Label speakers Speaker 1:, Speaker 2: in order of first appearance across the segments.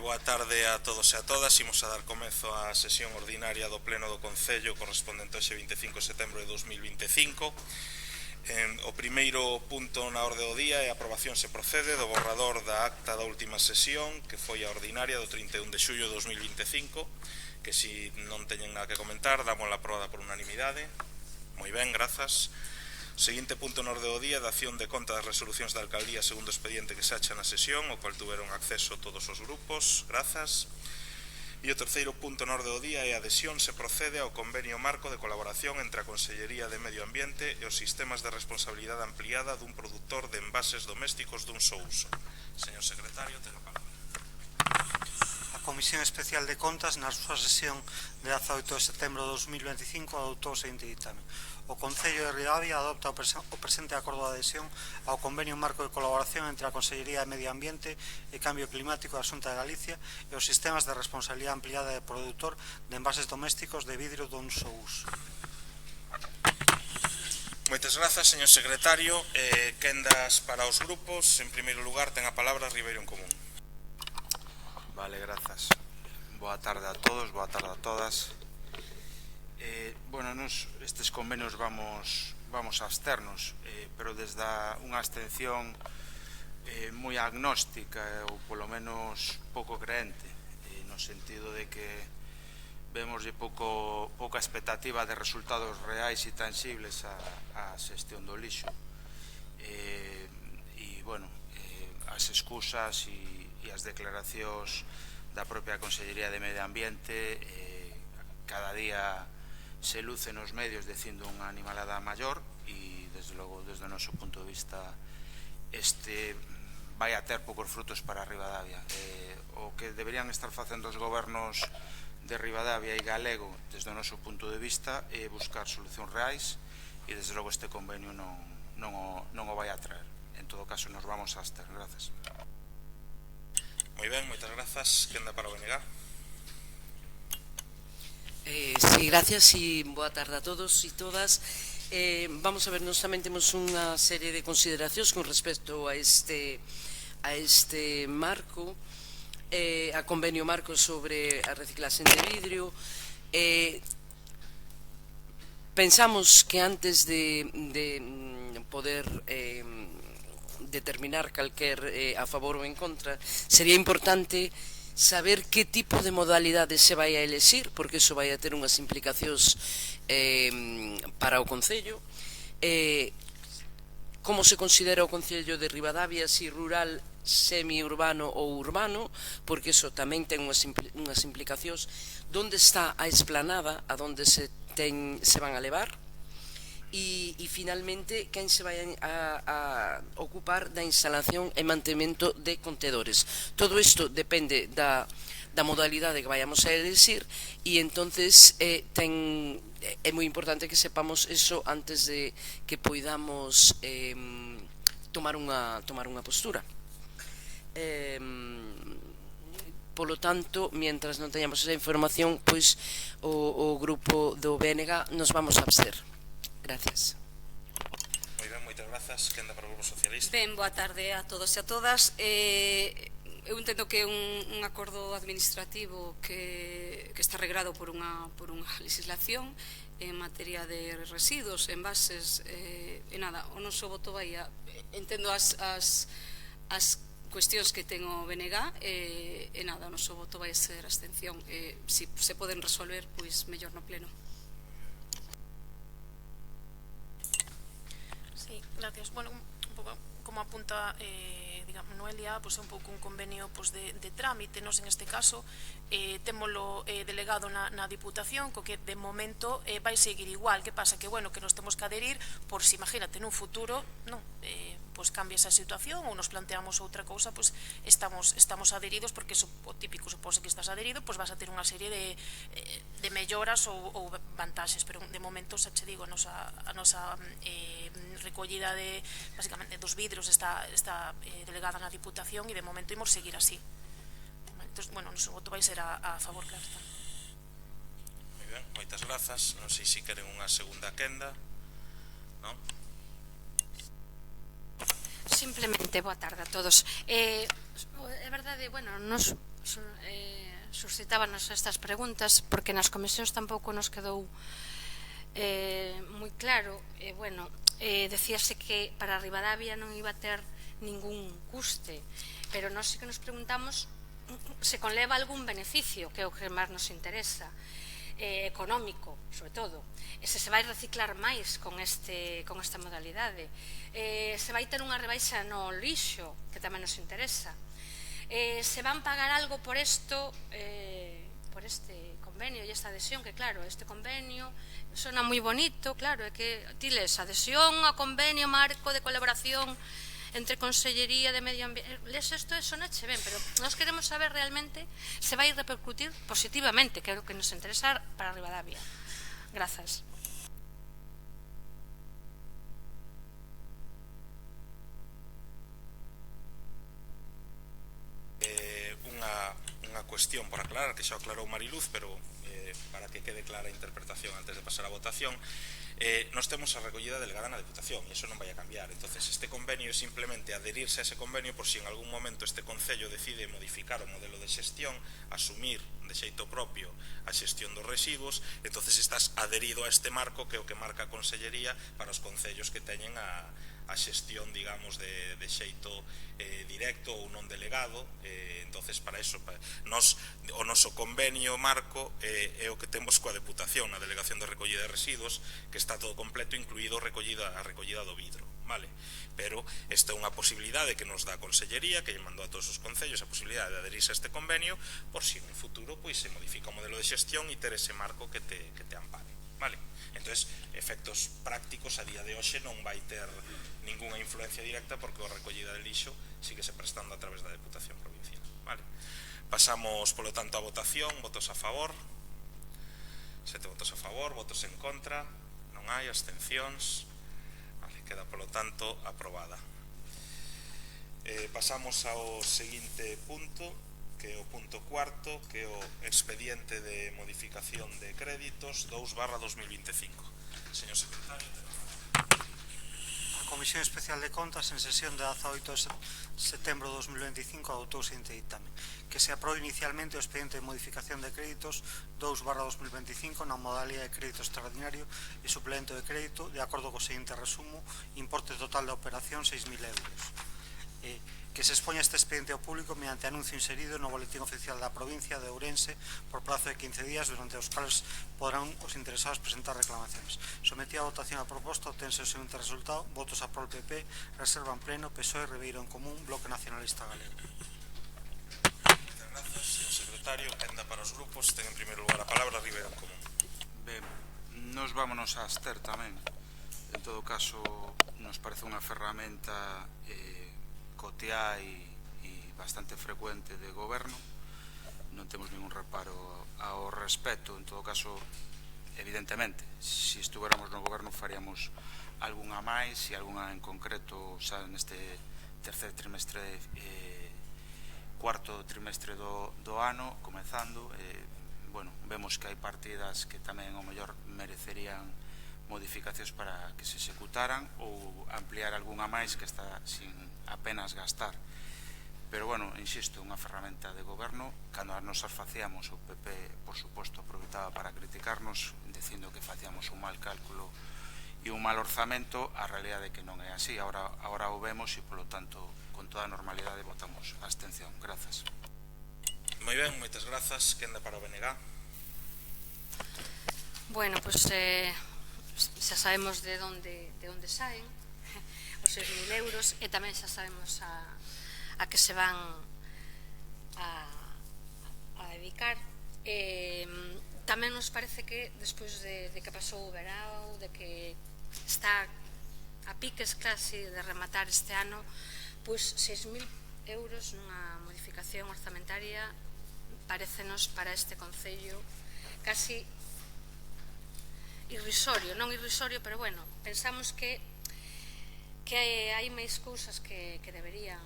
Speaker 1: boa tarde a todos e a todas. Imos a dar comezo á sesión ordinaria do Pleno do Concello correspondente hoxe 25 de setembro de 2025. O primeiro punto na orde do día é a aprobación se procede do borrador da acta da última sesión, que foi a ordinaria do 31 de xullo de 2025, que se non teñen nada que comentar, damos a aprobada por unanimidade. Moi ben, grazas. O seguinte punto no orde do día é da acción de conta das resolucións da alcaldía segundo o expediente que se acha na sesión, o cual tuveron acceso todos os grupos. Grazas. E o terceiro punto no orde do día é a adhesión se procede ao convenio marco de colaboración entre a Consellería de Medio Ambiente e os sistemas de responsabilidade ampliada dun produtor de envases domésticos dun só uso. Señor secretario, ten a palabra.
Speaker 2: A Comisión Especial de Contas, na súa sesión de 18 de setembro de 2025, adoptou o seguinte ditame. O Concello de Ribadavia adopta o presente acordo de adhesión ao convenio marco de colaboración entre a Consellería de Medio Ambiente e Cambio Climático da Xunta de Galicia e os sistemas de responsabilidade ampliada de produtor de envases domésticos de vidro dun só uso.
Speaker 1: Moitas grazas, señor secretario. Quendas para os grupos. En primeiro lugar, ten a palabra Ribeiro en Común.
Speaker 3: Vale, grazas. Boa tarde a todos, boa tarde a todas. Bueno, nos estes convenios vamos a absternos, pero desde unha abstención moi agnóstica ou polo menos pouco creente, no sentido de que vemos pouca expectativa de resultados reais e tangibles a xestión do lixo. E, bueno, as excusas e as declaracións da propia Consellería de Medio Ambiente cada día se luce nos medios dicindo unha animalada maior e, desde logo, desde o noso punto de vista este vai a ter poucos frutos para Ribadavia. O que deberían estar facendo os gobernos de Ribadavia e galego desde o noso punto de vista é buscar solucións reais e, desde logo, este convenio non o vai a traer. En todo caso, nos vamos a abster. Grazas.
Speaker 1: Moi ben, moitas grazas. Quen dá para o BNG?
Speaker 4: Sí, gracias y boa tarde a todos e todas. Vamos a ver, nós tamén temos unha serie de consideracións con respecto a este marco, a convenio marco sobre a reciclaxe de vidrio. Pensamos que antes de poder determinar calquer a favor ou en contra, sería importante saber que tipo de modalidade se vai a elexir, porque iso vai a ter unhas implicacións para o Concello. Como se considera o Concello de Ribadavia, si rural, semiurbano ou urbano, porque iso tamén ten unhas implicacións. Onde está a esplanada a donde se van a levar? E finalmente, quen se vai a ocupar da instalación e mantemento de contedores. Todo isto depende da modalidade que vayamos a elegir e entonces é moi importante que sepamos eso antes de que poidamos tomar unha postura. Polo tanto, mientras non teñamos esa información, pois o grupo do BNG nos vamos a abster. Gracias.
Speaker 1: Moi ben, moitas grazas. Quen dá para o Grupo Socialista?
Speaker 5: Ben, boa tarde a todos e a todas. Eu entendo que é un acordo administrativo que está regrado por unha legislación en materia de residuos, envases, e nada, o noso voto vai a... Entendo as cuestións que ten o BNG e nada, o noso voto vai a ser abstención. Se se poden resolver, pois mellor no pleno.
Speaker 6: Sí, gracias. Bueno, un pouco como apunta Noelia, pois é un pouco un convenio de trámite. Nos en este caso témolo delegado na Diputación, co que de momento vai seguir igual. Que pasa? Que bueno, que nos temos que adherir por si, imagínate, nun futuro non, pois cambia esa situación ou nos planteamos outra cousa, pois estamos adheridos, porque o típico supose que estás adherido, pois vas a ter unha serie de melloras ou vantaxes, pero de momento, xa che digo, a nosa recollida basicamente dos vidros está delegada na Diputación e de momento imos seguir así. Entón, bueno, o noso voto vai ser a favor, claro está.
Speaker 1: Moi ben, moitas grazas. Non sei se queren unha segunda quenda, non?
Speaker 7: Simplemente, boa tarde a todos. É verdade, bueno, nos suscitábanos estas preguntas porque nas comisións tampouco nos quedou moi claro. Decíase que para Ribadavia non iba a ter ningún custe, pero nós sí que nos preguntamos se conleva algún beneficio, que é o que máis nos interesa, económico, sobre todo, se vai reciclar máis con esta modalidade, se vai ter unha rebaixa no lixo, que tamén nos interesa, se van pagar algo por isto, por este convenio e esta adhesión, que claro, este convenio sona moi bonito, claro, é que tiles adhesión a convenio marco de colaboración entre Consellería de Medio Ambiente, les isto sonache ben, pero nós queremos saber realmente se vai repercutir positivamente, que é o que nos interesa para Ribadavia. Grazas.
Speaker 1: Unha cuestión por aclarar, que xa aclarou Mariluz, pero para que quede clara a interpretación antes de pasar a votación. Nos temos a recollida delegada na Deputación e iso non vai a cambiar. Entonces este convenio é simplemente adherirse a ese convenio por si en algún momento este Concello decide modificar o modelo de xestión, asumir de xeito propio a xestión dos residuos, entonces estás adherido a este marco que é o que marca a Consellería para os concellos que teñen a xestión, digamos, de xeito directo ou non delegado. Entonces para eso o noso convenio marco é o que temos coa Deputación na Delegación de Recollida de Residuos, que está todo completo, incluído a recollida do vidro, vale? Pero esta é unha posibilidade que nos dá a Consellería, que lle mandou a todos os concellos a posibilidade de adherirse a este convenio, por si en futuro se modifica o modelo de xestión e ter ese marco que te ampare, vale? Entonces, efectos prácticos a día de hoxe non vai ter ninguna influencia directa porque a recollida de lixo sigue se prestando a través da Deputación Provincial, vale? Pasamos, polo tanto, a votación. Votos a favor, 7 votos a favor, votos en contra, non hai abstencións, vale, queda, polo tanto, aprobada. Pasamos ao seguinte punto, que é o punto cuarto, que é o expediente de modificación de créditos 2/2025. Señor secretario.
Speaker 2: A Comisión Especial de Contas, en sesión de 18 de setembro de 2025, adoptou o seguinte ditame: que se aprobe inicialmente o expediente de modificación de créditos 2/2025 na modalidade de crédito extraordinario e suplemento de crédito, de acordo co seguinte resumo: importe total da operación 6.000 euros. Que se expoña este expediente ao público mediante anuncio inserido no boletín oficial da provincia de Ourense por prazo de 15 días, durante os cales poderán os interesados presentar reclamacións. Sometida a votación a proposta, obtense o seguinte resultado: votos a prol PP, reserva en pleno, PSOE, Ribeiro en Común, Bloque Nacionalista Galego.
Speaker 1: Moitas grazas, señor secretario. Enda para os grupos. Ten en primeiro lugar a palabra Ribeiro en Común.
Speaker 3: Ben, nos vámonos a abster tamén. En todo caso, nos parece unha ferramenta cotiá e bastante frecuente de goberno. Non temos ningún reparo ao respecto. En todo caso, evidentemente, se estuveramos no goberno faríamos algunha máis e algunha en concreto xa neste tercer trimestre, cuarto trimestre do ano comezando. Vemos que hai partidas que tamén ao mellor merecerían modificacións para que se executaran ou ampliar algunha máis que está sin apenas gastar. Pero, insisto, unha ferramenta de goberno. Cando nos as facíamos, o PP, por suposto, aproveitaba para criticarnos, dicindo que facíamos un mal cálculo e un mal orzamento. A realidade é que non é así. Ahora o vemos e, polo tanto, con toda a normalidade votamos a abstención. Grazas.
Speaker 1: Moi ben, moitas grazas. Quenda para o BNG.
Speaker 7: Bueno, pois xa sabemos de onde saen os 6.000 euros e tamén xa sabemos a que se van a dedicar. Tamén nos parece que despois de que pasou o verao, de que está a piques casi de rematar este ano, pois 6.000 euros nunha modificación orzamentaria parecenos para este Concello casi irrisorio, non irrisorio, pero pensamos que hai máis cousas que deberían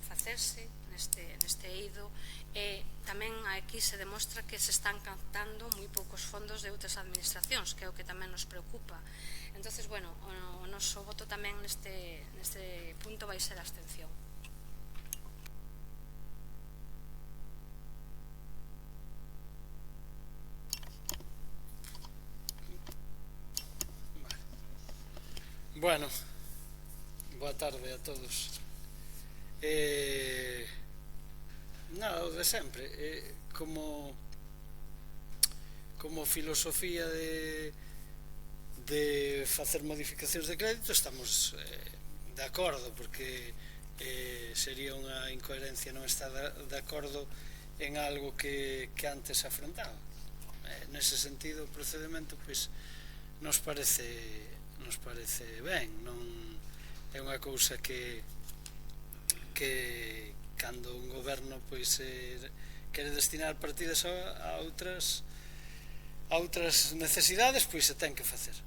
Speaker 7: facerse neste eido, e tamén aquí se demostra que se están captando moi poucos fondos de outras administracións, que é o que tamén nos preocupa. Entonces, o noso voto tamén neste punto vai ser a abstención.
Speaker 8: Bueno, boa tarde a todos. Nada, o de sempre. Como filosofía de facer modificacións de crédito estamos de acordo, porque sería unha incoherencia non estar de acordo en algo que antes afrontaba. Nese sentido, o procedemento pois nos parece ben, non é unha cousa que cando un goberno pois quere destinar partidas a outras necesidades, pois se ten que facer.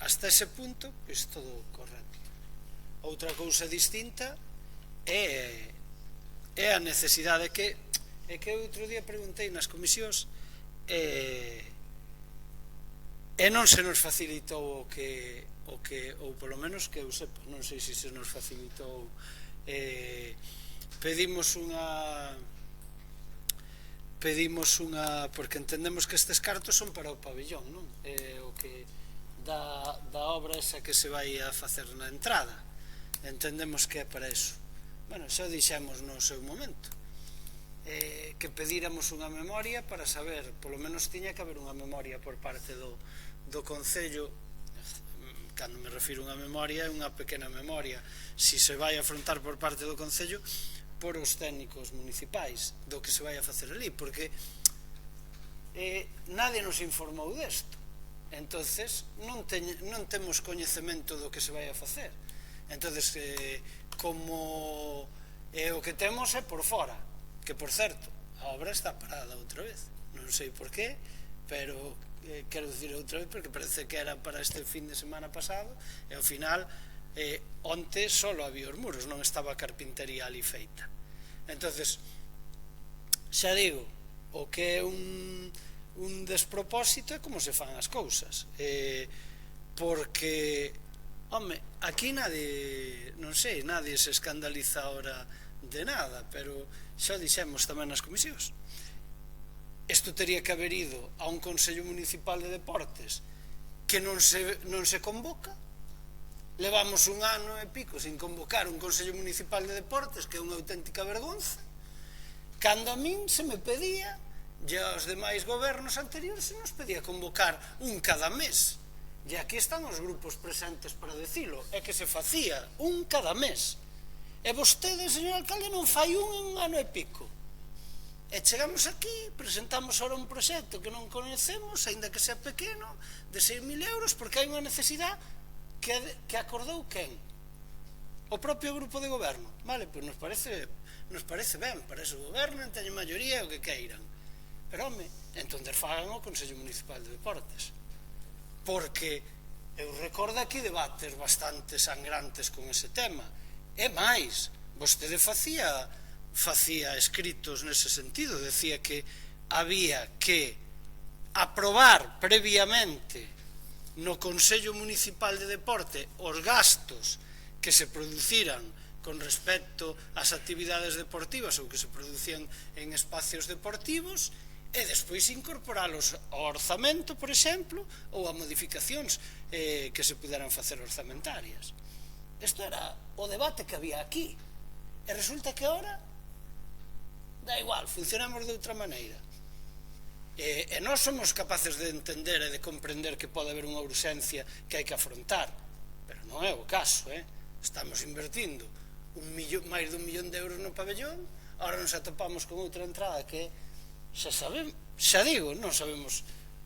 Speaker 8: Hasta ese punto, pois todo correcto. Outra cousa distinta é a necesidade que outro día preguntei nas comisións e non se nos facilitou ou polo menos que eu sepa, non sei se nos facilitou. Pedimos unha porque entendemos que estes cartos son para o pabillón, non? O que da obra esa que se vai a facer na entrada, entendemos que é para eso. Bueno, xa dixemos no seu momento que pedíramos unha memoria para saber, polo menos tiña que haber unha memoria por parte do Concello. Cando me refiro a unha memoria, é unha pequena memoria, si se vai a afrontar por parte do Concello por os técnicos municipais do que se vai a facer ali, porque nadie nos informou desto, entonces non temos coñecemento do que se vai a facer. Entonces, como o que temos é por fora, que por certo, a obra está parada outra vez, non sei por qué, pero quero dicir outra vez porque parece que era para este fin de semana pasado e ao final onte só había os muros, non estaba a carpintería ali feita. Entonces, xa digo, o que é un despropósito é como se fan as cousas, porque home, aquí nadie, non sei, nadie se escandaliza ahora de nada, pero xa dixemos tamén nas comisións. Isto tería que haber ido a un Consello Municipal de Deportes que non se convoca. Levamos un ano e pico sin convocar un Consello Municipal de Deportes, que é unha auténtica vergonza, cando a min se me pedía, e aos demais gobernos anteriores se nos pedía convocar un cada mes. E aquí están os grupos presentes para dicilo, é que se facía un cada mes. E vostede, señor alcalde, non fai un en un ano e pico. E chegamos aquí, presentamos ahora un proxecto que non coñecemos, aínda que sea pequeno, de 6.000 euros, porque hai unha necesidade que acordou quen? O propio grupo de goberno. Vale, pois nos parece ben, para ese goberno non teñen maioría o que queiran. Pero, home, entón fagan o Consello Municipal de Deportes. Porque eu recordo aquí debates bastante sangrantes con ese tema. E máis, vostede facía escritos nese sentido, decía que había que aprobar previamente no Consello Municipal de Deporte os gastos que se produciran con respecto ás actividades deportivas ou que se producían en espacios deportivos e despois incorporalos ao orzamento, por exemplo, ou a modificacións que se puderan facer orzamentarias. Isto era o debate que había aquí e resulta que ahora da igual, funcionamos de outra maneira. E nós somos capaces de entender e de comprender que pode haber unha urxencia que hai que afrontar, pero non é o caso. Estamos invertindo máis de 1 millón de euros no pabellón, ahora nos atopamos con outra entrada que xa digo, non sabemos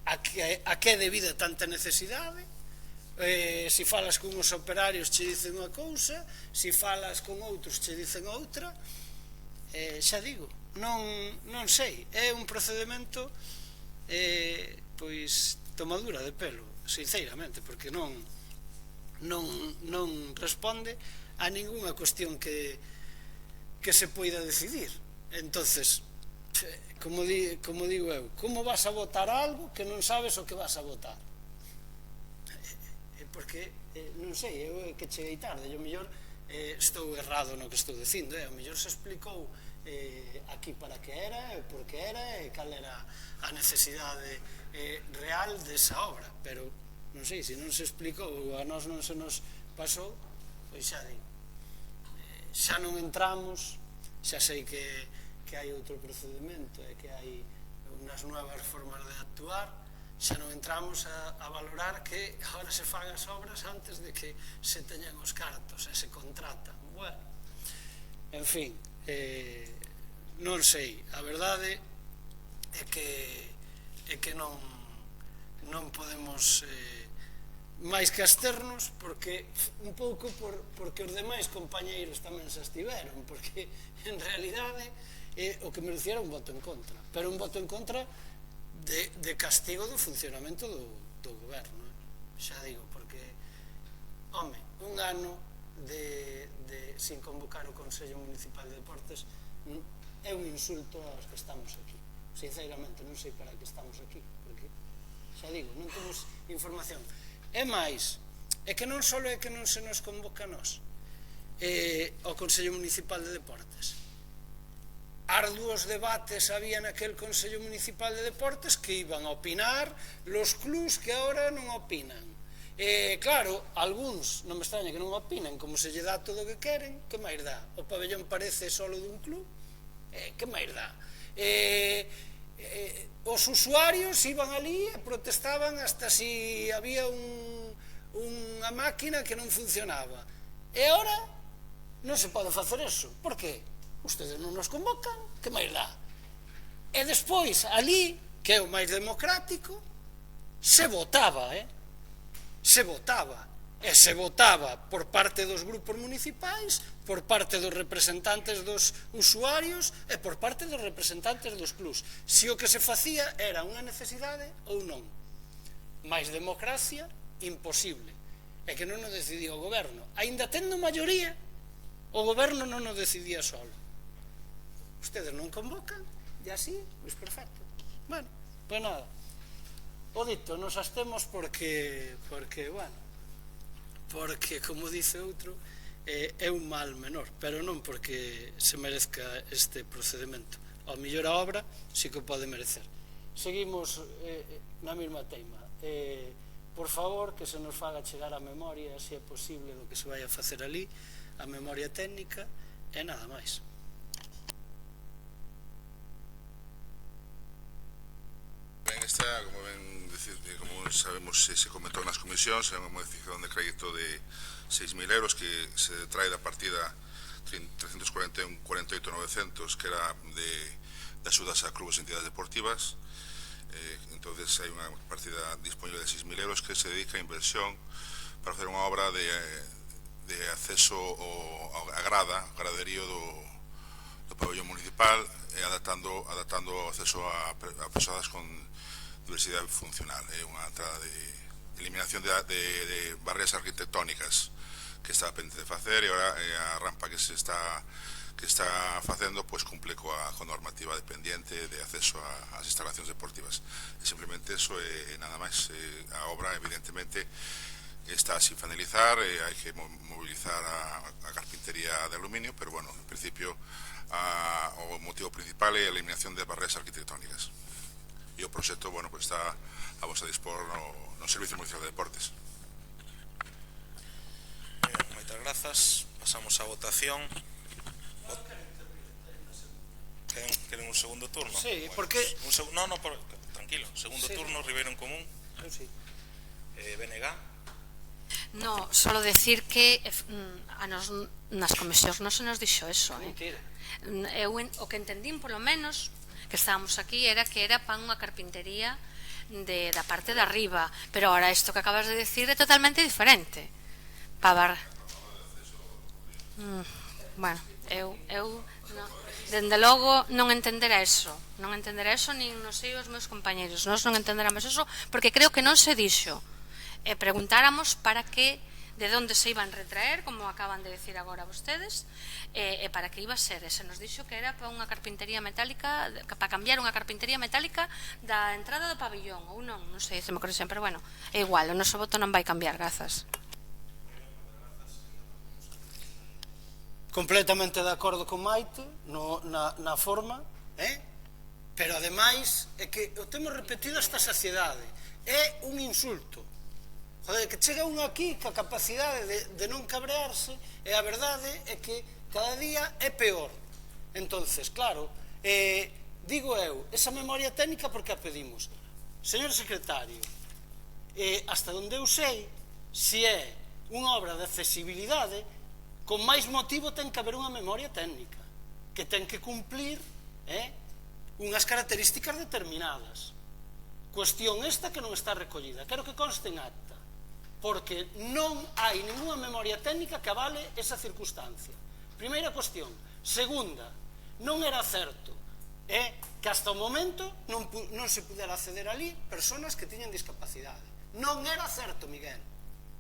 Speaker 8: a que é debida tanta necesidade. Se falas con os operarios che dicen unha cousa, se falas con outros che dicen outra. Xa digo, non sei, é un procedimento pois tomadura de pelo, sinceramente, porque non responde a ningunha cuestión que se poida decidir. Entonces, como digo eu, como vas a votar algo que non sabes o que vas a votar? Porque, non sei, eu que cheguei tarde, e o mellor estou errado no que estou dicindo, o mellor se explicou aquí para que era, por que era e cal era a necesidade real desa obra, pero non sei, se non se explicou, a nós non se nos pasou, pois xa digo, xa non entramos, xa sei que hai outro procedimento e que hai unhas novas formas de actuar, xa non entramos a valorar que agora se fan as obras antes de que se teñan os cartos e se contratan. Bueno, en fin, non sei, a verdade é que non podemos máis que absternos, porque un pouco porque os demais compañeiros tamén se estiveron, porque en realidade o que merecía era un voto en contra, pero un voto en contra de castigo do funcionamento do goberno, xa digo, porque home, un ano sin convocar o Consello Municipal de Deportes é un insulto aos que estamos aquí. Sinceramente non sei para que estamos aquí, porque xa digo, non temos información. É máis, é que non só é que non se nos convoca a nós ao Consello Municipal de Deportes. Arduos debates había naquel Consello Municipal de Deportes que iban a opinar los clubs que ahora non opinan. Claro, algúns non me extraña que non opinen, como se lle dá todo o que queren, que máis dá? O pabellón parece solo dun club, que máis dá? Os usuarios iban ali e protestaban hasta si había unha máquina que non funcionaba. E ahora non se pode facer eso. Por que? Ustedes non nos convocan, que máis dá? E despois, ali, que é o máis democrático, se votaba, se votaba. E se votaba por parte dos grupos municipais, por parte dos representantes dos usuarios e por parte dos representantes dos clubs. Se o que se facía era unha necesidade ou non. Mais democracia, imposible. É que non o decidía o goberno. Aínda tendo maioría, o goberno non o decidía solo. Ustedes non convocan, e así, pois perfecto. Bueno, pois nada. O dito, nos abstemos porque, bueno, porque, como dice outro, é un mal menor, pero non porque se merezca este procedimento. Ao mellor a obra sí que o pode merecer. Seguimos na mesma teima. Por favor, que se nos faga chegar a memoria, se é posible, do que se vai a facer ali, a memoria técnica, e nada máis.
Speaker 9: Esta, como sabemos, se comentou nas comisións, é unha modificación de crédito de 6.000 euros que se trae da partida 341.48.900, que era de axudas a clubes e entidades deportivas. Entonces hai unha partida disponible de 6.000 euros que se dedica a inversión para facer unha obra de acceso a graderío do pabellón municipal, adaptando o acceso a persoas con diversidade funcional. É unha entrada de eliminación de barreras arquitectónicas que está pendente de facer, e agora a rampa que se está facendo pois cumple coa normativa dependiente de acceso ás instalacións deportivas. E simplemente eso é nada máis. A obra evidentemente está sin finalizar, hai que mobilizar a carpintería de aluminio, pero bueno, en principio o motivo principal é a eliminación de barreras arquitectónicas. E o proxecto, bueno, pues está a vos a dispor no Servicio Municipal de Deportes.
Speaker 1: Moitas grazas. Pasamos á votación. Queren un segundo turno?
Speaker 8: Sí, porque...
Speaker 1: Tranquilo. Segundo turno, Ribeiro en Común.
Speaker 8: Sí.
Speaker 1: BNG.
Speaker 7: No, solo decir que a nos nas comisións non se nos dixo eso.
Speaker 8: Mentira.
Speaker 7: O que entendín, polo menos, que estábamos aquí, era que era para unha carpintería da parte de arriba, pero ahora isto que acabas de decir é totalmente diferente. Bueno, eu dende logo non entenderá eso, nin non sei os meus compañeros, nós non entenderamos eso, porque creo que non se dixo. Preguntáramos para que, de onde se iban retraer, como acaban de decir agora vostedes, e para que iba a ser. Se nos dixo que era para unha carpintería metálica, para cambiar unha carpintería metálica da entrada do pabillón, ou non sei se me correxen, pero bueno, é igual, o noso voto non vai cambiar, grazas.
Speaker 8: Completamente de acordo con Maite na forma, pero ademais é que o temos repetido esta saciedade, é un insulto Joder, que chega un aquí ca capacidade de non cabrearse, e a verdade é que cada día é peor. Entonces, claro, digo eu, esa memoria técnica por que a pedimos? Señor secretario, hasta onde eu sei, se é unha obra de accesibilidade, con máis motivo ten que haber unha memoria técnica, que ten que cumplir unhas características determinadas. Cuestión esta que non está recollida. Quero que conste en acta, porque non hai ninguna memoria técnica que avale esa circunstancia. Primeira cuestión. Segunda, non era certo que hasta o momento non se pudera acceder ali persoas que tiñan discapacidade. Non era certo, Miguel,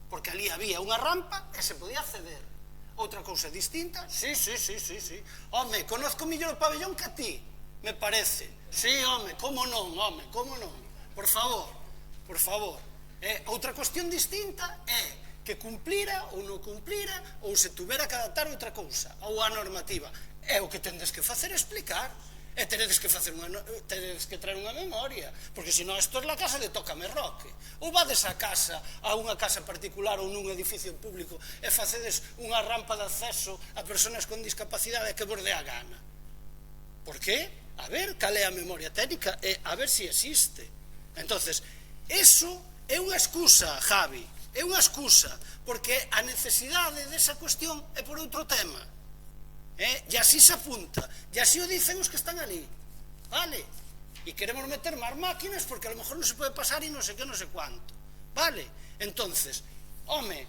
Speaker 8: porque ali había unha rampa e se podía acceder. Outra cousa distinta, sí. Home, conozco millor o pabellón que a ti, me parece. Sí, home, como non, por favor. Outra cuestión distinta é que cumplira ou non cumplira, ou se tuvera que adaptar outra cousa, ou a normativa. É o que tendes que facer explicar, e teredes que traer unha memoria, porque senón isto é la casa de Tócame Roque. Ou vades a casa, a unha casa particular ou nun edificio público, e facedes unha rampa de acceso a persoas con discapacidade que vos dé a gana. Por qué? A ver, cal é a memoria técnica, e a ver se existe. Entonces, eso é unha excusa, Javi, é unha excusa, porque a necesidade desa cuestión é por outro tema. E así se apunta, e así o dicen os que están ali, vale? E queremos meter máis máquinas porque a lo mejor non se pode pasar e non sei que, non sei cuánto, vale? Entonces, home,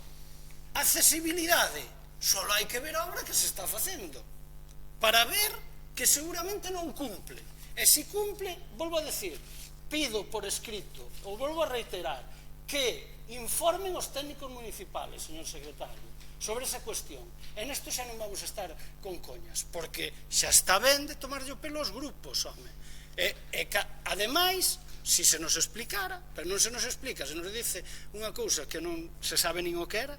Speaker 8: accesibilidade, só hai que ver a obra que se está facendo para ver que seguramente non cumple. E se cumple, volvo a decir, pido por escrito, ou volvo a reiterar, que informen os técnicos municipales, señor secretario, sobre esa cuestión. En isto xa non vamos a estar con coñas, porque xa está ben de tomarlle o pelo aos grupos, home. Ademais, se se nos explicara, pero non se nos explica, se nos dice unha cousa que non se sabe nin o que era,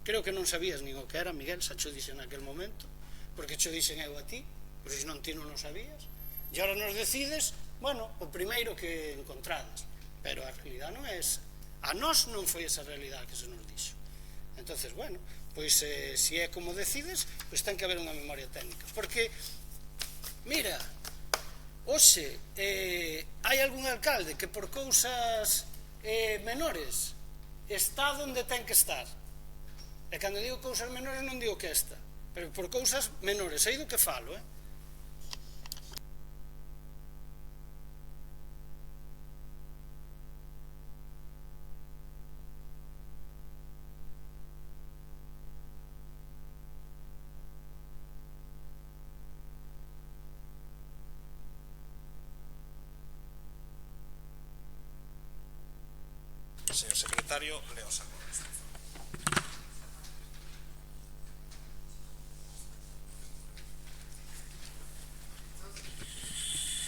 Speaker 8: creo que non sabías nin o que era, Miguel, xa cho dixen naquel momento, porque cho dixen eu a ti, porque se non ti non o sabías, e agora nos decides, bueno, o primeiro que encontradas, pero a realidad non é esa. A nós non foi esa realidade que se nos dixo. Entonces, bueno, pois se é como decides, pois ten que haber unha memoria técnica. Porque, mira, hoxe hai algún alcalde que por cousas menores está onde ten que estar. E cando digo cousas menores non digo que esta, pero por cousas menores, aí do que falo,
Speaker 1: Señor secretario, leo os acordos.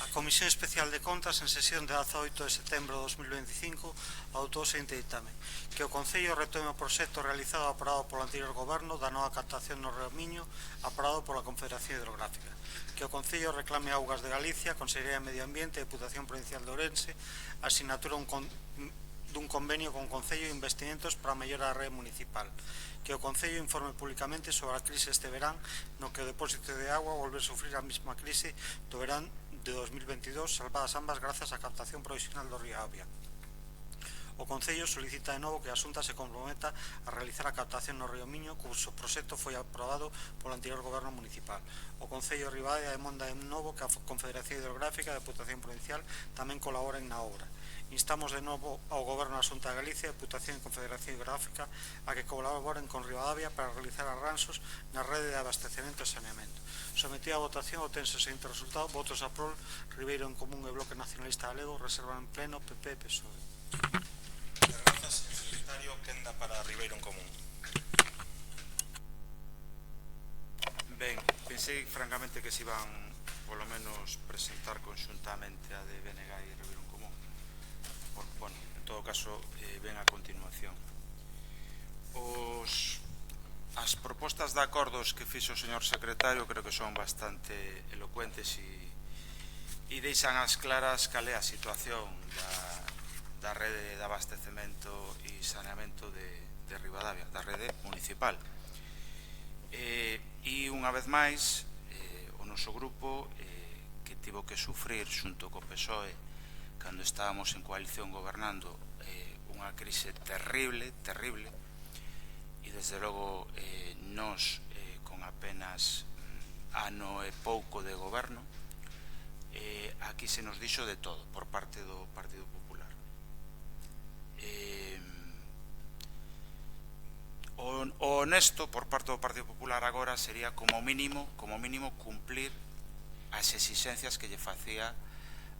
Speaker 2: A Comisión Especial de Contas, en sesión de 18 de setembro de 2025, adoptou o seguinte ditame: que o Concello retome o proxecto realizado e aprobado polo anterior goberno da nova captación no Río Miño, aprobado pola Confederación Hidrográfica; que o Concello reclame a Augas de Galicia, Consellería de Medio Ambiente e Deputación Provincial de Ourense a asignatura dun convenio con o Concello de Investimentos para a mellora da rede municipal; que o Concello informe públicamente sobre a crise este verán, no que o depósito de agua volve a sufrir a mesma crise do verán de 2022, salvadas ambas grazas á captación provisional do Río Avia. O Concello solicita de novo que a Xunta se comprometa a realizar a captación no Río Miño, cuxo proxecto foi aprobado polo anterior goberno municipal. O Concello de Ribadavia demanda de novo que a Confederación Hidrográfica e a Deputación Provincial tamén colaboren na obra. Instamos de novo ao Goberno da Xunta de Galicia, Deputación e Confederación Hidrográfica a que colaboren con Ribadavia para realizar arranxos na rede de abastecemento e saneamento. Sometido a votación obtense o seguinte resultado: votos a prol, Ribeiro en Común e Bloque Nacionalista Galego, reserva en pleno PP e PSOE.
Speaker 1: Grazas, señor secretario. Quenda para Ribeiro en Común.
Speaker 3: Ben, pensei francamente que se iban polo menos presentar conxuntamente a de BNG e Ribeiro en Común. Bueno, en todo caso, ven a continuación. As propostas de acordos que fixo o señor secretario creo que son bastante elocuentes e deixan as claras cal é a situación da rede de abastecemento e saneamento de Ribadavia, da rede municipal. E unha vez máis, o noso grupo, que tivo que sufrir xunto co PSOE cando estábamos en coalición gobernando unha crise terrible, terrible, e desde logo nos con apenas ano e pouco de goberno, aquí se nos dixo de todo por parte do Partido Popular. O honesto por parte do Partido Popular agora sería como mínimo cumplir as exixencias que lle facía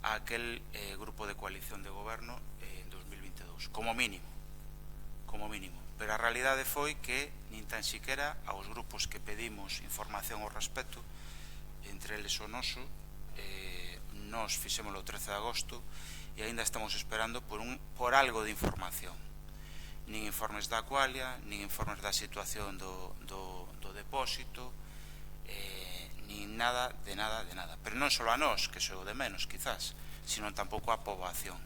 Speaker 3: a aquel grupo de coalición de goberno en 2022, como mínimo, pero a realidade foi que nin tan siquera aos grupos que pedimos información ao respecto, entre eles o noso, nos fixémolo o 13 de agosto e aínda estamos esperando por algo de información. Nin informes da Aqualia, nin informes da situación do depósito, nin nada, de nada. Pero non só a nós, que sou de menos, quizás, sino tampouco a poboación.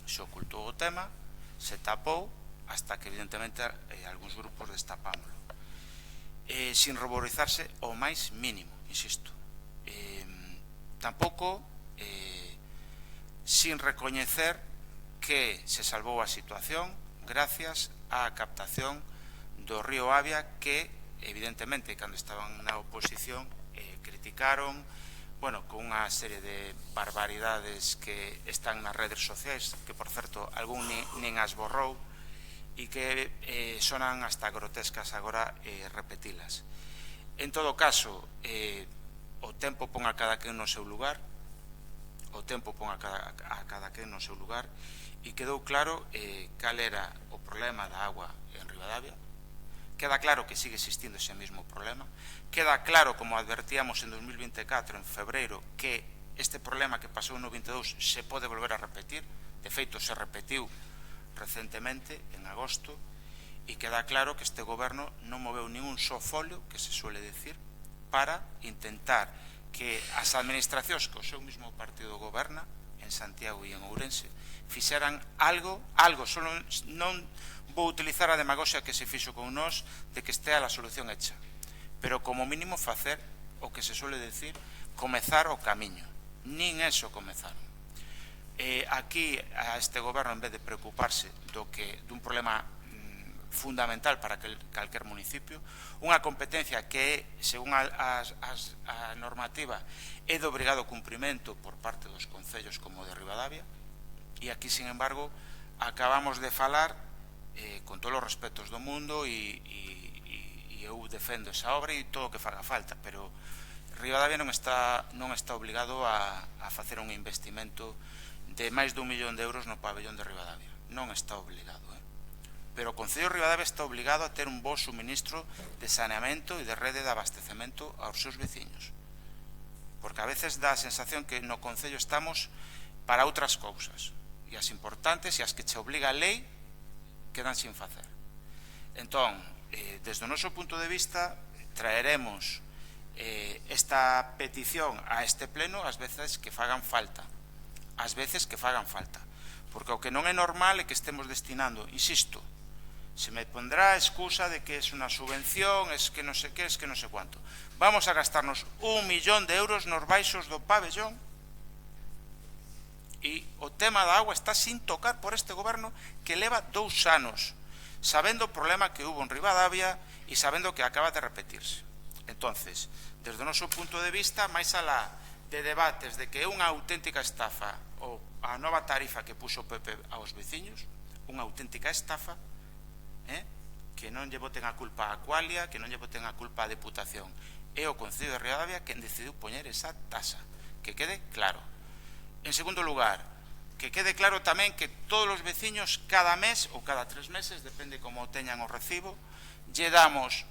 Speaker 3: Se ocultou o tema, se tapou, hasta que evidentemente algúns grupos destapámoslo. Sin ruborizarse o máis mínimo, insisto. Tampouco sin recoñecer que se salvou a situación gracias á captación do río Avia que, evidentemente, cando estaban na oposición, criticaron, bueno, con unha serie de barbaridades que están nas redes sociais, que, por certo, algún nin as borrou, e que sonan hasta grotescas agora repetilas. En todo caso, o tempo pon a cada quen no seu lugar, e quedou claro cal era o problema da agua en Ribadavia. Queda claro que sigue existindo ese mismo problema. Queda claro, como advertíamos en 2024, en febreiro, que este problema que pasou no 22 se pode volver a repetir. De feito, se repetiu recentemente, en agosto, e queda claro que este goberno non moveu nin un só folio, que se suele decir, para intentar que as administracións que o seu mismo partido goberna, en Santiago e en Ourense, fixeran algo, só non vou utilizar a demagoxia que se fixo con nós de que estea a solución hecha, pero como mínimo facer o que se suele decir, comezar o camiño. Nin eso comezaron. Aquí a este goberno, en vez de preocuparse dun problema fundamental para calquer municipio, unha competencia que, según a normativa, é de obrigado cumprimento por parte dos concellos como de Ribadavia, e aquí, sin embargo, acabamos de falar con todos os respetos do mundo e eu defendo esa obra e todo o que faga falta, pero Ribadavia non está obligado a facer un investimento de máis de 1 millón de euros no pabellón de Ribadavia. Non está obligado, pero o Concello de Ribadavia está obligado a ter un bo suministro de saneamento e de rede de abastecemento aos seus veciños, porque a veces dá a sensación que no Concello estamos para outras cousas, e as importantes e as que che obliga a lei quedan sin facer. Entón, desde o noso punto de vista, traeremos esta petición a este pleno ás veces que fagan falta, porque o que non é normal é que estemos destinando, insisto, se me pondrá a excusa de que es unha subvención, es que non sei que, es que non sei cuánto. Vamos a gastarnos 1 millón de euros nos baixos do pabellón e o tema da agua está sin tocar por este goberno que leva 2 anos, sabendo o problema que hubo en Ribadavia e sabendo que acaba de repetirse. Entonces, desde o noso punto de vista, máis alá de debates de que é unha auténtica estafa ou a nova tarifa que puxo o PP aos veciños, unha auténtica estafa, que non lle boten a culpa a Aqualia, que non lle boten a culpa a Deputación. É o Concello de Ribadavia quen decidiu poñer esa tasa, que quede claro. En segundo lugar, que quede claro tamén que todos os veciños cada mes ou cada 3 meses, depende como teñan o recibo, lle damos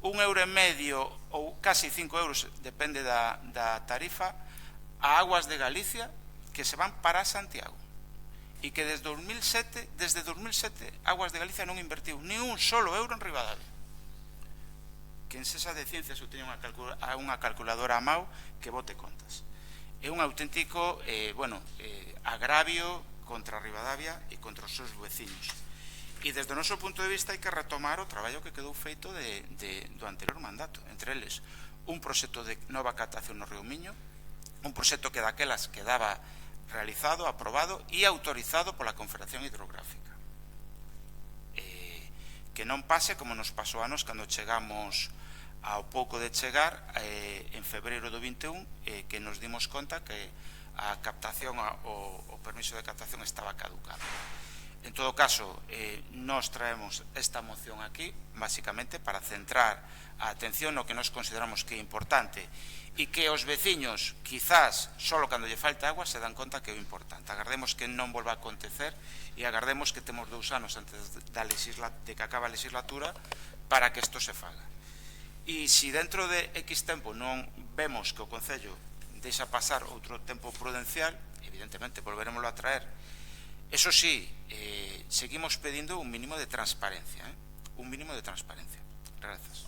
Speaker 3: 1,5 € ou casi 5 euros, depende da tarifa, a Aguas de Galicia que se van para Santiago. E que desde 2007 Aguas de Galicia non invertiu ni un solo euro en Ribadavia. Que en Sesa de Ciencias eu teño unha calculadora a mao que bote contas. É un auténtico agravio contra Ribadavia e contra os seus veciños. E desde o noso punto de vista hai que retomar o traballo que quedou feito do anterior mandato, entre eles un proxecto de nova captación no Río Miño, un proxecto que daquelas quedaba realizado, aprobado e autorizado pola Confederación Hidrográfica. Que non pase como nos pasou a nos cando chegamos ao pouco de chegar en febreiro do 21, que nos dimos conta que a captación, o permiso de captación estaba caducado. En todo caso, nos traemos esta moción aquí basicamente para centrar a atención no que nos consideramos que é importante e que os veciños, quizás, solo cando lle falta agua, se dan conta que é o importante. Agardemos que non volva a acontecer e agardemos que temos 2 anos antes de que acabe a legislatura para que isto se faga. E se dentro de X tempo non vemos que o Concello deixa pasar outro tempo prudencial, evidentemente volveremoslo a traer. Eso sí, seguimos pedindo un mínimo de transparencia, un mínimo de transparencia. Gracias.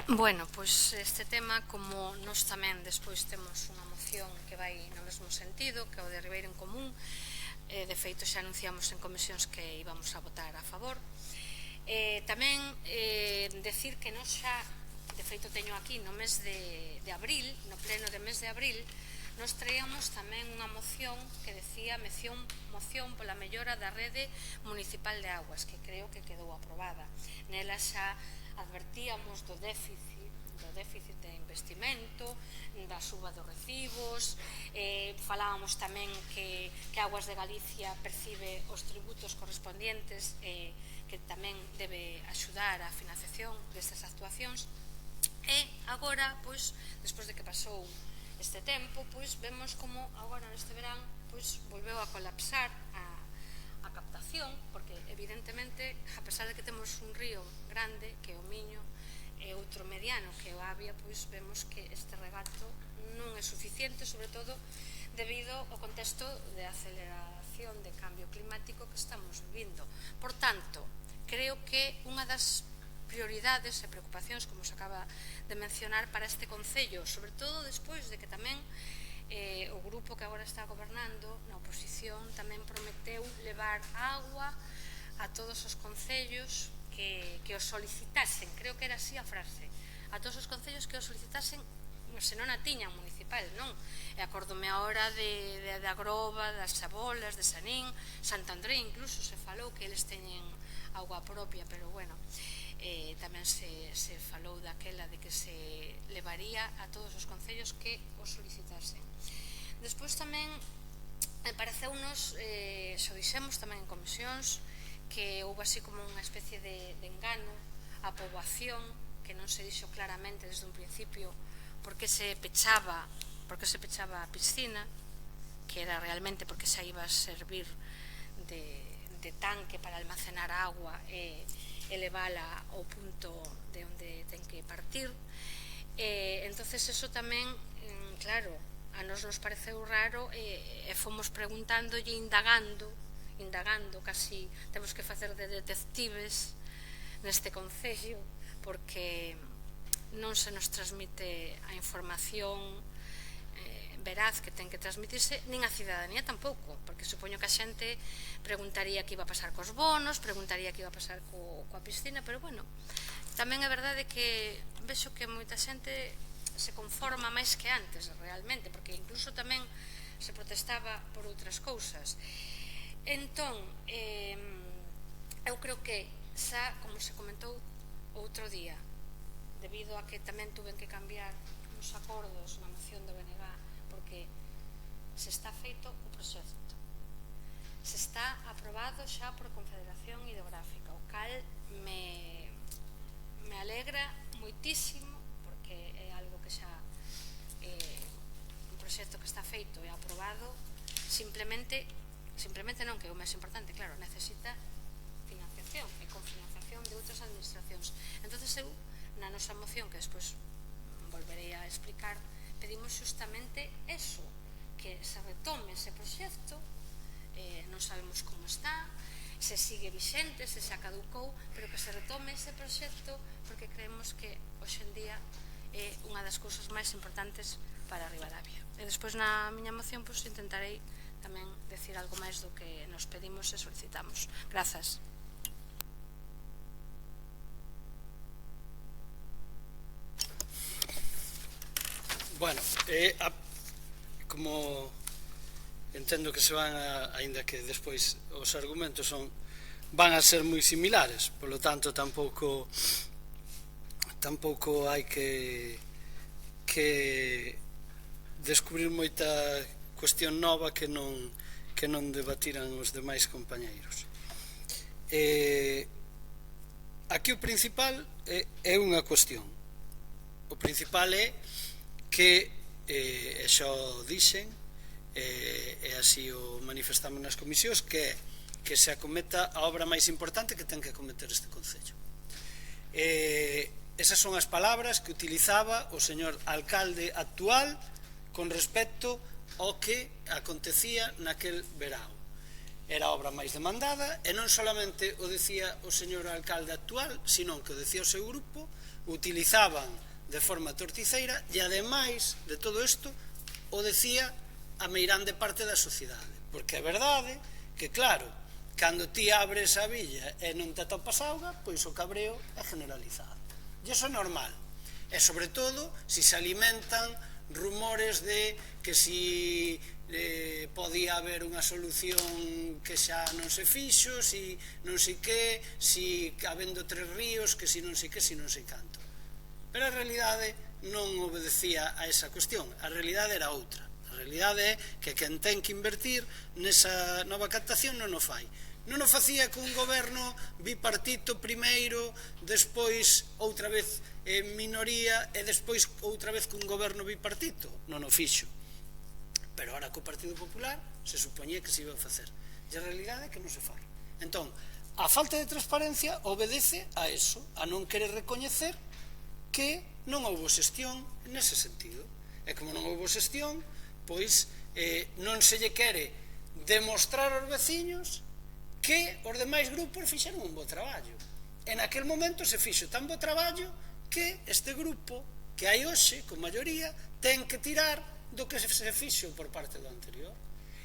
Speaker 7: Bueno, pois este tema, como nós tamén despois temos unha moción que vai no mesmo sentido, que é o de Ribeira en Común, de feito xa anunciamos en comisións que íbamos a votar a favor. Tamén decir que nós xa, de feito teño aquí no mes de abril, no pleno de mes de abril, nos traíamos tamén unha moción que decía moción pola mellora da rede municipal de aguas, que creo que quedou aprobada. Nela xa advertíamos do déficit de investimento, da suba dos recibos, falábamos tamén que Aguas de Galicia percibe os tributos correspondientes, que tamén debe axudar á financiación destas actuacións. E agora, pois, despois de que pasou este tempo, pois vemos como agora neste verán pois volveu a colapsar a captación, porque evidentemente, a pesar de que temos un río grande, que é o Miño, e outro mediano, que é o Avia, pois vemos que este regato non é suficiente, sobre todo debido ao contexto de aceleración de cambio climático que estamos vivindo. Por tanto, creo que unha das prioridades e preocupacións, como se acaba de mencionar, para este Concello, sobre todo despois de que tamén o grupo que agora está gobernando na oposición tamén prometeu levar agua a todos os concellos que os solicitasen, creo que era así a frase, a todos os concellos que os solicitasen, se non a tiñan municipal, non? E acordome agora de Agroba, das Chabolas, de Sanín, Santandré, incluso se falou que eles teñen auga propia, pero bueno, tamén se falou daquela de que se levaría a todos os concellos que os solicitasen. Despois tamén pareceunos, xo dixemos tamén en comisións, que houve así como unha especie de engano á poboación, que non se dixo claramente desde un principio por que se pechaba a piscina, que era realmente porque xa iba a servir de tanque para almacenar agua e elevala ao punto de onde ten que partir. Entonces eso tamén, claro, a nos pareceu raro e fomos preguntando e indagando, casi temos que facer de detectives neste concello, porque non se nos transmite a información veraz que ten que transmitirse, nin a cidadanía tampouco, porque supoño que a xente preguntaría que iba a pasar cos bonos, preguntaría que iba a pasar coa piscina, pero bueno, tamén é verdade que vexo que moita xente se conforma máis que antes realmente, porque incluso tamén se protestaba por outras cousas. Entón, eu creo que xa, como se comentou outro día, debido a que tamén tuven que cambiar uns acordos na moción do BNG, porque se está feito o proxecto, se está aprobado xa por Confederación Hidrográfica, o cal me alegra moitísimo, porque é algo que xa un proxecto que está feito e aprobado, simplemente non, que é o máis importante, claro, necesita financiación e con financiación de outras administracións. Entón eu, na nosa moción, que despois volverei a explicar, pedimos justamente eso, que se retome ese proxecto, non sabemos como está, se sigue vixente, se xa caducou, pero que se retome ese proxecto, porque creemos que hoxe en día é unha das cousas máis importantes para Ribadavia. E despois na miña moción intentarei tamén decir algo máis do que nos pedimos e solicitamos. Grazas.
Speaker 8: Bueno, como entendo que se van aínda que despois os argumentos van a ser moi similares, polo tanto tampouco hai que descubrir moita cuestión nova que non debatiran os demais compañeiros. Aquí o principal é unha cuestión. O principal é que, e xa o dixen, e así o manifestamos nas comisións, que se acometa a obra máis importante que ten que acometer este Concello. Esas son as palabras que utilizaba o señor alcalde actual con respecto ao que acontecía naquel verao. Era a obra máis demandada e non solamente o decía o señor alcalde actual, sino que o decía o seu grupo, utilizaban de forma torticeira e ademais de todo isto o decía a meirande parte da sociedade, porque é verdade que claro, cando ti abres a billa e non te atopas auga, pois o cabreo é generalizado e iso é normal, e sobre todo se se alimentan rumores de que si podía haber unha solución que xa non se fixo, si non sei que, si habendo 3 ríos, que si non sei que, si non sei canto. Pero a realidade non obedecía a esa cuestión, a realidade era outra. A realidade é que quen ten que invertir nesa nova captación non o fai. Non o facía cun goberno bipartito primeiro, despois outra vez en minoría e despois outra vez cun goberno bipartito. Non o fixo. Pero ahora co Partido Popular se supoñía que se iba a facer. E a realidade é que non se fai. Entón, a falta de transparencia obedece a eso, a non querer recoñecer que non houbo xestión nese sentido. E como non houbo xestión, pois non se lle quere demostrar aos veciños que os demais grupos fixeron un bo traballo. En aquel momento se fixo tan bo traballo que este grupo que hai hoxe, con maioría, ten que tirar do que se fixo por parte do anterior.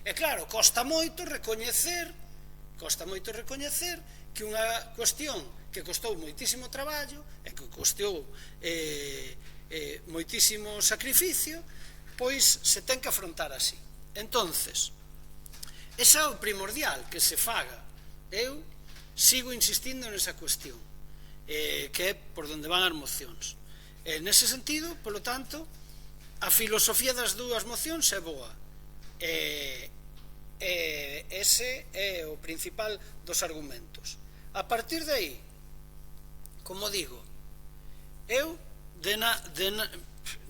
Speaker 8: E claro, costa moito recoñecer que unha cuestión que costou moitísimo traballo e que costou moitísimo sacrificio, pois se ten que afrontar así. Entonces, ese é o primordial, que se faga. Eu sigo insistindo nesa cuestión, que é por onde van as mocións. Nese sentido, polo tanto, a filosofía das dúas mocións é boa. Ese é o principal dos argumentos. A partir de aí, como digo, eu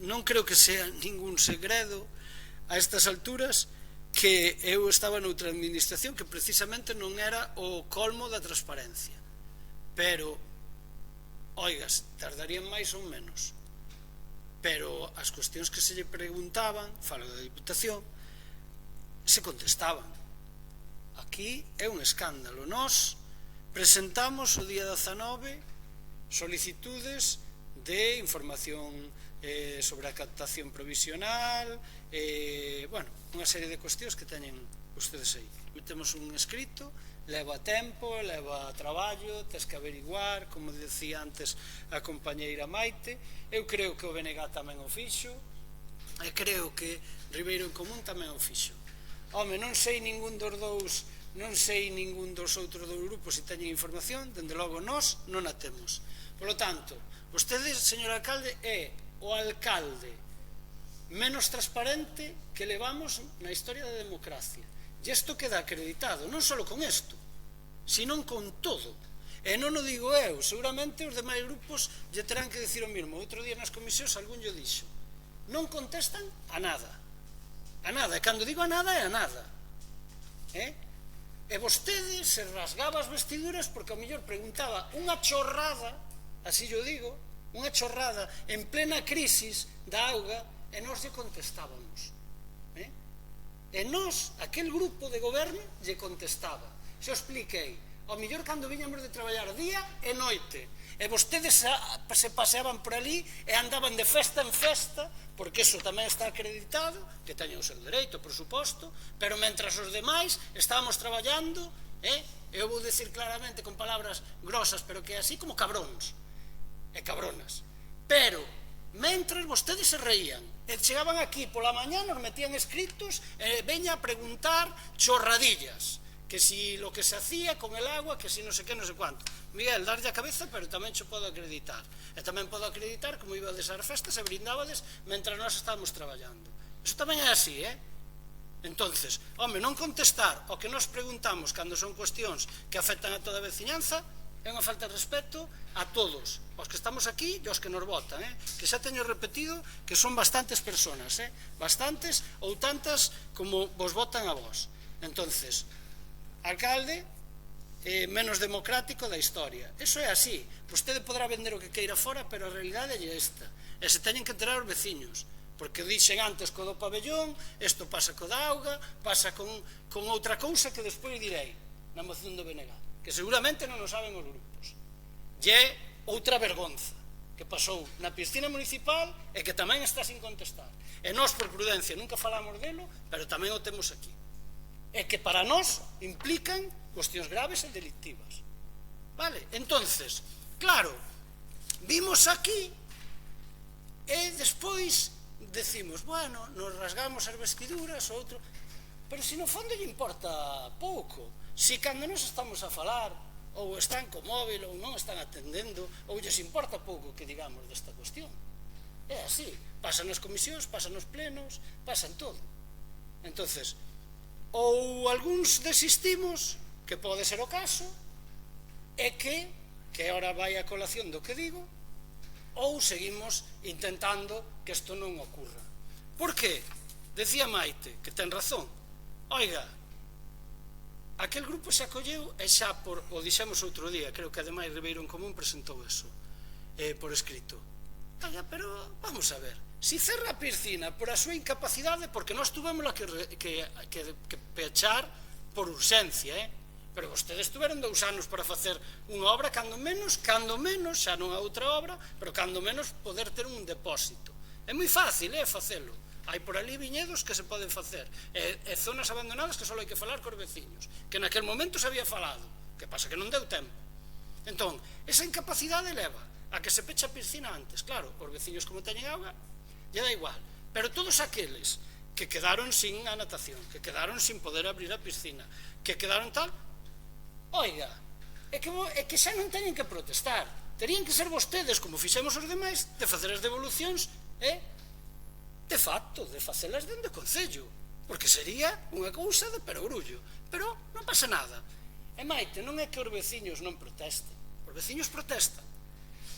Speaker 8: non creo que sea ningún segredo a estas alturas que eu estaba noutra administración que precisamente non era o colmo da transparencia, pero oigas, tardarían máis ou menos, pero as cuestións que se lle preguntaban, falo da Diputación, se contestaban. Aquí é un escándalo. Nós presentamos o día 19 solicitudes de información sobre a captación provisional, unha serie de cuestións que teñen ustedes aí. Metemos un escrito, leva tempo, leva traballo, tens que averiguar, como decía antes a compañeira Maite. Eu creo que o BNG tamén o fixo, e creo que Ribeiro en Común tamén o fixo. Home, non sei ningún dos outros dous grupos se teñen información, dende logo nós non a temos. Por lo tanto, vostede, señor alcalde, é o alcalde menos transparente que levamos na historia da democracia. E isto queda acreditado, non só con isto, sino con todo. E non o digo eu, seguramente os demais grupos lle terán que dicir o mesmo. Outro día nas comisións algún lle dixo. Non contestan a nada. A nada, e cando digo a nada é a nada. E vostede se rasgaba as vestiduras porque ao mellor preguntaba unha chorrada, así yo digo, unha chorrada en plena crisis da auga, e nós lle contestábamos. E nós, aquel grupo de goberno, lle contestaba. Xa expliquei, ao mellor cando viñamos de traballar día e noite, e vostedes se paseaban por ali e andaban de festa en festa, porque iso tamén está acreditado, que teñen o seu dereito, por suposto, pero mentras os demais estábamos traballando, eu vou dicir claramente con palabras grosas, pero que é así como cabróns e cabronas, pero mentras vostedes se reían e chegaban aquí pola mañá, nos metían escritos e veña a preguntar chorradillas, que si lo que se hacía con el agua, que si no sé qué, no sé cuánto. Miguel, darlle a cabeza, pero tamén xo podo acreditar. E tamén podo acreditar como ibades ás festas e brindabades mentras nós estábamos traballando. Eso tamén é así, Entonces, home, non contestar o que nos preguntamos cando son cuestións que afectan a toda a veciñanza é unha falta de respeto a todos, os que estamos aquí e os que nos votan, que xa teño repetido que son bastantes personas, bastantes ou tantas como vos votan a vos. Entonces, alcalde menos democrático da historia. Eso é así. Vostede podrá vender o que queira fora, pero a realidade é esta. E se teñen que enterar os veciños, porque dixen antes co do pabellón, isto pasa co da auga, pasa con outra cousa que despois direi na moción do BNG, que seguramente non o saben os grupos. E é outra vergonza que pasou na piscina municipal e que tamén está sin contestar. E nós, por prudencia, nunca falamos delo, pero tamén o temos aquí. E que para nós implican cuestións graves e delictivas. Vale? Entonces, claro, vimos aquí e despois decimos, bueno, nos rasgamos as vestiduras, outro, pero se no fondo lle importa pouco. Se cando nos estamos a falar, ou están co móvil, ou non están atendendo, ou lles importa pouco que digamos desta cuestión. É así, pasan nas comisións, pasan nos plenos, pasan todo. Entonces, ou algúns desistimos, que pode ser o caso, e que ahora vai a colación do que digo, ou seguimos intentando que isto non ocurra. Por qué? Decía Maite, que ten razón. Oiga, aquel grupo se acolleu e xa o dixemos outro día, creo que ademais Ribeiro en Común presentou eso por escrito. Oiga, pero vamos a ver, si cerra a piscina por a súa incapacidade, porque nós tuvemos que pechar por urxencia, pero vostedes tuveron 2 anos para facer unha obra, cando menos, xa non a outra obra, pero cando menos poder ter un depósito. É moi fácil, facelo. Hai por ali viñedos que se poden facer, e zonas abandonadas que só hai que falar cos veciños, que naquel momento se había falado, que pasa que non deu tempo. Entón, esa incapacidade leva a que se pecha a piscina antes. Claro, os veciños como teñen auga, lle dá igual, pero todos aqueles que quedaron sin a natación, que quedaron sin poder abrir a piscina, que quedaron tal, oiga, é que xa non teñen que protestar, terían que ser vostedes, como fixemos os demais, de facer as devolucións, de facto, de facelas dende o Concello, porque sería unha cousa de perogrullo, pero non pasa nada. E Maite, non é que os veciños non protesten, os veciños protestan.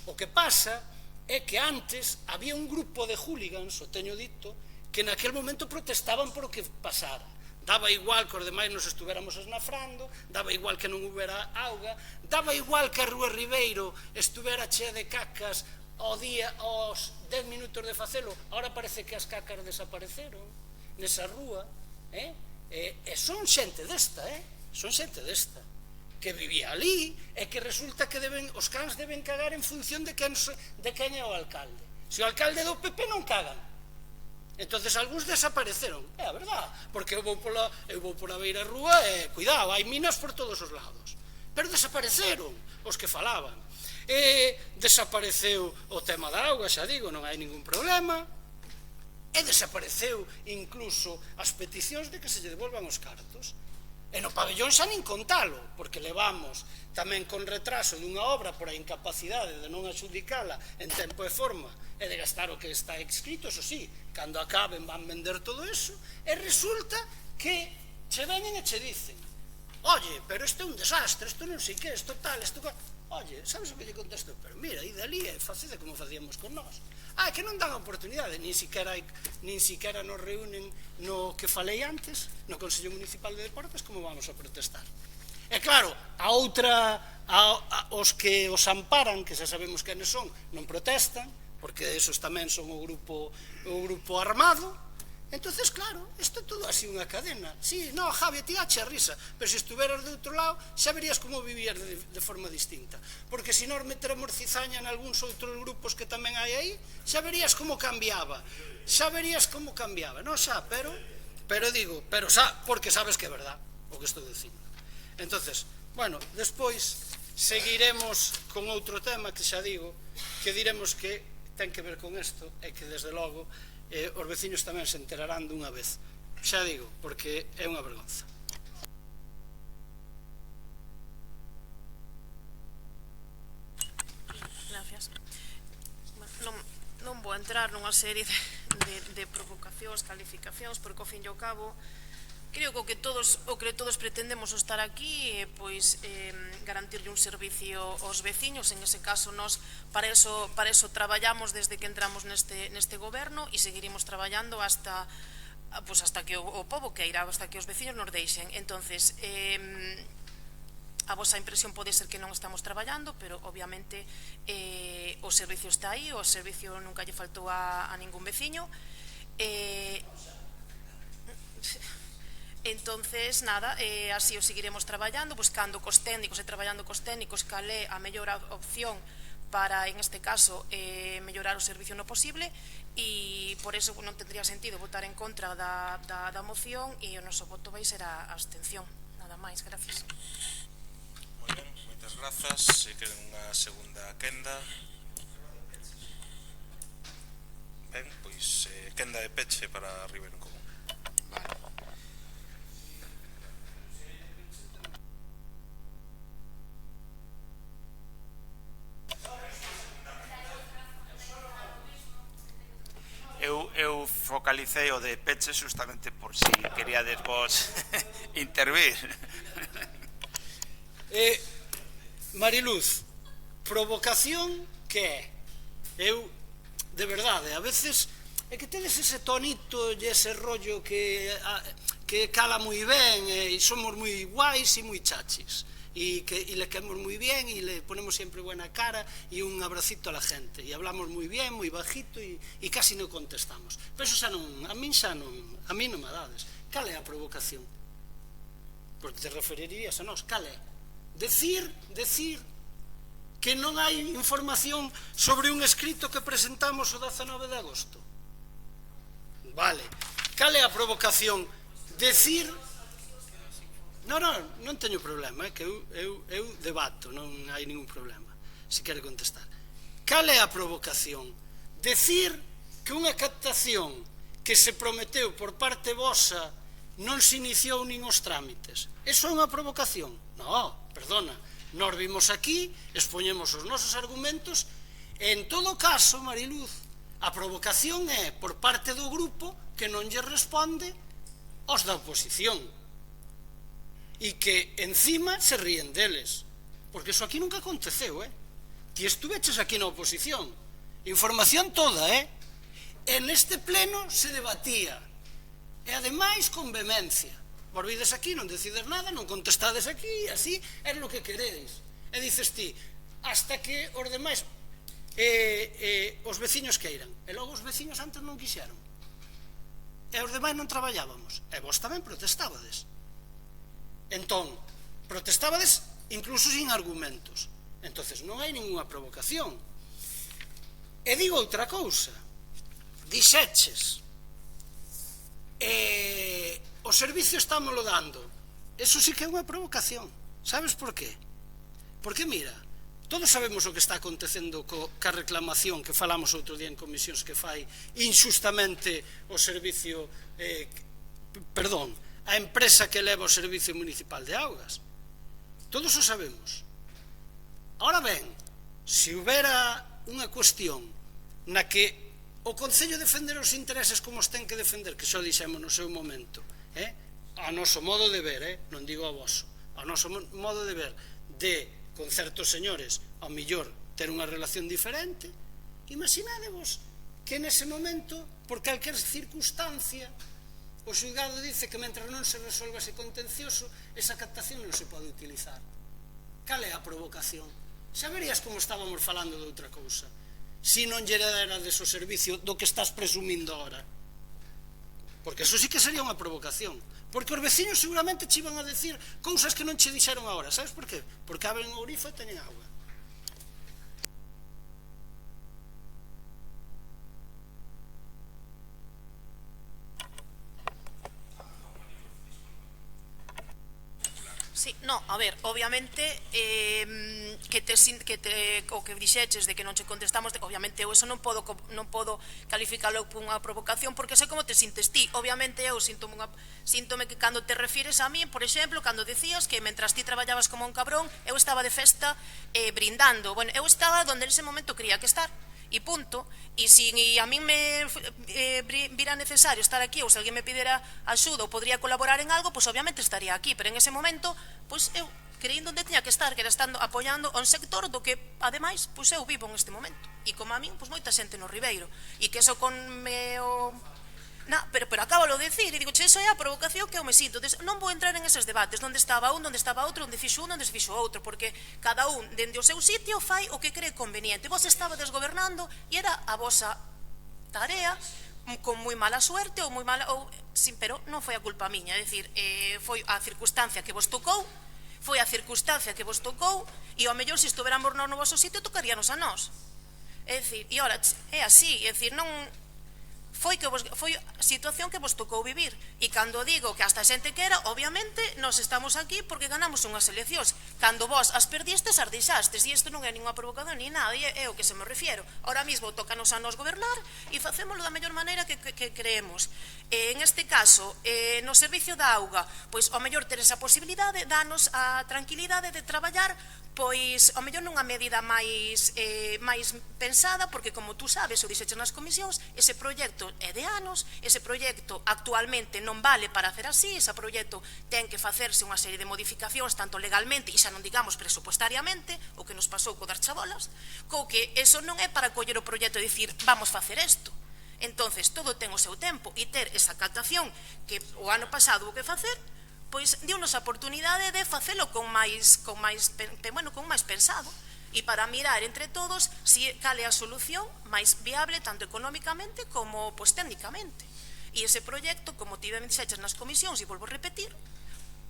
Speaker 8: O que pasa é que antes había un grupo de hooligans, o teño dito, que naquel momento protestaban por o que pasara. Daba igual que os demais nos estuvéramos esnafrando, daba igual que non houbera auga, daba igual que a Rúa Ribeiro estuvera chea de cacas ao día, aos 10 minutos de facelo. Ahora parece que as cacas desapareceron nesa rúa, e son xente desta, son xente desta, que vivía ali, e que resulta que os cans deben cagar en función de quen é o alcalde. Se o alcalde do PP non cagan, entonces algúns desapareceron, é a verdad, porque eu vou pola beira rúa e, cuidado, hai minas por todos os lados, pero desapareceron os que falaban, e desapareceu o tema da auga, xa digo, non hai ningún problema, e desapareceu incluso as peticións de que se lle devolvan os cartos, e no pabellón xa nin contalo, porque levamos tamén con retraso dunha obra por a incapacidade de non adxudicala en tempo e forma e de gastar o que está escrito, eso sí, cando acaben van vender todo eso, e resulta que che veñen e che dicen, oye, pero isto é un desastre, isto non sei que, isto tal, isto tal. Oye, sabes o que lle contesto? Pero mira, e dali é facede como facíamos con nós. Que non dan oportunidade, nin siquiera nos reúnen no que falei antes, no Consello Municipal de Deportes, como vamos a protestar. E claro, os que os amparan, que xa sabemos quenes son, non protestan, porque esos tamén son o grupo armado, Entonces, claro, isto é todo así unha cadena. Sí, no, Javi, ti dache a risa, pero se estuveras de outro lado, xa verías como vivías de forma distinta. Porque se nós meteremos cizaña en algúns outros grupos que tamén hai aí, xa verías como cambiaba. Xa verías como cambiaba, non xa, pero digo, porque sabes que é verdad o que estou dicindo. Entonces, bueno, despois seguiremos con outro tema que xa digo, que diremos que ten que ver con isto, e que desde logo os veciños tamén se enterarán dunha vez, xa digo, porque é unha vergonza.
Speaker 6: Gracias. Non vou entrar nunha serie de provocacións, calificacións, porque ao fin e ao cabo creo que o que todos pretendemos estar aquí é pois garantirlle un servicio aos veciños. En ese caso nós para eso traballamos desde que entramos neste goberno e seguiremos traballando hasta que o pobo queira, hasta que os veciños nos deixen. Entonces a vosa impresión pode ser que non estamos traballando, pero obviamente o servicio está aí, o servicio nunca lle faltou a ningún veciño. Entonces, nada, así o seguiremos traballando, buscando cos técnicos e traballando cos técnicos cal é a mellor opción para, en este caso, mellorar o servicio no posible, e por eso non tendría sentido votar en contra da moción, e o noso voto vai ser a abstención. Nada máis, gracias.
Speaker 1: Moi ben, moitas grazas. Se queren unha segunda quenda. Ben, pois quenda de peche para Ribeiro Común.
Speaker 3: Vale. Eu focalicei o de peche justamente por si queríades vos intervir.
Speaker 8: Mariluz, provocación que é? Eu, de verdade, a veces é que tedes ese tonito e ese rollo que cala moi ben, e somos moi guais e moi chachis, e le queremos moi bien e le ponemos sempre buena cara e un abracito a la gente, e hablamos moi bien, moi bajito, e casi non contestamos. Pero eso xa non, a mí non me dades. Cal é a provocación? Porque te referirías a nós, cal é? Decir que non hai información sobre un escrito que presentamos o 19 de agosto. Vale. Cal é a provocación? Decir... Non teño problema, que eu debato, non hai ningún problema, se quere contestar. Cal é a provocación? Decir que unha captación que se prometeu por parte vosa non se iniciou nin os trámites. Eso é unha provocación? Non, perdona, nós vimos aquí, expoñemos os nosos argumentos, e en todo caso, Mariluz, a provocación é por parte do grupo que non lle responde aos da oposición, e que encima se ríen deles, porque eso aquí nunca aconteceu, ti estuveches aquí na oposición, información toda, e neste pleno se debatía, e ademais con vehemencia. Vos vides aquí, non decides nada, non contestades aquí, e así é lo que queredes. E dices ti, hasta que os demais os veciños queiran. E logo os veciños antes non quixeron. E os demais non traballábamos. E vos tamén protestabades. Entón, protestabades incluso sin argumentos. Entonces non hai ninguna provocación. E digo outra cousa. Dixeches, o servicio estámoslo dando. Eso sí que é unha provocación. Sabes por qué? Porque mira, todos sabemos o que está acontecendo ca reclamación que falamos outro día en comisións que fai injustamente o servicio, perdón, a empresa que leva o Servicio Municipal de Augas. Todos o sabemos. Ahora ben, se houbera unha cuestión na que o Concello defender os intereses como os ten que defender, que xa dixemos no seu momento, a noso modo de ver, non digo a voso, a noso modo de ver, de, con certos señores, ao millor ter unha relación diferente, imaginadevos que nese momento, por calquer circunstancia, o xulgado dice que mentre non se resolva ese contencioso, esa captación non se pode utilizar. Cal é a provocación? Xa verías como estábamos falando de outra cousa, se non lle era deso servicio do que estás presumindo ahora. Porque eso sí que sería unha provocación. Porque os veciños seguramente che iban a decir cousas que non che dixeron agora. Sabes por qué? Porque abren o grifo e teñen agua.
Speaker 6: Sí, no, a ver, obviamente o que dixeches de que non che contestamos, obviamente eu eso non podo calificalo como unha provocación porque sei como te sintes ti. Obviamente eu síntome que cando te refires a mí, por exemplo, cando decías que mentras ti traballabas como un cabrón, eu estaba de festa brindando. Bueno, eu estaba donde en ese momento quería que estar. E punto. E se a mí me vira necesario estar aquí ou se alguén me pidera axuda ou podría colaborar en algo, pois obviamente estaría aquí, pero en ese momento pois eu creí onde tiña que estar, que era estando apoiando a un sector do que ademais pois eu vivo en este momento e como a min pois moita xente no Ribeiro e que eso con meu... pero acábalo de decir, e digo, che, eso é a provocación que eu me sinto. Non vou entrar en eses debates, onde estaba un, onde estaba outro, onde fixo un, onde se fixo outro, porque cada un, dende o seu sitio, fai o que cree conveniente. Vos estabades gobernando e era a vosa tarea, con moi mala suerte, ou moi mala, sí, pero non foi a culpa miña, é dicir, foi a circunstancia que vos tocou, e ao mellor, se estuveramos no vosso sitio, tocaríanos a nós. É dicir, e ora, é así, é dicir, non... Foi a situación que vos tocou vivir e cando digo que hasta a xente que era, obviamente nos estamos aquí porque ganamos unhas eleccións. Cando vos as perdistes, as deixastes e isto non é ninguna provocación ni nada, é o que se me refiero. Ahora mesmo tócanos a nos gobernar e facémoslo da mellor maneira que creemos. En este caso, no servicio da auga, pois ao mellor ter esa posibilidade, danos a tranquilidade de traballar pois, ao mellor nunha medida máis pensada, porque como tú sabes, ou dixeches nas comisións, ese proxecto é de anos, ese proxecto actualmente non vale para hacer así, ese proxecto ten que facerse unha serie de modificacións, tanto legalmente, e xa non digamos presupuestariamente, o que nos pasou co das chabolas, co que eso non é para coller o proxecto e dicir, vamos facer isto. Entonces, todo ten o seu tempo, e ter esa captación que o ano pasado o que facer, pois diunos a oportunidade de facelo con máis pensado e para mirar entre todos cal é a solución máis viable tanto económicamente como técnicamente. E ese proxecto, como ti ben dixeches nas comisións, e volvo a repetir,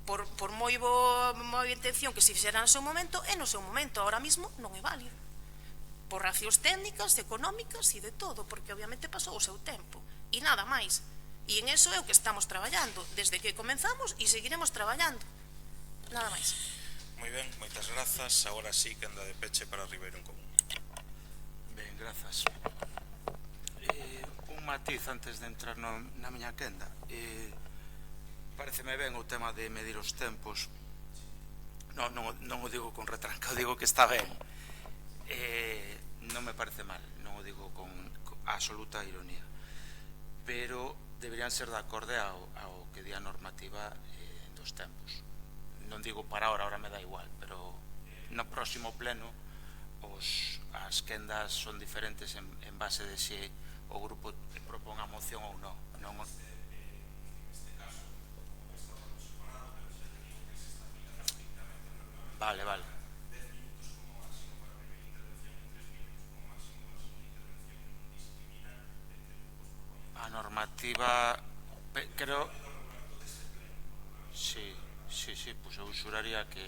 Speaker 6: por moi boa intención que se fixera no seu momento, é no seu momento, ahora mismo non é válido. Por racións técnicas, económicas e de todo, porque obviamente pasou o seu tempo. E nada máis. E en eso é o que estamos traballando desde que comenzamos e seguiremos traballando. Nada máis.
Speaker 1: Moi ben, moitas grazas. Agora sí que anda de peche para Ribeiro en Común.
Speaker 3: Ben, grazas. Un matiz antes de entrar na miña quenda. Pareceme ben o tema de medir os tempos. Non o digo con retranca, o digo que está ben. Non me parece mal, non o digo con absoluta ironía. Pero deberían ser de acorde ao que di a normativa dos tempos. Non digo para ahora me dá igual, pero no próximo pleno as quendas son diferentes en base de se o grupo propón a moción ou non. Vale. A normativa, creo... Sí, pues eu xuraría que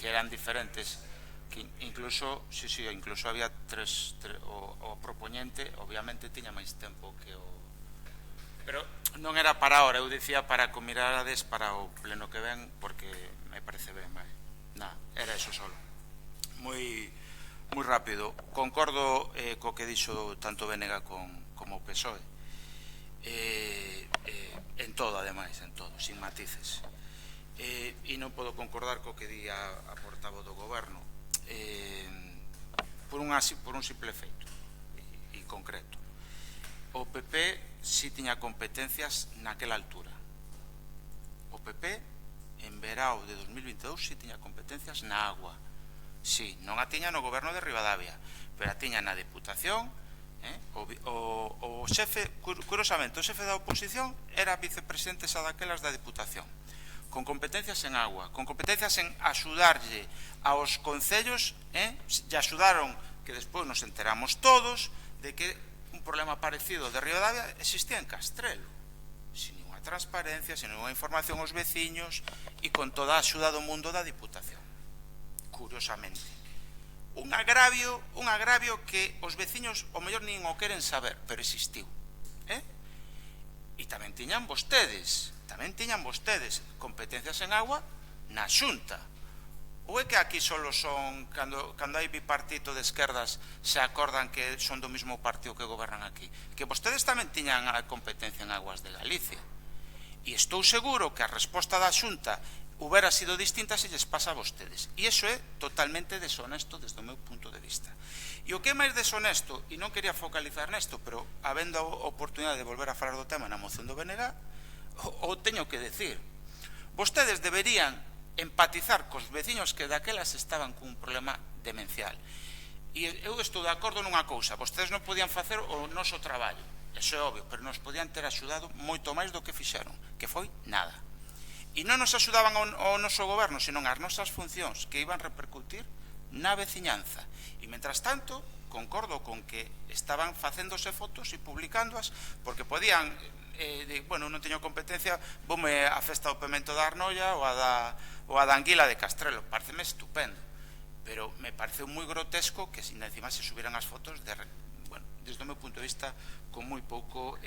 Speaker 3: eran diferentes, que incluso había o propoñente, obviamente tiña máis tempo que o... Pero non era para ahora, eu dicía para que mirarades para o pleno que ven, porque me parece ben, vale. Era eso solo. Moi rápido. Concordo co que dixo tanto Bénega como o PSOE. En todo, ademais, en todo, sin matices. E non podo concordar co que di a portavoz do goberno por un simple feito e concreto. O PP si tiña competencias naquela altura. O PP en verao de 2022 si tiña competencias na agua. Si, non a tiña no goberno de Ribadavia, pero a tiña na Deputación. O xefe, curiosamente, o xefe da oposición era vicepresidente xa daquelas da Deputación, con competencias en agua, con competencias en axudarlle aos concellos, e axudaron que despois nos enteramos todos de que un problema parecido de Ribadavia existía en Castrelo. transparencia, sen ninguna información aos veciños e con toda a axuda do mundo da Diputación. Curiosamente. Un agravio que os veciños o mellor nin o queren saber, pero existiu. E tamén tiñan vostedes competencias en agua na Xunta. Ou é que aquí solo son, cando hai bipartito de esquerdas, se acordan que son do mesmo partido que gobernan aquí? Que vostedes tamén tiñan a competencia en aguas de Galicia. E estou seguro que a resposta da Xunta hubiera sido distinta se lles pasa a vostedes. E iso é totalmente deshonesto desde o meu punto de vista. E o que é máis deshonesto, e non quería focalizar nesto, pero habendo a oportunidade de volver a falar do tema na moción do BNG, o teño que decir. Vostedes deberían empatizar cos veciños que daquelas estaban cun problema demencial. E eu estou de acordo nunha cousa, vostedes non podían facer o noso traballo, eso é obvio, pero nos podían ter axudado moito máis do que fixeron, que foi nada. E non nos axudaban ao noso goberno, senón as nosas funcións que iban repercutir na veciñanza. E, mentras tanto, concordo con que estaban facéndose fotos e publicándoas, porque podían, bueno, non teño competencia, voume a festa do Pemento da Arnoia ou a da Anguila de Castrelo, pareceme estupendo, pero me pareceu moi grotesco que encima se subiran as fotos desde o meu punto de vista con moi pouco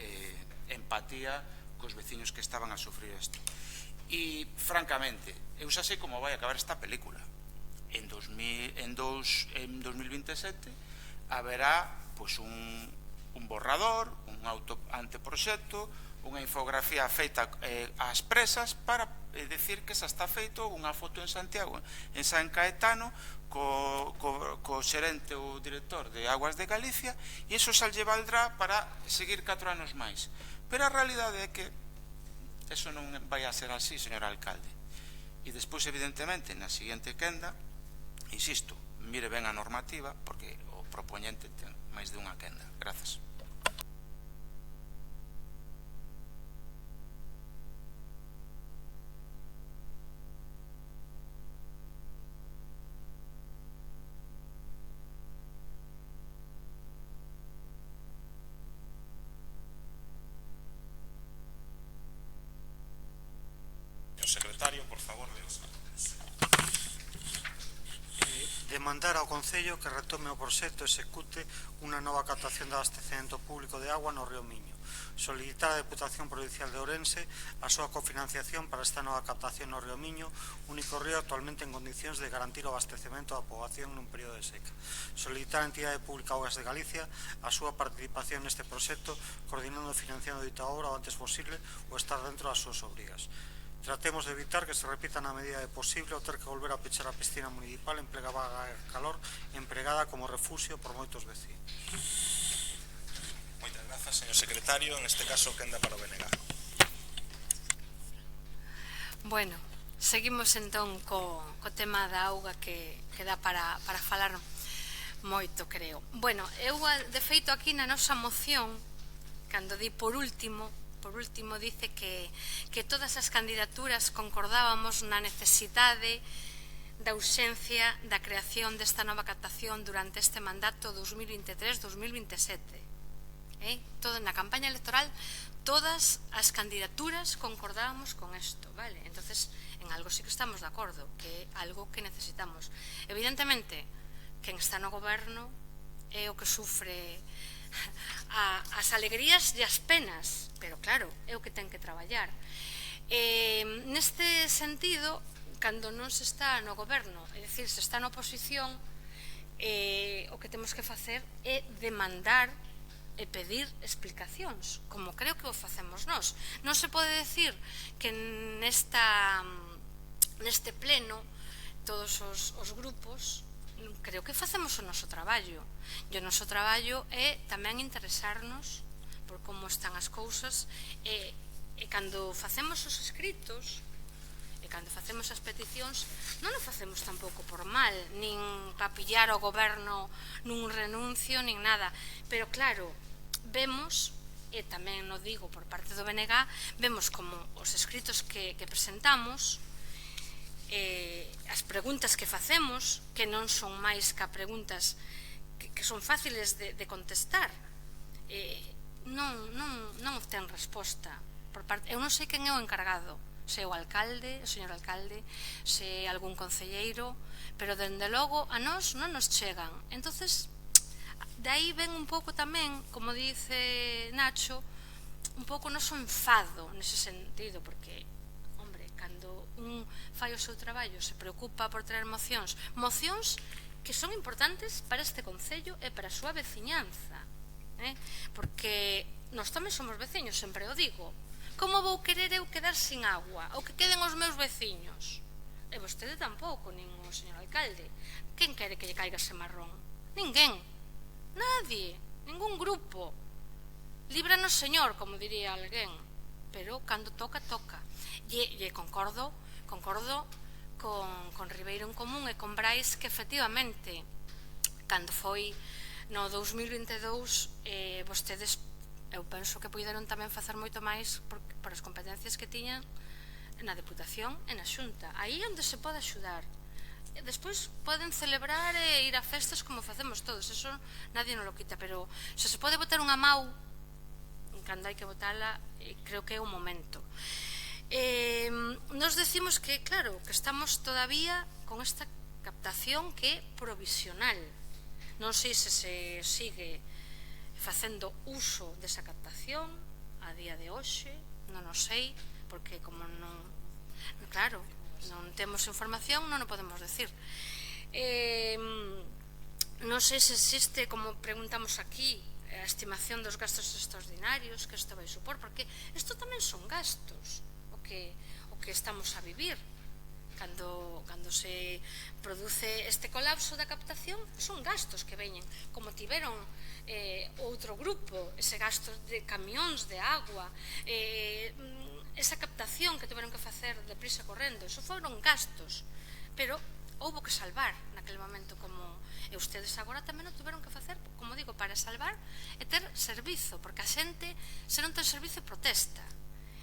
Speaker 3: empatía cos veciños que estaban a sufrir isto. E, francamente, eu xa sei como vai acabar esta película. En 2027 haberá un borrador, un anteproxecto, unha infografía feita ás presas para decir que xa está feito unha foto en Santiago, en San Caetano, co xerente ou director de Aguas de Galicia, e iso xa lle valdrá para seguir 4 anos máis. Pero a realidade é que eso non vai a ser así, señor alcalde. E despois, evidentemente, na seguinte quenda, insisto, mire ben a normativa, porque o propoñente ten máis de unha quenda. Grazas.
Speaker 1: Secretario, por favor.
Speaker 2: Demandar ao Concello que retome o proxecto e execute unha nova captación de abastecemento público de agua no río Miño. Solicitar a Deputación Provincial de Ourense a súa cofinanciación para esta nova captación no río Miño, único río actualmente en condicións de garantir o abastecemento da poboación nun período de seca. Solicitar a Entidade Pública Augas de Galicia a súa participación neste proxecto, coordinando e financiando dita obra o antes posible ou estar dentro das súas obrigas. Tratemos de evitar que se repita na medida de posible o ter que volver a pechar a piscina municipal empregada a calor empregada como refugio por moitos vecinos.
Speaker 1: Moitas grazas, señor secretario. En este caso, quenda para o BNG.
Speaker 7: Bueno, seguimos entón co tema da auga que dá para falar moito, creo. Bueno, eu de feito aquí na nosa moción, cando di por último dice que todas as candidaturas concordábamos na necesidade da urxencia da creación desta nova captación durante este mandato 2023-2027. Todo na campaña electoral, todas as candidaturas concordábamos con isto, vale? Entonces, en algo sí que estamos de acordo, que é algo que necesitamos. Evidentemente, quen está no goberno é o que sufre as alegrías e as penas, pero claro, é o que ten que traballar. Neste sentido, cando non se está no goberno, é dicir, se está na oposición, o que temos que facer é demandar e pedir explicacións, como creo que o facemos nós. Non se pode decir que neste pleno todos os grupos creo que facemos o noso traballo, e o noso traballo é tamén interesarnos por como están as cousas, e cando facemos os escritos e cando facemos as peticións non o facemos tampouco por mal, nin para pillar o goberno nun renuncio, nin nada, pero claro, vemos, e tamén o digo por parte do BNG, vemos como os escritos que presentamos, as preguntas que facemos, que non son máis que preguntas que son fáciles de contestar, non obtén resposta. eu non sei quen é o encargado, se o alcalde, o señor alcalde, se algún concelleiro, pero dende logo a nós non nos chegan. Entonces, de aí ven un pouco tamén, como dice Nacho, un pouco o noso enfado nese sentido, porque, hombre, cando un fai o seu traballo, se preocupa por traer mocións que son importantes para este concello e para a súa veciñanza, porque nós tamén somos veciños, sempre o digo. Como vou querer eu quedar sin agua ou que queden os meus veciños? E vostede tampouco, nin o señor alcalde. Quen quere que lle caiga ese marrón? Ninguén, nadie, ningún grupo. Líbranos, señor, como diría alguén, pero cando toca, toca. E concordo con Ribeiro en Común e con Brais que efectivamente cando foi no 2022 vostedes, eu penso que puideron tamén facer moito máis por as competencias que tiñan na Deputación e na Xunta. Aí onde se pode axudar. Despois poden celebrar e ir a festas como facemos todos, eso nadie non lo quita, pero se se pode botar unha mau cando hai que botala, creo que é o momento. Nos decimos que, claro, que estamos todavía con esta captación que é provisional. Non sei se se sigue facendo uso desa captación a día de hoxe, non o sei, porque como non, claro, non temos información, non o podemos decir. Non sei se existe, como preguntamos aquí, a estimación dos gastos extraordinarios que isto vai supor, porque isto tamén son gastos o que estamos a vivir cando se produce este colapso da captación. Son gastos que veñen, como tiveron outro grupo, ese gasto de camións de agua, esa captación que tiveron que facer deprisa correndo, eso foron gastos, pero houbo que salvar naquele momento, como e ustedes agora tamén o tiveron que facer, como digo, para salvar e ter servizo, porque a xente, se non ten servizo, protesta.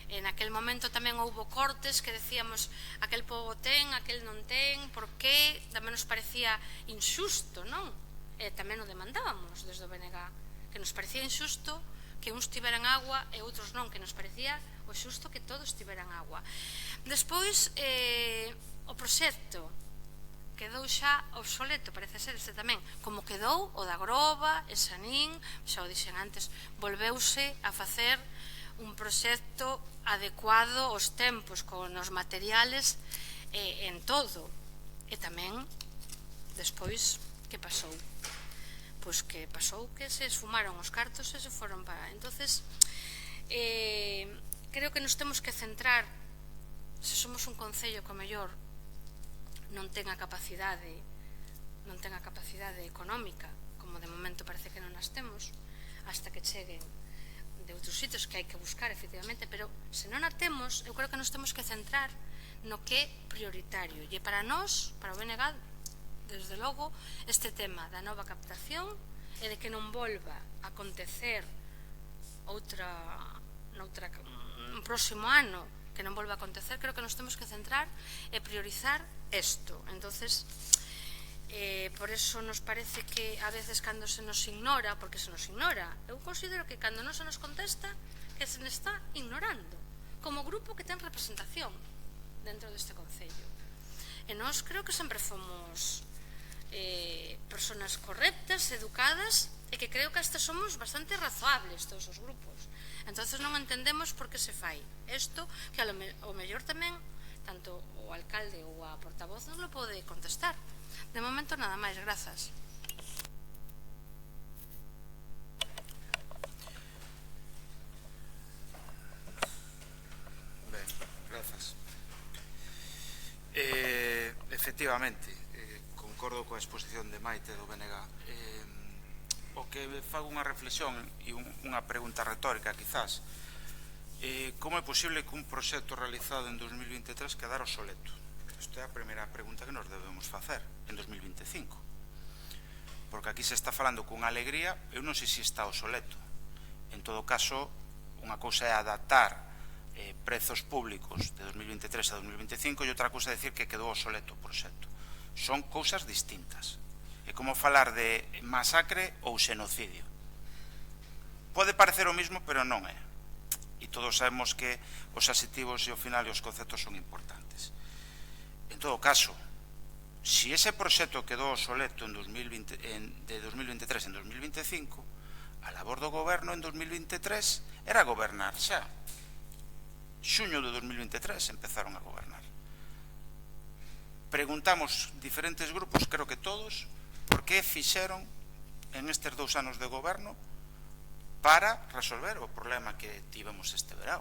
Speaker 7: En aquel momento tamén houbo cortes que decíamos aquel pobo ten, aquel non ten, porque tamén nos parecía injusto, non? E tamén o demandábamos desde o BNG, que nos parecía injusto que uns tiveran agua e outros non, que nos parecía o xusto que todos tiveran agua. Despois, o proxecto quedou xa obsoleto, parece ser este tamén, como quedou o da Groba, e Sanín, xa o dixen antes, volveuse a facer un proxecto adecuado aos tempos, con os materiales en todo. E tamén, despois, que pasou? Pois que pasou que se esfumaron os cartos e se foron para... Entonces, creo que nos temos que centrar, se somos un concello que o mellor non ten a capacidade económica, como de momento parece que non as temos, hasta que cheguen de outros sitios que hai que buscar, efectivamente, pero se non a temos, eu creo que nos temos que centrar no que é prioritario. E para nós, para o BNG, desde logo, este tema da nova captación e de que non volva a acontecer un próximo ano, que non volva a acontecer, creo que nos temos que centrar e priorizar isto. Entonces, por eso nos parece que a veces cando se nos ignora, porque se nos ignora, eu considero que cando non se nos contesta, que se nos está ignorando como grupo que ten representación dentro deste concello. E nós creo que sempre fomos personas correctas, educadas, e que creo que hasta somos bastante razoables todos os grupos. Entonces non entendemos por que se fai isto, que ao mellor tamén tanto o alcalde ou a portavoz non lo pode contestar. De momento nada máis, grazas.
Speaker 3: Ben, grazas. Efectivamente, concordo coa exposición de Maite do BNG. O que fago unha reflexión e unha pregunta retórica, quizás, como é posible que un proxecto realizado en 2023 quedara obsoleto? Isto é a primeira pregunta que nos debemos facer en 2025, porque aquí se está falando con alegría. Eu non sei se está obsoleto. En todo caso, unha cousa é adaptar prezos públicos de 2023 a 2025 e outra cousa é dicir que quedou obsoleto o proxecto. Son cousas distintas. É como falar de masacre ou xenocidio. Pode parecer o mismo, pero non é. E e todos sabemos que os adxetivos e ao final os conceptos son importantes. En todo caso, si ese proxecto quedou obsoleto de 2023 en 2025, a labor do goberno en 2023 era gobernar xa. Xuño de 2023 empezaron a gobernar. Preguntamos diferentes grupos, creo que todos, por que fixeron en estes 2 anos de goberno para resolver o problema que tivemos este verao.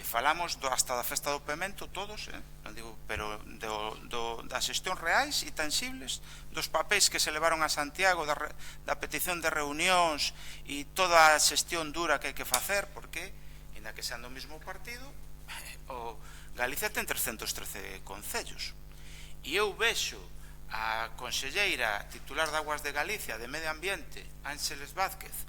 Speaker 3: Falamos hasta da festa do Pemento todos, non digo, pero das xestións reais e tangibles, dos papéis que se levaron a Santiago, da petición de reunións e toda a xestión dura que hai que facer, porque, ainda que sean do mesmo partido, o Galicia ten 313 concellos. E eu vexo a conselleira titular de Aguas de Galicia, de Medio Ambiente, Ángeles Vázquez,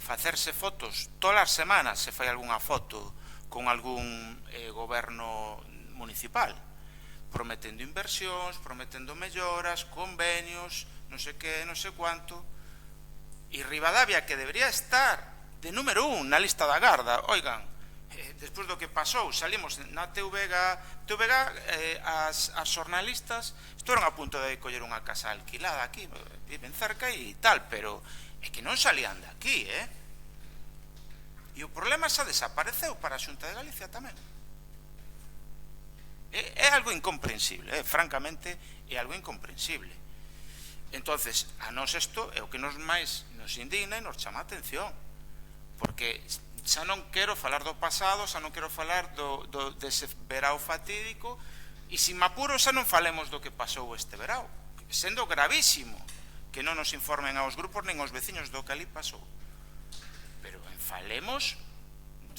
Speaker 3: facerse fotos todas as semanas, se fai algunha foto con algún goberno municipal, prometendo inversións, prometendo melloras, convenios, non sei que, non sei cuánto, e Ribadavia, que debería estar de número 1 na lista da Garda, oigan, despois do que pasou, salimos na TVG, as xornalistas estiveron a punto de coller unha casa alquilada aquí, viven cerca e tal, pero é que non salían de aquí, E o problema xa desapareceu para a Xunta de Galicia tamén. É algo incomprensible, francamente, é algo incomprensible. Entonces, a nós isto é o que nos máis nos indigna e nos chama a atención, porque xa non quero falar do pasado, xa non quero falar dese verao fatídico, e sin apuro xa non falemos do que pasou este verao, sendo gravísimo que non nos informen aos grupos nin aos veciños do que ali pasou. Pero falemos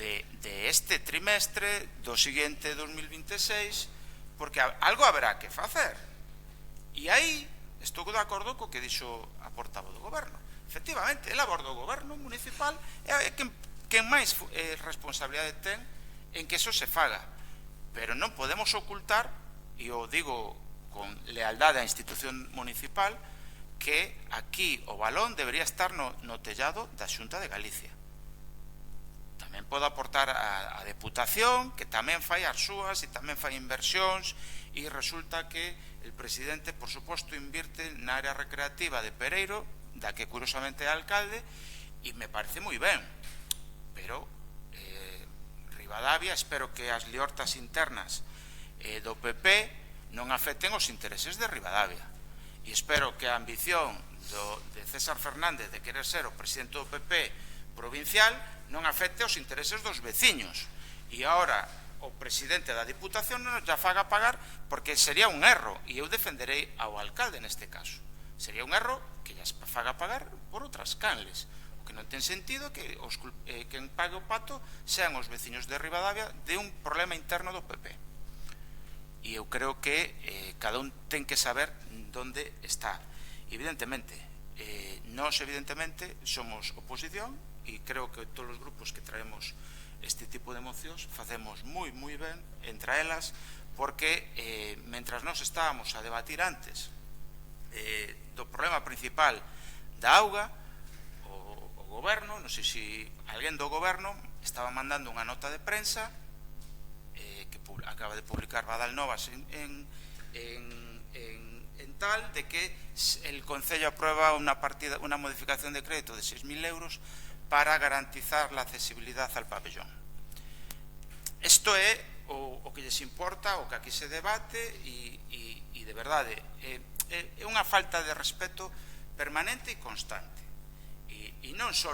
Speaker 3: de este trimestre, do seguinte 2026, porque algo haberá que facer. E aí estou de acordo co que dixo a portavoz do goberno. Efectivamente, a labor do goberno municipal é quen máis responsabilidade ten en que eso se faga. Pero non podemos ocultar, e o digo con lealdade á institución municipal, que aquí o balón debería estar no tellado da Xunta de Galicia. Tamén pode aportar a Deputación, que tamén fai as súas e tamén fai inversións, e resulta que el presidente, por suposto, invirte na área recreativa de Pereiro, da que curiosamente é alcalde, e me parece moi ben, pero Ribadavia, espero que as liortas internas do PP non afecten os intereses de Ribadavia, e espero que a ambición de César Fernández de querer ser o presidente do PP provincial non afecte os intereses dos veciños, e agora o presidente da Diputación non nos já faga pagar, porque sería un erro, e eu defenderei ao alcalde neste caso. Sería un erro que ya faga pagar por outras canles, o que non ten sentido que quen pague o pato sean os veciños de Ribadavia de un problema interno do PP. E eu creo que cada un ten que saber onde está. Evidentemente, nós evidentemente somos oposición, e creo que todos os grupos que traemos este tipo de mocións facemos moi ben entre elas, porque mentras nós estábamos a debatir antes do problema principal da auga, o goberno, non sei se alguén do goberno estaba mandando unha nota de prensa que acaba de publicar Badal Novas en tal de que el Concello aprueba unha modificación de crédito de 6.000 euros para garantizar la accesibilidad al pabellón. Isto é o que lles importa, o que aquí se debate, e de verdade é unha falta de respeto permanente e constante, e non só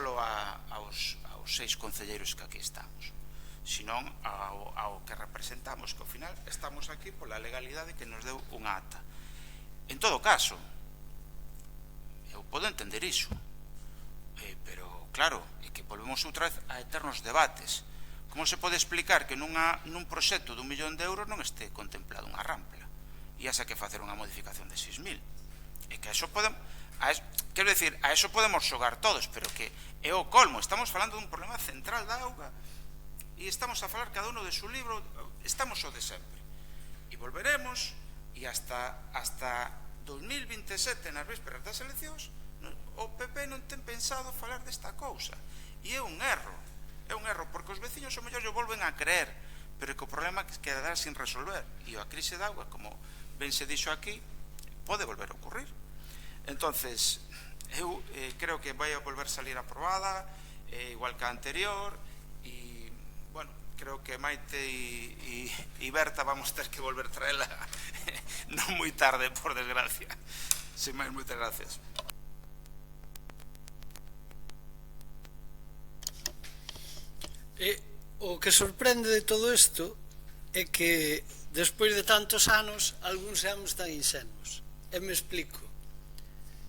Speaker 3: aos 6 concelleiros que aquí estamos, sino ao que representamos, que ao final estamos aquí pola legalidade que nos deu unha ata. En todo caso, eu podo entender iso, pero claro, é que volvemos outra vez a eternos debates. Como se pode explicar que nun proxecto de 1 millón de euros non este contemplado unha rampla e hasa que facer unha modificación de 6.000? É que a eso podemos, quero dicir, a eso podemos xogar todos, pero que é o colmo. Estamos falando dun problema central da auga e estamos a falar cada uno de su libro, estamos o de sempre, e volveremos, e hasta 2027, nas vísperas das eleccións, o PP non ten pensado falar desta cousa, e é un erro, é un erro, porque os veciños o mellor o volven a creer, pero que o problema quedará sin resolver, e a crise de agua, como ben se dixo aquí, pode volver a ocurrir. Entonces, eu creo que vai a volver a salir aprobada, igual que a anterior, e, bueno, creo que Maite e Berta vamos ter que volver a traela non moi tarde, por desgracia. Sin máis, moitas gracias.
Speaker 8: O que sorprende de todo isto é que despois de tantos anos algúns seamos tan insenuos. E me explico.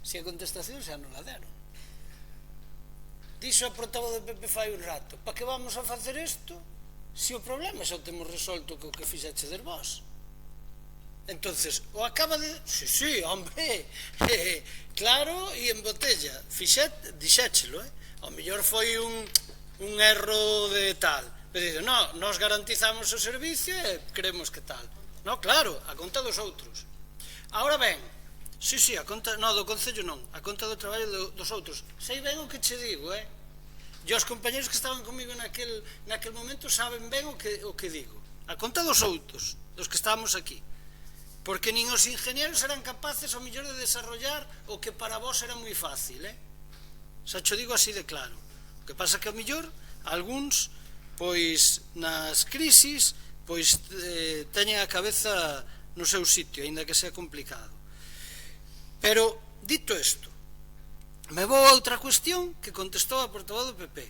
Speaker 8: Se a contestación xa non la deron. Dixo a portavoz do PP fai un rato, para que vamos a facer isto se o problema xa o temos resolto co que fixechedes vos? Entonces, o acaba de... Sí, hombre, claro, e en botella. Dixéchelo, ao mellor foi un erro de tal. Pero dice, no, nos garantizamos o servicio e creemos que tal. No, claro, a conta dos outros. Ahora ben, sí, a conta, no, do Concello non, a conta do traballo dos outros. Sei ben o que che digo, E os compañeros que estaban comigo naquel momento saben ben o que digo. A conta dos outros, dos que estábamos aquí. Porque nin os ingenieros eran capaces ao mellor de desarrollar o que para vos era moi fácil, Xa cho digo así de claro. O que pasa que ao mellor algúns, pois nas crisis, pois teñen a cabeza no seu sitio, aínda que sea complicado. Pero, dito isto, me vou a outra cuestión que contestou a portavoz do PP,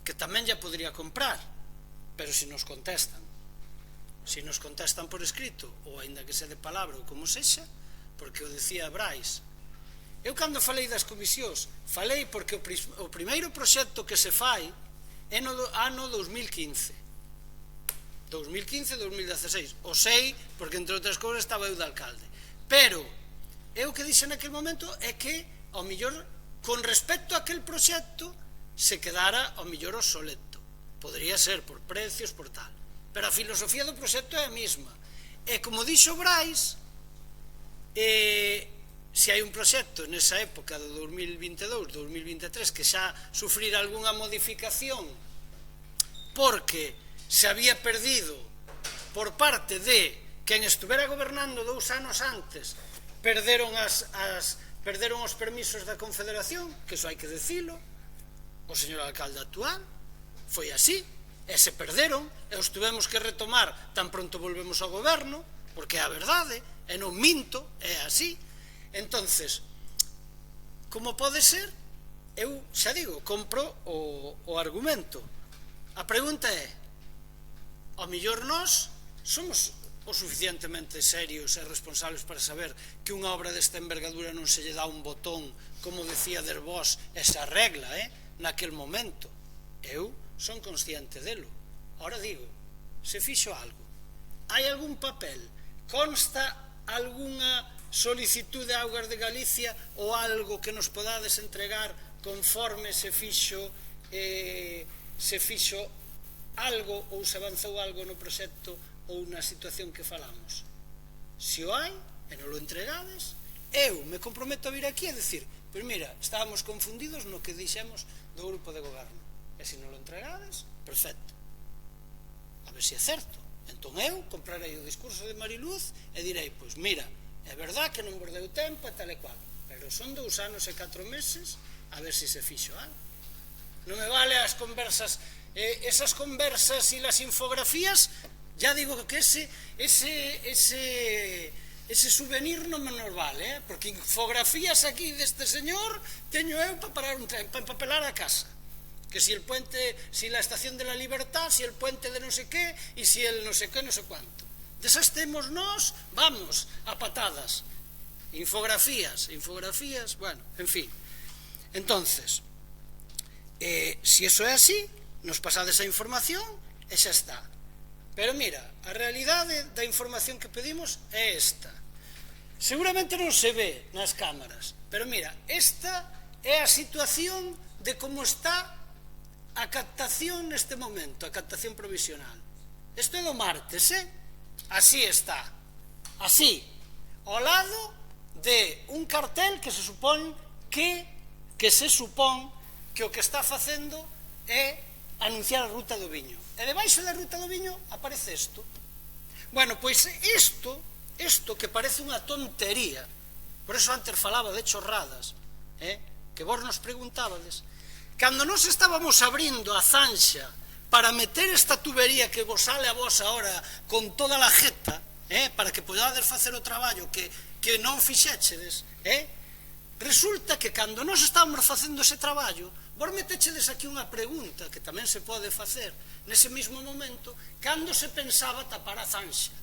Speaker 8: que tamén ya podría comprar, pero se nos contestan por escrito, ou aínda que sea de palabra ou como sexa, porque o decía Brais. Eu cando falei das comisións, falei porque o primeiro proxecto que se fai é no ano 2015. 2015-2016. O sei, porque entre outras cousas estaba eu de alcalde. Pero, eu que dixen naquele momento é que, ao mellor, con respecto a aquel proxecto, se quedara, ao mellor, obsoleto. Podría ser por precios, por tal. Pero a filosofía do proxecto é a mesma. E como dixo Brais, se hai un proxecto nesa época do 2022-2023 que xa sufrira algunha modificación porque se había perdido por parte de quen estuvera gobernando 2 anos antes, perderon os permisos da Confederación, que iso hai que dicilo, o señor alcalde actual, foi así, e se perderon, e os tuvemos que retomar tan pronto volvemos ao goberno, porque é a verdade, e non minto, é así. Entonces, como pode ser, eu xa digo, compro o argumento. A pregunta é, ao mellor nós somos o suficientemente serios e responsables para saber que unha obra desta envergadura non se lle dá un botón, como decía Derbós, esa regla, naquel momento. Eu son consciente delo. Ahora digo, se fixo algo, hai algún papel, consta algunha solicitude a Augas de Galicia ou algo que nos podades entregar conforme se fixo algo ou se avanzou algo no proxecto ou na situación que falamos. Se o hai e non lo entregades, eu me comprometo a vir aquí a decir, pois mira, estábamos confundidos no que dixemos do grupo de goberno, e se non lo entregades, perfecto, a ver se é certo. Entón eu comprarei o discurso de Mariluz e direi, pois mira, é verdad que non vos deu tempo e tal e cual, pero son 2 anos e 4 meses a ver se fixo algo. Non me vale as conversas, esas conversas e las infografías, ya digo que ese souvenir non me nos vale, porque infografías aquí deste señor teño eu para parar un tren, para empapelar a casa, que si el puente, si la estación de la Libertad, si el puente de non sei qué, e si el non sei qué, non sei cuánto. Desas temos nós, vamos, a patadas. Infografías, bueno, en fin. Entonces, si eso é así, nos pasades a información e xa está. Pero mira, a realidade da información que pedimos é esta. Seguramente non se ve nas cámaras, pero mira, esta é a situación de como está a captación neste momento, a captación provisional. Isto é do martes, Así está, así, ao lado de un cartel que se supón que o que está facendo é anunciar a ruta do viño. E debaixo da ruta do viño aparece isto. Bueno, pois isto que parece unha tontería, por eso antes falaba de chorradas, que vos nos preguntábades, cando nos estábamos abrindo a zanxa para meter esta tubería que vos sale a vos ahora con toda a jeta, para que podades facer o traballo que non fixéchedes, resulta que cando nos estábamos facendo ese traballo, vos metechedes aquí unha pregunta que tamén se pode facer nese mesmo momento, cando se pensaba tapar a zanxa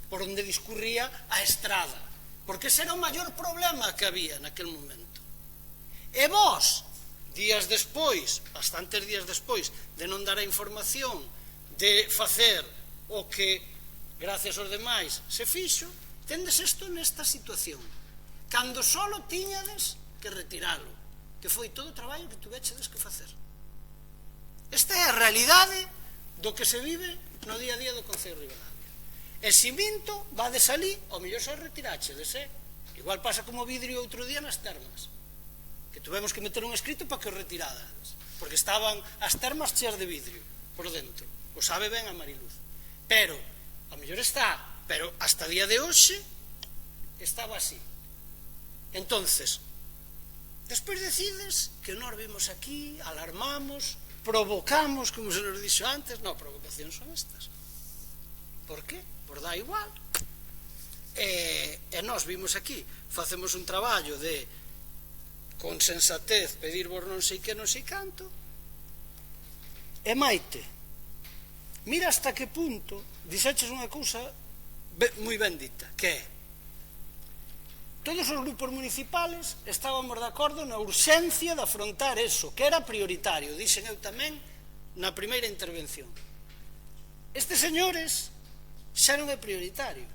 Speaker 8: por onde discurría a estrada, porque ese era o maior problema que había naquel momento. E vos, días despois, bastantes días despois de non dar a información, de facer o que gracias aos demais se fixo, tendes isto nesta situación, cando solo tiñades que retiralo, que foi todo o traballo que tuvechedes que facer. Esta é a realidade do que se vive no día a día do Concello de Ribadavia. E se minto, vades ali, ao mellor se retirachedes, igual pasa como vidrio outro día nas termas, que tuvemos que meter un escrito para que o retirades, porque estaban as termas cheas de vidrio por dentro, o sabe ben a Mariluz, pero ao mellor está, pero hasta o día de hoxe estaba así. Entonces, despois decides que nós vimos aquí, alarmamos, provocamos, como se nos dixo antes. Non, provocacións son estas. Por qué? Por dá igual. E nós vimos aquí, facemos un traballo de, con sensatez, pedirvos non sei que, non sei canto. E Maite, mira hasta que punto dixeches unha cousa moi ben dita, que é: todos os grupos municipales estábamos de acordo na urxencia de afrontar eso, que era prioritario, dixen eu tamén na primeira intervención. Estes señores xa non é prioritario,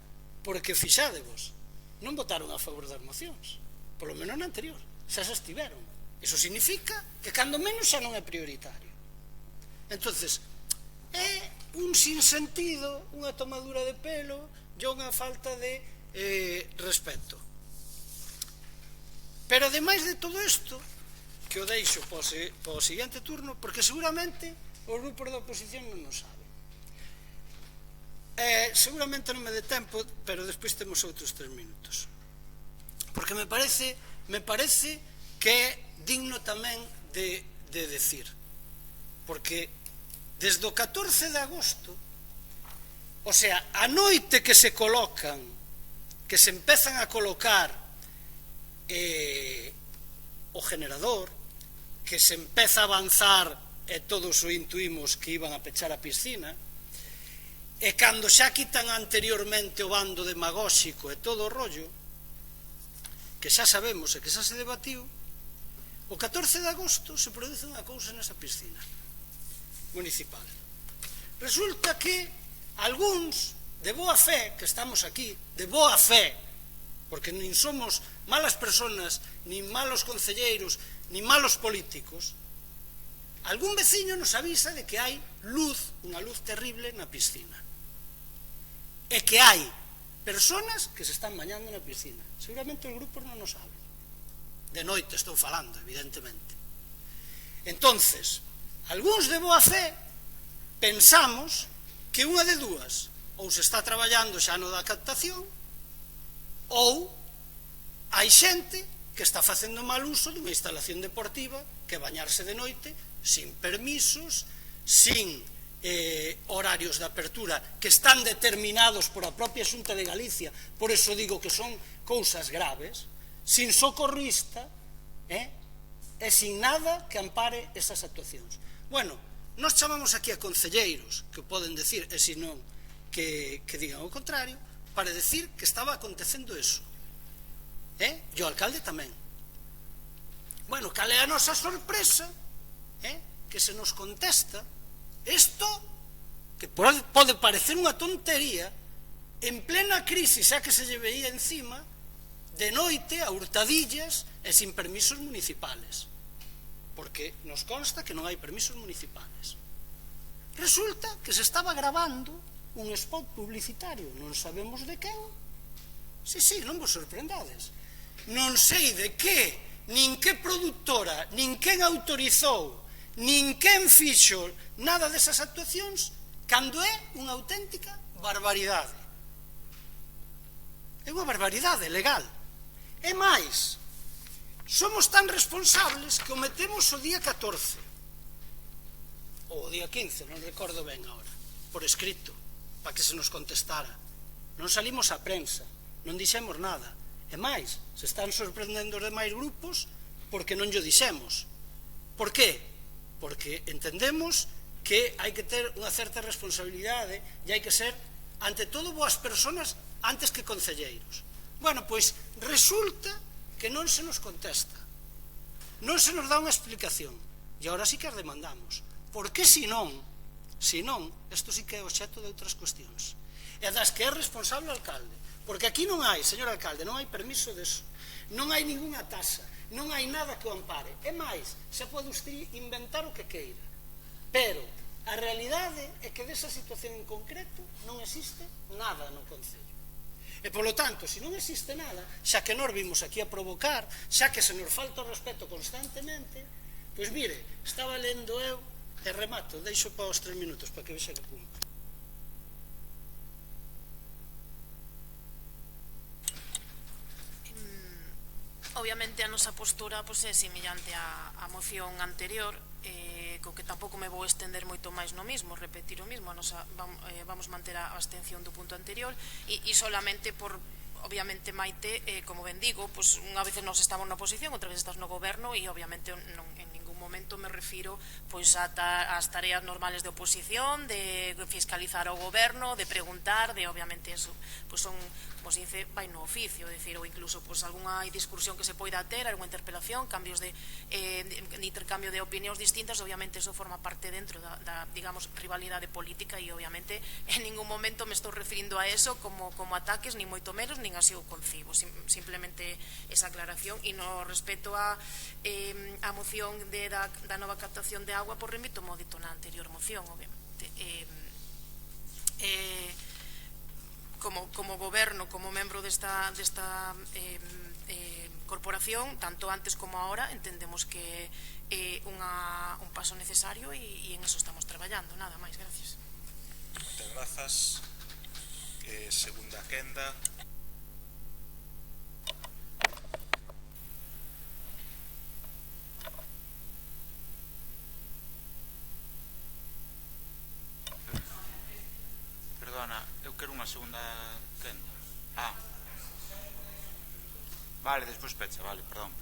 Speaker 8: porque fixádevos, non votaron a favor das mocións, polo menos na anterior, xa se estiveron. Iso significa que cando menos xa non é prioritario. Entonces, é un sinsentido, unha tomadura de pelo e unha falta de respeto. Pero ademais de todo isto, que o deixo para o seguinte turno, porque seguramente os grupos da oposición non o saben. Seguramente non me dé tempo, pero despois temos outros 3 minutos. Porque me parece que é digno tamén de decir. Porque desde o 14 de agosto, o sea, a noite que se colocan, que se empezan a colocar o generador, que se empeza a avanzar e todos o intuimos que iban a pechar a piscina, e cando xa quitan anteriormente o bando demagóxico e todo o rollo, que xa sabemos e que xa se debatiu, o 14 de agosto se produce unha cousa nesa piscina municipal. Resulta que algúns de boa fe, que estamos aquí, de boa fe, porque nin somos malas personas, nin malos concelleiros, nin malos políticos, algún veciño nos avisa de que hai luz, unha luz terrible na piscina. E que hai personas que se están bañando na piscina. Seguramente os grupos non o saben. De noite estou falando, evidentemente. Entonces, algúns de boa fe pensamos que unha de dúas, ou se está traballando xa no da captación, ou hai xente que está facendo mal uso dunha instalación deportiva que bañarse de noite sin permisos, sin horarios de apertura que están determinados por a propia Xunta de Galicia, por eso digo que son cousas graves, sin socorrista e sin nada que ampare esas actuacións. Bueno, nós chamamos aquí a concelleiros que poden decir, e se non que digan o contrario, para decir que estaba acontecendo eso. E o alcalde tamén. Bueno, cal é a nosa sorpresa, que se nos contesta isto, que pode parecer unha tontería, en plena crise, xa que se lle veía encima, de noite a hurtadillas e sin permisos municipales, porque nos consta que non hai permisos municipales. Resulta que se estaba grabando un spot publicitario, non sabemos de quen. Sí, non vos sorprendades. Non sei de que, nin que produtora, nin quen autorizou, Ninguén fixo nada desas actuacións cando é unha auténtica barbaridade. É unha barbaridade legal. E máis, somos tan responsables que o metemos o día 14 ou o día 15, non recordo ben agora, por escrito, para que se nos contestara. Non salimos á prensa, non dixemos nada. E máis, se están sorprendendo os demais grupos porque non llo dixemos. Por qué? Porque entendemos que hai que ter unha certa responsabilidade e hai que ser, ante todo, boas persoas antes que concelleiros. Bueno, pois resulta que non se nos contesta, non se nos dá unha explicación, e agora sí que as demandamos, porque senón, isto sí que é obxecto de outras cuestións, e das que é responsable o alcalde, porque aquí non hai, señor alcalde, non hai permiso deso, non hai ninguna tasa, non hai nada que o ampare, e máis, se pode usted inventar o que queira, pero a realidade é que desa situación en concreto non existe nada no Concello. E, polo tanto, se non existe nada, xa que nos vimos aquí a provocar, xa que se nos falta o respeto constantemente, pois mire, estaba lendo eu, e remato, deixo para os 3 minutos, para que vexa que cumpre.
Speaker 6: Obviamente a nosa postura é semellante á moción anterior, co que tampouco me vou estender moito máis no mismo, repetir o mismo. Vamos manter a abstención do punto anterior e solamente por, obviamente, Maite, como ben digo, unha vez nos estamos na oposición, outra vez estás no goberno e obviamente en ningún momento me refiro ás tareas normales de oposición, de fiscalizar ao goberno, de preguntar, de obviamente eso, son, como se dice, vai no oficio, decir, ou incluso algunha discusión que se poida ter, algunha interpelación, cambios de intercambio de opinións distintas, obviamente eso forma parte dentro da, digamos, rivalidade política e obviamente en ningún momento me estou referindo a eso como ataques, ni moito menos, nin así o concibo, simplemente esa aclaración. E no respecto a moción da nova captación de agua, remito mo dito na anterior moción, obviamente. Como goberno, como membro desta corporación, tanto antes como ahora, entendemos que é un paso necesario e en eso estamos traballando. Nada máis, gracias.
Speaker 1: Moitas grazas. Segunda quenda.
Speaker 3: Perdona, eu quero unha segunda quenda. Vale, despois pecha, vale, perdón.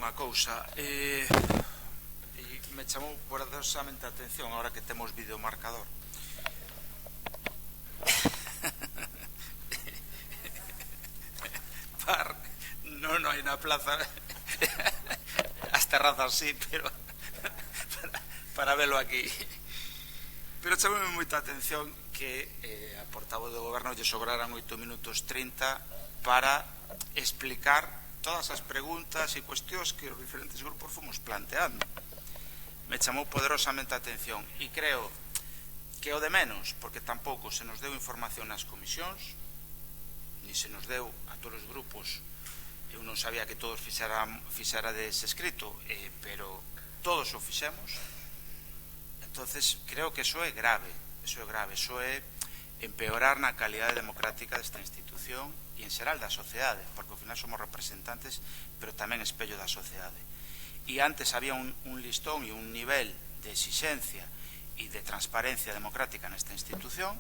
Speaker 3: unha cousa. Me chamou poderosamente a atención agora que temos videomarcador. Non hai na plaza as terrazas sí, pero para velo aquí. Pero chamoume moita atención que a portavoz do goberno lle sobraran 8 minutos 30 para explicar todas as preguntas e cuestións que os diferentes grupos fomos planteando. Me chamou poderosamente a atención e creo que o de menos, porque tampouco se nos deu información nas comisións, ni se nos deu a todos os grupos. Eu non sabía que todos fixarades escrito, pero todos o fixemos. Entonces creo que eso é grave, eso é empeorar na calidade democrática desta institución e en xeral da sociedade, porque ao final somos representantes, pero tamén espello da sociedade. E antes había un listón e un nivel de exixencia e de transparencia democrática nesta institución.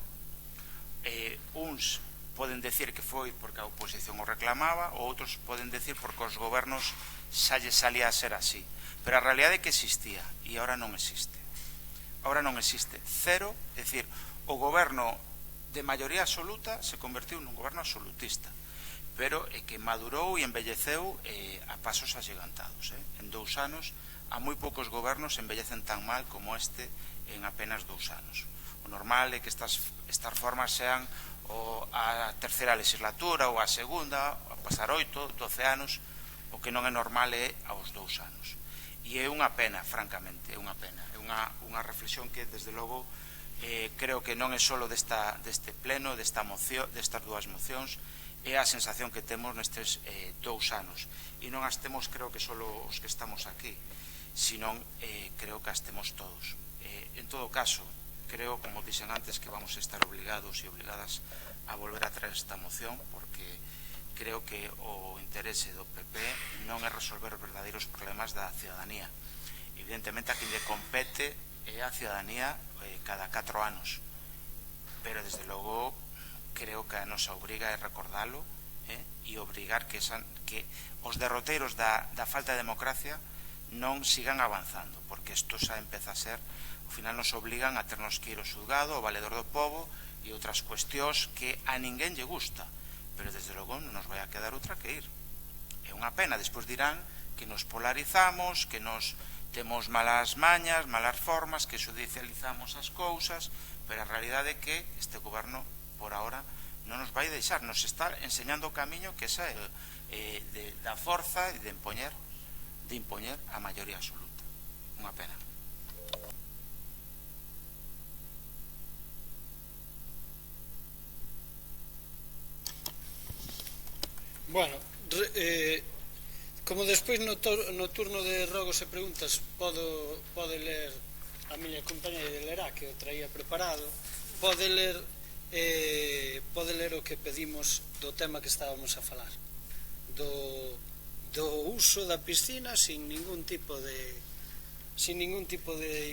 Speaker 3: Uns poden decir que foi porque a oposición o reclamaba, ou outros poden decir porque os gobernos xa lle salía a ser así. Pero a realidade é que existía e agora non existe. Agora non existe. Cero, é dicir, o goberno de maioría absoluta se convertiu nun goberno absolutista, pero é que madurou e embelleceu a pasos agigantados. En 2 anos, a moi poucos gobernos envellecen tan mal como este en apenas 2 anos. O normal é que estas formas sean a terceira legislatura ou a segunda, a pasar 8, 12 anos. O que non é normal é aos 2 anos. E é unha pena, francamente, é unha pena. É unha reflexión que, desde logo, creo que non é só deste pleno, destas 2 mocións, é a sensación que temos nestes 2 anos. E non as temos, creo que só os que estamos aquí, senón creo que as temos todos. En todo caso, creo, como dixen antes, que vamos a estar obligados e obligadas a volver a traer esta moción, porque creo que o interese do PP non é resolver os verdadeiros problemas da ciudadanía. Evidentemente a quen lle compete é a ciudadanía cada 4 anos, pero desde logo creo que a nosa obriga é recordalo e obrigar que os derroteiros da falta de democracia non sigan avanzando, porque isto xa empeza a ser, ao final nos obligan a ternos que ir ao xulgado, ao valedor do pobo e outras cuestións que a ninguén lle gusta, pero desde logo non nos vai a quedar outra que ir. É unha pena, despois dirán que nos polarizamos, que nos temos malas mañas, malas formas, que judicializamos as cousas, pero a realidade é que este goberno, por ahora, non nos vai deixar, nos está enseñando o camiño que xa é da forza e de impoñer a maioría absoluta. Unha pena.
Speaker 8: Bueno, como despois no turno de rogos e preguntas pode ler a miña compañera de lerá, que o traía preparado, pode ler o que pedimos do tema que estábamos a falar, do uso da piscina sin ningún tipo de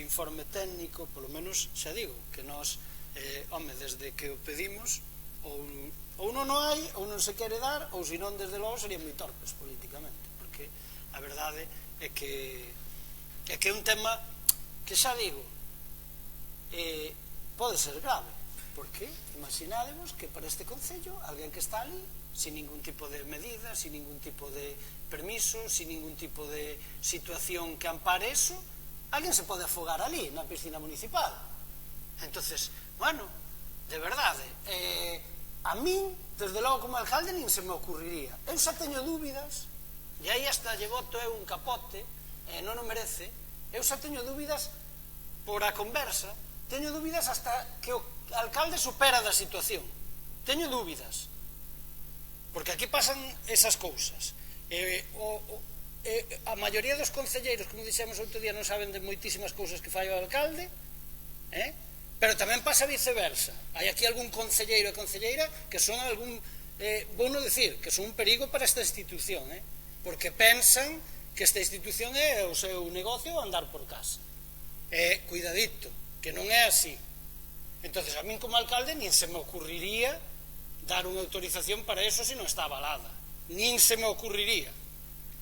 Speaker 8: informe técnico. Polo menos xa digo que nós, desde que o pedimos, ou non hai, ou non se quere dar, ou senón desde logo serían moi torpes políticamente, porque a verdade é que é un tema que, xa digo, pode ser grave, porque imaginádemos que para este concello alguén que está ali sin ningún tipo de medida, sin ningún tipo de permiso, sin ningún tipo de situación que ampare eso, alguén se pode afogar ali na piscina municipal. Entonces, bueno, de verdade, a min, desde logo como alcalde, nin se me ocurriría. Eu xa teño dúbidas, e aí hasta lle boto eu un capote, non o merece. Eu xa teño dúbidas por a conversa, teño dúbidas hasta que o alcalde supera da situación. Teño dúbidas, porque aquí pasan esas cousas. A maioría dos concelleiros, como dixemos outro día, non saben de moitísimas cousas que fai o alcalde, pero tamén pasa viceversa. Hai aquí algún concelleiro e concelleira que son vou non dicir, que son un perigo para esta institución, porque pensan que esta institución é o seu negocio andar por casa. Cuidadito, que non é así. Entonces, a min como alcalde nin se me ocurriría dar unha autorización para eso se non está avalada. Nin se me ocurriría.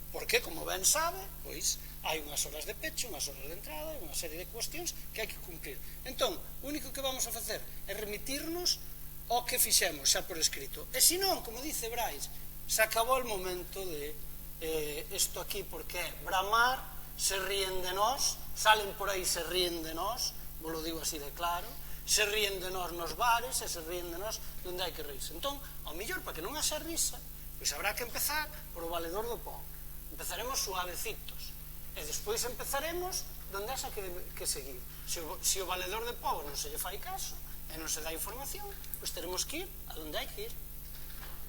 Speaker 8: Porque, como ben sabe, pois, hai unhas horas de peche, unhas horas de entrada, unha serie de cuestións que hai que cumplir. Entón, o único que vamos a facer é remitirnos ao que fixemos xa por escrito. E se non, como dice Brais, se acabou o momento de isto aquí, porque é bramar, se ríen de nós, salen por aí, se ríen de nós, vos lo digo así de claro, se ríen de nós nos bares e se ríen de nós onde hai que rirse. Entón, ao mellor, para que non haxa risa, pois habrá que empezar por o valedor do povo. Empezaremos suavecitos e despois empezaremos donde haxa que seguir. Se o valedor de povo non se lle fai caso e non se dá información, pois teremos que ir a donde hai que ir.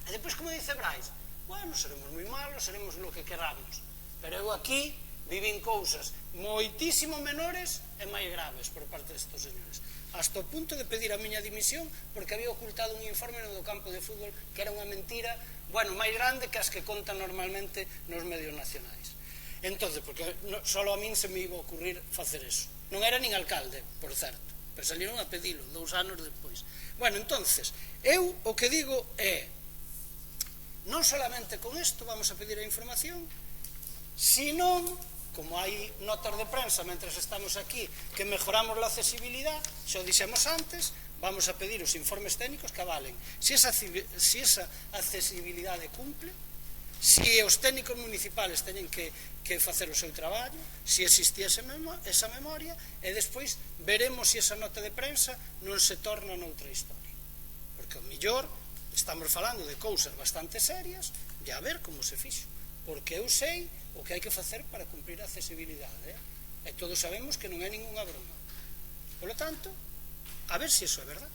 Speaker 8: E depois, como dice Brais, bueno, seremos moi malos, seremos lo que queramos, pero eu aquí vivín cousas moitísimo menores e máis graves por parte destes señores, hasta o punto de pedir a miña dimisión porque había ocultado un informe no do campo de fútbol que era unha mentira, bueno, máis grande que as que contan normalmente nos medios nacionais. Entonces, porque só a min se me iba a ocurrir facer eso. Non era nin alcalde, por certo, pero salieron a pedilo 2 anos despois. Bueno, entonces, eu o que digo é, non solamente con isto vamos a pedir a información, senón, como hai notas de prensa mentre estamos aquí, que mejoramos a accesibilidade, xa o dixemos antes, vamos a pedir os informes técnicos que avalen se esa accesibilidade cumple, se os técnicos municipales teñen que facer o seu traballo, se existía esa memoria, e despois veremos se esa nota de prensa non se torna noutra historia. Porque ao mellor estamos falando de cousas bastante serias e a ver como se fixo. Porque eu sei o que hai que facer para cumprir a accesibilidade, e todos sabemos que non é ningunha broma. Por lo tanto, a ver se iso é verdade.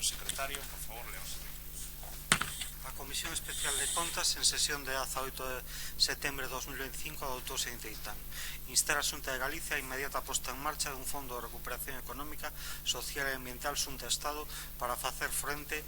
Speaker 1: Secretario, por favor, leos.
Speaker 2: A Comisión Especial de Contas, en sesión de 18 de setembro de 2025, adoptou o seguinte ditame: instar a Xunta de Galicia a inmediata posta en marcha dun fondo de recuperación económica, social e ambiental Xunta Estado para facer frente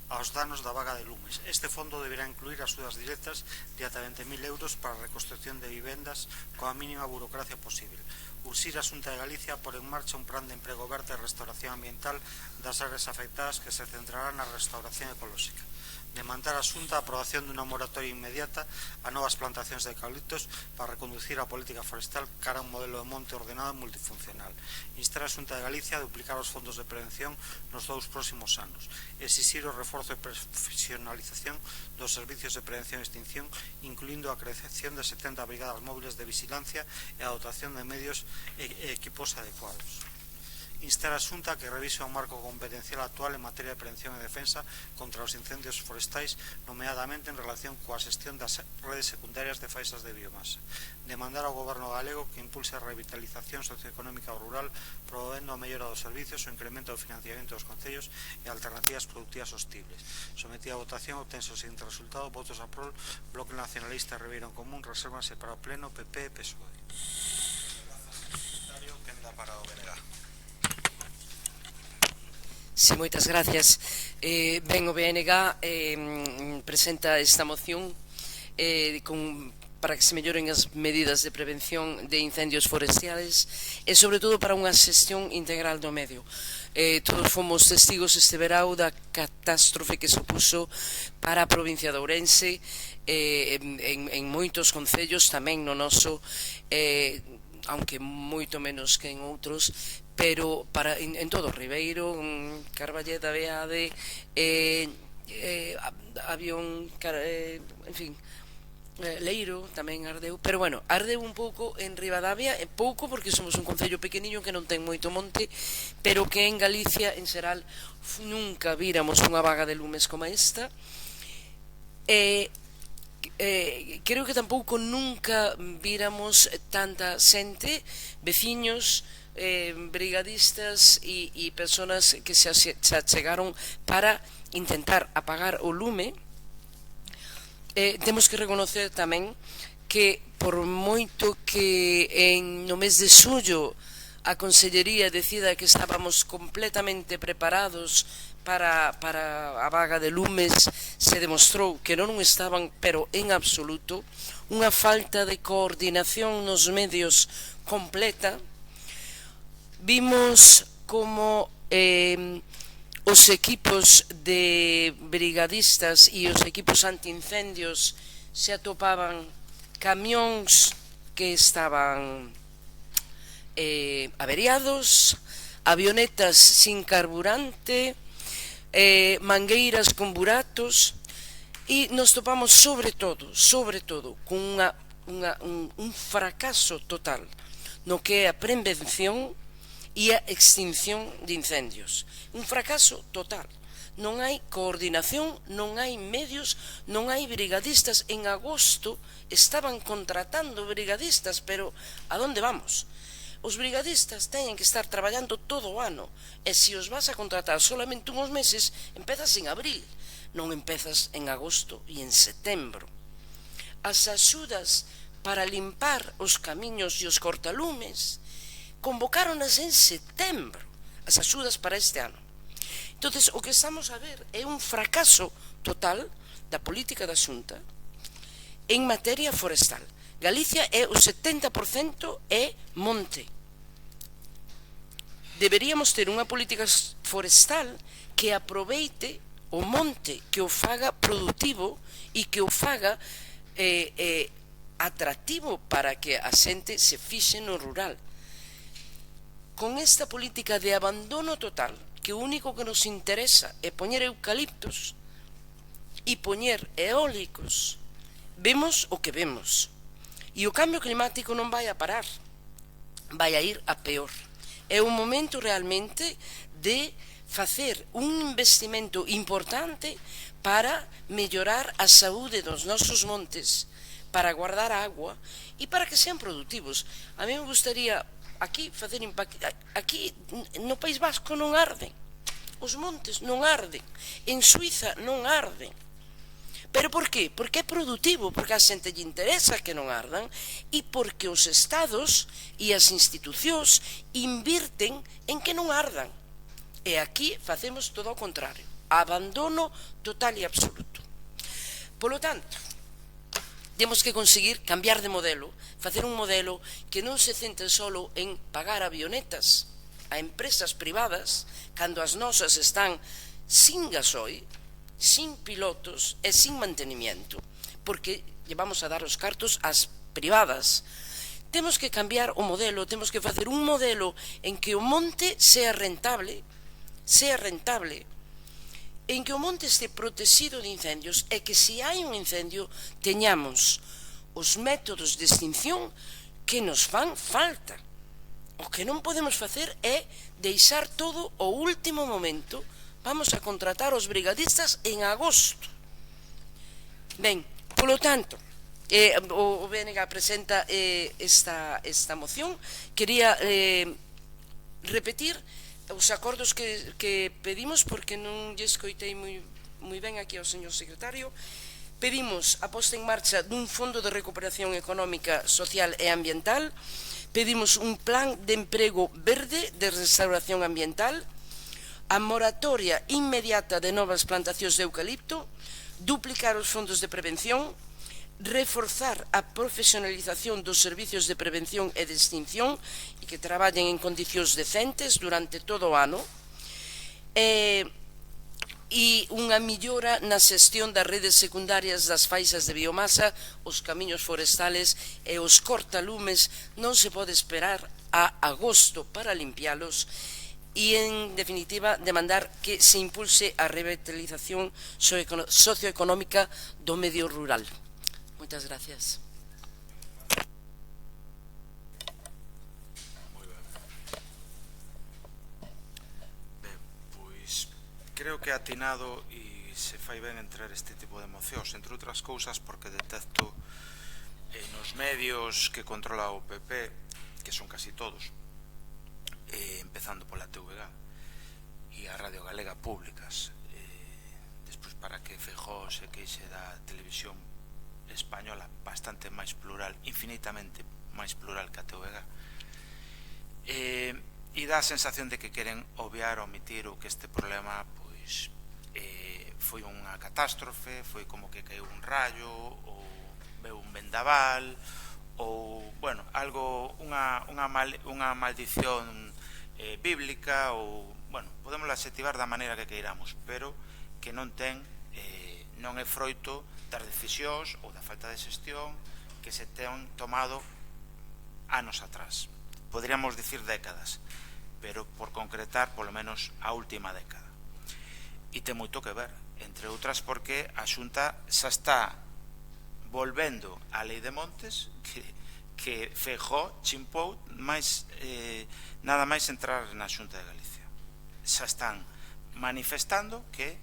Speaker 2: aos danos da vaga de lumes. Este fondo deberá incluir axudas directas de ata 20.000 euros para a reconstrucción de vivendas coa mínima burocracia posible. Urxir a Xunta de Galicia a pôr en marcha un plan de emprego verde e restauración ambiental das áreas afectadas que se centrará na restauración ecolóxica. Demandar a Xunta a aprobación dunha moratoria inmediata a novas plantacións de eucaliptos para reconducir a política forestal cara a un modelo de monte ordenado e multifuncional. Instar a Xunta de Galicia a duplicar os fondos de prevención nos 2 próximos anos. Exixir o reforzo e profesionalización dos servicios de prevención e extinción, incluindo a creación de 70 brigadas móviles de vigilancia e a dotación de medios e equipos adecuados. Instar a Xunta a que revise o marco competencial actual en materia de prevención e defensa contra os incendios forestais, nomeadamente en relación coa xestión das redes secundarias de faixas de biomasa. Demandar ao Goberno galego que impulse a revitalización socioeconómica rural, promovendo a mellora dos servicios, o incremento do financiamento dos concellos e alternativas productivas sostibles. Sometida a votación, obtense o seguinte resultado: votos a prol, Bloque Nacionalista e Ribeiro en Común, resérvanse para o Pleno, PP e PSOE.
Speaker 1: Secretario, quenda para o BNG.
Speaker 4: Sí, moitas gracias. Ben, o BNG presenta esta moción para que se melloren as medidas de prevención de incendios forestales e sobre todo para unha xestión integral do medio. Todos fomos testigos este verao da catástrofe que supuso para a provincia de Ourense, en moitos concellos, tamén no noso, aunque moito menos que en outros, pero en todo Ribeiro, Carballeda, Beade, Avión, en fin, Leiro tamén ardeu, pero bueno, ardeu un pouco en Ribadavia, pouco porque somos un concello pequeniño que non ten moito monte, pero que en Galicia, en xeral, nunca víramos unha vaga de lumes como esta. Creo que tampouco nunca víramos tanta xente, veciños, brigadistas e personas que se achegaron para intentar apagar o lume. Temos que reconocer tamén que por moito que no mes de xullo a Consellería decida que estábamos completamente preparados para a vaga de lumes, se demostrou que non estaban, pero en absoluto, unha falta de coordinación nos medios completa. Vimos como os equipos de brigadistas e os equipos antiincendios se atopaban camións que estaban averiados, avionetas sin carburante, mangueiras con buratos, e nos topamos sobre todo con un fracaso total no que é a prevención e a extinción de incendios. Un fracaso total. Non hai coordinación, non hai medios, non hai brigadistas. En agosto estaban contratando brigadistas, pero a donde vamos? Os brigadistas teñen que estar traballando todo o ano, e se os vas a contratar solamente uns meses, empezas en abril, non empezas en agosto e en setembro. As axudas para limpar os camiños e os cortalumes convocáronas en setembro, as axudas para este ano. Entonces, o que estamos a ver é un fracaso total da política da Xunta en materia forestal. Galicia é o 70% é monte. Deberíamos ter unha política forestal que aproveite o monte, que o faga productivo e que o faga atractivo para que a xente se fixe no rural. Con esta política de abandono total, que o único que nos interesa é poñer eucaliptos e poñer eólicos, vemos o que vemos. E o cambio climático non vai a parar, vai a ir a peor. É un momento realmente de facer un investimento importante para mellorar a saúde dos nosos montes, para guardar agua e para que sean productivos. A mí me gustaría aquí facer impacto. Aquí no País Vasco non arden, os montes non arden, en Suiza non arden. Pero por qué? Porque é productivo, porque a xente lle interesa que non ardan e porque os estados e as institucións invirten en que non ardan. E aquí facemos todo o contrario, abandono total e absoluto. Polo tanto, temos que conseguir cambiar de modelo, facer un modelo que non se centre solo en pagar avionetas a empresas privadas cando as nosas están sin gasoil, sin pilotos e sin mantenimiento, porque llevamos a dar os cartos ás privadas. Temos que cambiar o modelo, temos que facer un modelo en que o monte sea rentable, en que o monte este protegido de incendios e que se hai un incendio teñamos os métodos de extinción que nos fan falta. O que non podemos facer é deixar todo ao último momento. Vamos a contratar os brigadistas en agosto. Ben, polo tanto, o BNG presenta esta moción. Quería repetir os acordos que pedimos, porque non lle escoitei moi ben aquí ao señor secretario. Pedimos a posta en marcha dun fondo de recuperación económica, social e ambiental. Pedimos un plan de emprego verde de restauración ambiental, a moratoria inmediata de novas plantacións de eucalipto, duplicar os fondos de prevención, reforzar a profesionalización dos servicios de prevención e de extinción e que traballen en condicións decentes durante todo o ano, e unha millora na xestión das redes secundarias das faixas de biomasa, os camiños forestales e os cortalumes. Non se pode esperar a agosto para limpialos e, en definitiva, demandar que se impulse a revitalización socioeconómica do medio rural. Moitas gracias.
Speaker 3: Ben, pois creo que é atinado e se fai ben entrar este tipo de mocións, entre outras cousas porque detecto nos medios que controla o PP, que son casi todos, empezando pola TVG e a Radio Galega públicas, despois para que Feijóo se queixe da televisión española bastante máis plural, infinitamente máis plural que a TVG, e dá a sensación de que queren obviar ou omitir o que este problema pois foi unha catástrofe, foi como que caeu un rayo ou veu un vendaval ou, bueno, algo, unha maldición bíblica ou, bueno, podemos adxetivar da maneira que queiramos, pero que non ten, non é froito das decisións ou da falta de xestión que se ten tomado anos atrás. Poderíamos dicir décadas, pero por concretar, polo menos, a última década. E ten moito que ver, entre outras porque a Xunta xa está volvendo a Lei de Montes que Feijóo chimpou nada máis entrar na Xunta de Galicia. Xa están manifestando que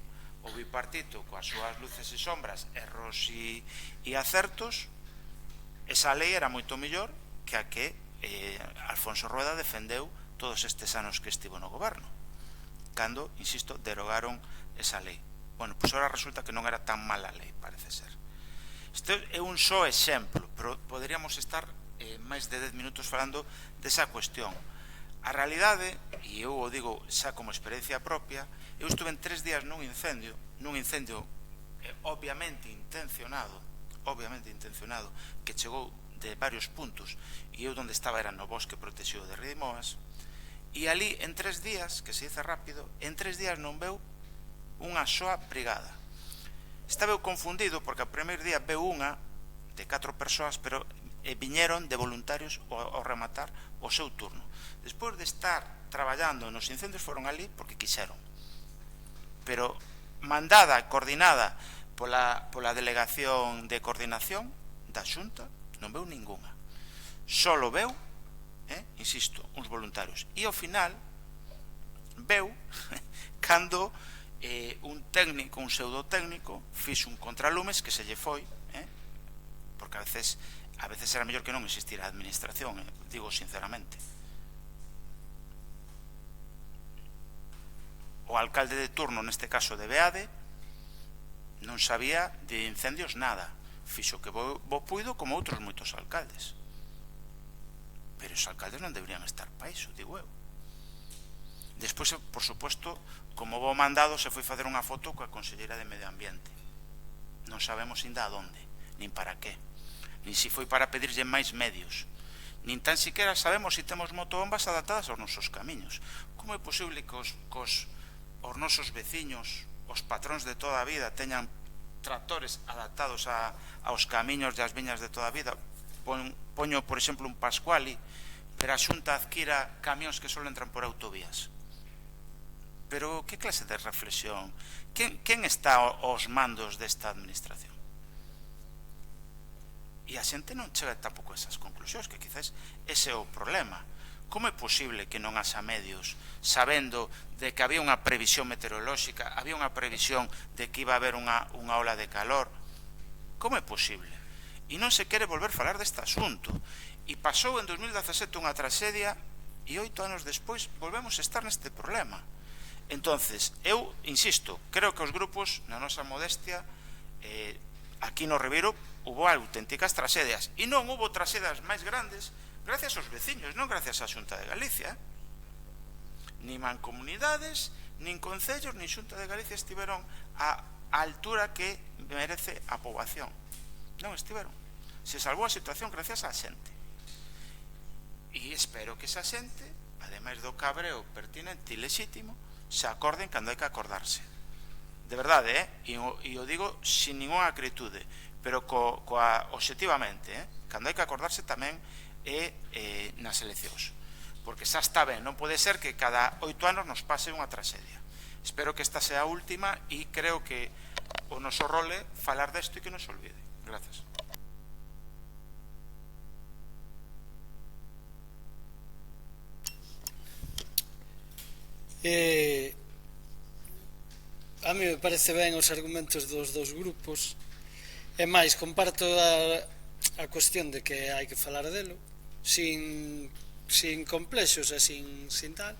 Speaker 3: o bipartito coas súas luces e sombras, erros e acertos, esa lei era moito mellor que a que Alfonso Rueda defendeu todos estes anos que estivo no goberno, cando, insisto, derogaron esa lei. Bueno, pois agora resulta que non era tan mala lei, parece ser. Isto é un só exemplo, pero poderíamos estar máis de 10 minutos falando desa cuestión. A realidade, e eu o digo xa como experiencia propia, eu estuve en 3 días nun incendio obviamente intencionado, que chegou de varios puntos, e eu onde estaba era no bosque protegido de Ridimoas, e ali en 3 días, que se dice rápido, en 3 días non veu unha soa brigada. Estaba eu confundido porque o primeiro día veu unha de 4 persoas, pero viñeron de voluntarios ao rematar o seu turno. Despois de estar traballando nos incendios foron ali porque quixeron, pero mandada, coordinada pola delegación de coordinación da Xunta, non veu ninguna. Solo veu, insisto, uns voluntarios. E ao final veu cando un técnico, un pseudotécnico, fixo un contralumes que se lle foi, porque a veces era mellor que non existira a administración, digo sinceramente. O alcalde de turno, neste caso de Beade, non sabía de incendios nada, fixo que bo puido como outros moitos alcaldes, pero os alcaldes non deberían estar para iso, digo eu. Despois, por suposto, como bo mandado, se foi facer unha foto coa conselleira de Medio Ambiente. Non sabemos ainda a donde, nin para qué, nin se foi para pedirlle máis medios, nin tan siquiera sabemos se temos motobombas adaptadas aos nosos camiños. Como é posible que os nosos veciños, os patróns de toda a vida, teñan tractores adaptados aos camiños e as viñas de toda a vida? Poño, por exemplo, un Pascuali, pero a Xunta adquira camións que só entran por autovías. Pero que clase de reflexión? Quen está aos mandos desta administración? E a xente non chega tampouco a esas conclusións, que quizás ese é o problema. Como é posible que non haxa medios, sabendo de que había unha previsión meteorolóxica, había unha previsión de que iba a haber unha ola de calor? Como é posible? E non se quere volver a falar deste asunto. E pasou en 2017 unha tragedia e 8 anos despois volvemos a estar neste problema. Entonces, eu insisto, creo que os grupos, na nosa modestia, aquí no Ribeiro, hubo auténticas tragedias. E non hubo tragedias máis grandes gracias aos veciños, non gracias á Xunta de Galicia. Nin mancomunidades, nin concellos, nin Xunta de Galicia estiveron á altura que merece a poboación. Non estiveron. Se salvou a situación gracias á xente. E espero que esa xente, ademais do cabreo pertinente e lexítimo, se acorden cando hai que acordarse. De verdade, e o digo sin ninguna acritude, pero obxectivamente, cando hai que acordarse tamén é nas eleccións. Porque xa está ben, non pode ser que cada 8 anos nos pase unha traxedia. Espero que esta sea a última e creo que o noso role falar desto e que non se olvide. Grazas.
Speaker 8: A mí me parece ben os argumentos dos dous grupos, e máis, comparto a cuestión de que hai que falar delo sin complexos e sin tal,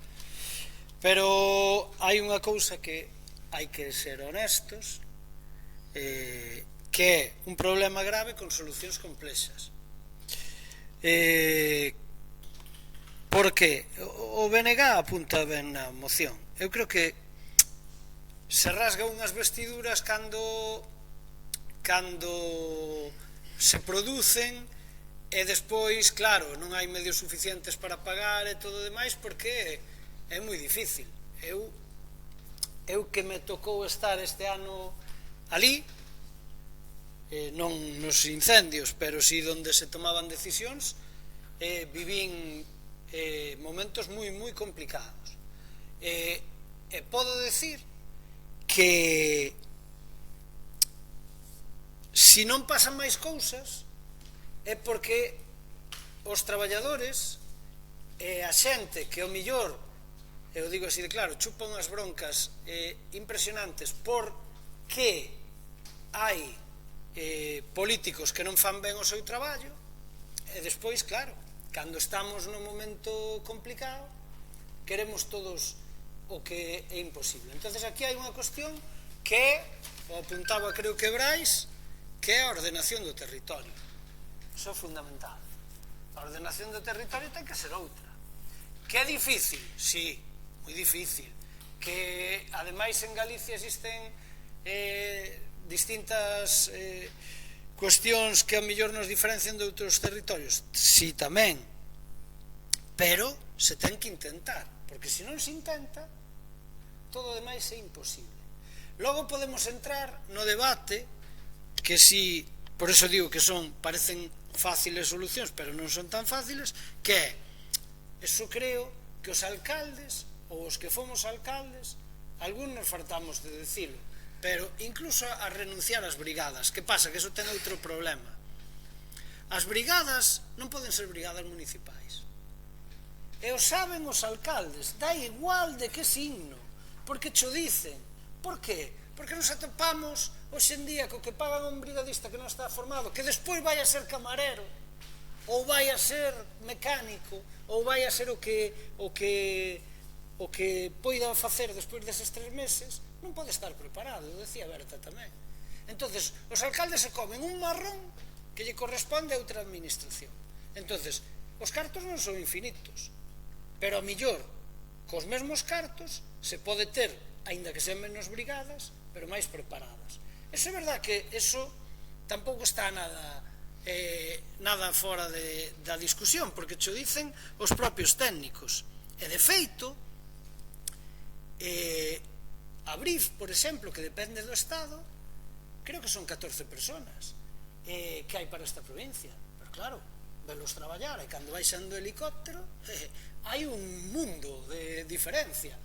Speaker 8: pero hai unha cousa que hai que ser honestos, que é un problema grave con solucións complexas. Porque o BNG apunta ben na moción. Eu creo que se rasga unhas vestiduras cando se producen e despois, claro, non hai medios suficientes para pagar e todo demais, porque é moi difícil. Eu que me tocou estar este ano ali, non nos incendios, pero si donde se tomaban decisións, vivín momentos moi complicados. E podo decir que se non pasan máis cousas é porque os traballadores e a xente que ao millor, eu digo así de claro, chupan as broncas impresionantes porque hai políticos que non fan ben o seu traballo, e despois, claro, cando estamos nun momento complicado queremos todos o que é imposible. Entonces aquí hai unha cuestión que o apuntaba creo que Brais, que é a ordenación do territorio. Iso é fundamental. A ordenación do territorio ten que ser outra. Que é difícil? Sí, moi difícil. Que ademais en Galicia existen distintas cuestións que a mellor nos diferencian de outros territorios. Sí, tamén. Pero se ten que intentar, porque se non se intenta, todo o demais é imposible. Logo podemos entrar no debate que si, por eso digo que parecen fáciles solucións, pero non son tan fáciles, que é, eso creo que os alcaldes, ou os que fomos alcaldes, algúns nos fartamos de decirlo, pero incluso a renunciar ás brigadas. Que pasa? Que eso ten outro problema. As brigadas non poden ser brigadas municipais. E o saben os alcaldes, dá igual de que signo, porque cho dicen. Por qué? Porque nos atopamos hoxe en día co que pagan un brigadista que non está formado, que despois vai a ser camarero, ou vai a ser mecánico, ou vai a ser o que poida facer despois deses 3 meses, non pode estar preparado, decía Berta tamén. Entonces, os alcaldes se comen un marrón que lle corresponde a outra administración. Entonces, os cartos non son infinitos, pero a millor, cos mesmos cartos, se pode ter, aínda que sean menos brigadas, pero máis preparadas. Eso é verdad que eso tampouco está nada fora da discusión, porque cho dicen os propios técnicos. E de feito, a BRIF, por exemplo, que depende do Estado, creo que son 14 personas que hai para esta provincia. Pero claro, velos traballar, e cando vai sendo helicóptero hai un mundo de diferencia.